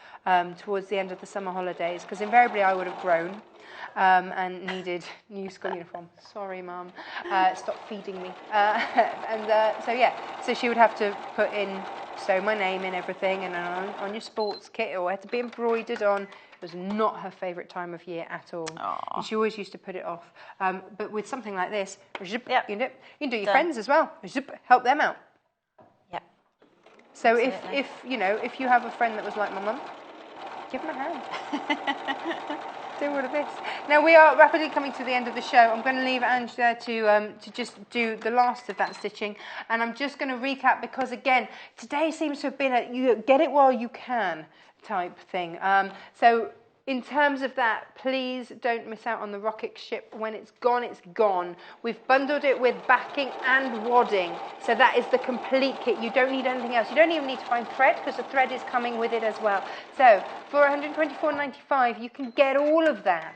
A: towards the end of the summer holidays, because invariably I would have grown and needed new school uniform. Sorry, Mum. Stop feeding me. So she would have to put in, sew my name in everything, and on your sports kit, or had to be embroidered on. It was not her favourite time of year at all. Aww. And she always used to put it off. But with something like this, you can do your friends as well. Help them out.
C: Yep.
A: So if you have a friend that was like my mum, give them a hand. Do all of this. Now we are rapidly coming to the end of the show. I'm going to leave Angela to just do the last of that stitching, and I'm just going to recap, because again, today seems to have been a you get it while you can type thing. So in terms of that, please don't miss out on the rocket ship. When it's gone, it's gone. We've bundled it with backing and wadding, so that is the complete kit. You don't need anything else. You don't even need to find thread, because the thread is coming with it as well. So for $124.95, you can get all of that.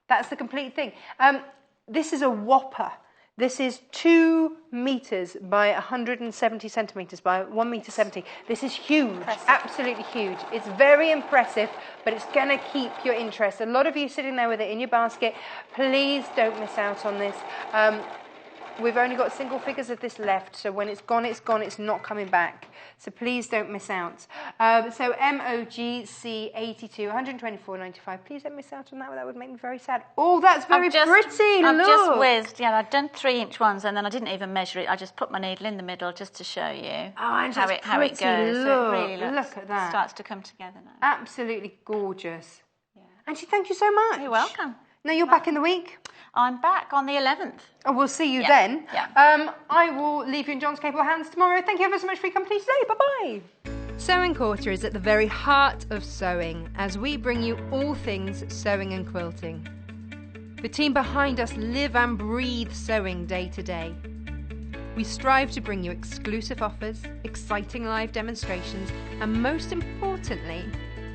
A: That's the complete thing. This is a whopper. This is 2 meters by 170 centimeters by 1.70 meters. This is huge, absolutely huge. It's very impressive, but it's going to keep your interest. A lot of you sitting there with it in your basket. Please don't miss out on this. We've only got single figures of this left, so when it's gone, it's not coming back. So please don't miss out. So MOGC 82, $124.95. Please don't miss out on that. That would make me very sad. Oh, that's very pretty.
C: I've
A: Look.
C: just whizzed. Yeah, I've done 3-inch ones, and then I didn't even measure it. I just put my needle in the middle just to show you how it goes.
A: Look,
C: So it really
A: look at that.
C: Starts to come together now.
A: Absolutely gorgeous. Yeah. Angie, thank you so much.
C: You're welcome.
A: Now you're back in the week.
C: I'm back on the 11th.
A: Oh, we'll see you then.
C: Yeah.
A: I will leave you in John's capable hands tomorrow. Thank you ever so much for your company today. Bye-bye. Sewing Quarter is at the very heart of sewing, as we bring you all things sewing and quilting. The team behind us live and breathe sewing day to day. We strive to bring you exclusive offers, exciting live demonstrations, and most importantly,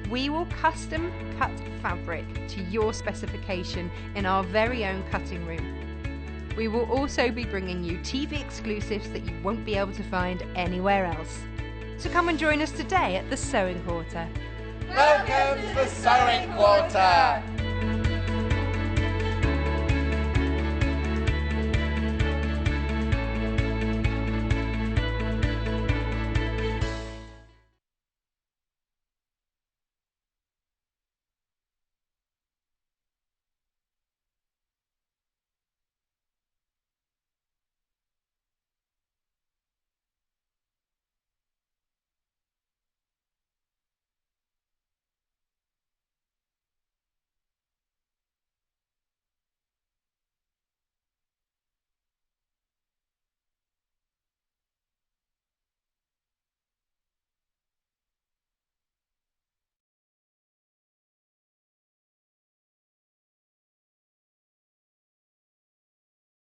A: we will custom cut fabric to your specification in our very own cutting room. We will also be bringing you TV exclusives that you won't be able to find anywhere else. So come and join us today at the Sewing Quarter.
D: Welcome to the Sewing Quarter.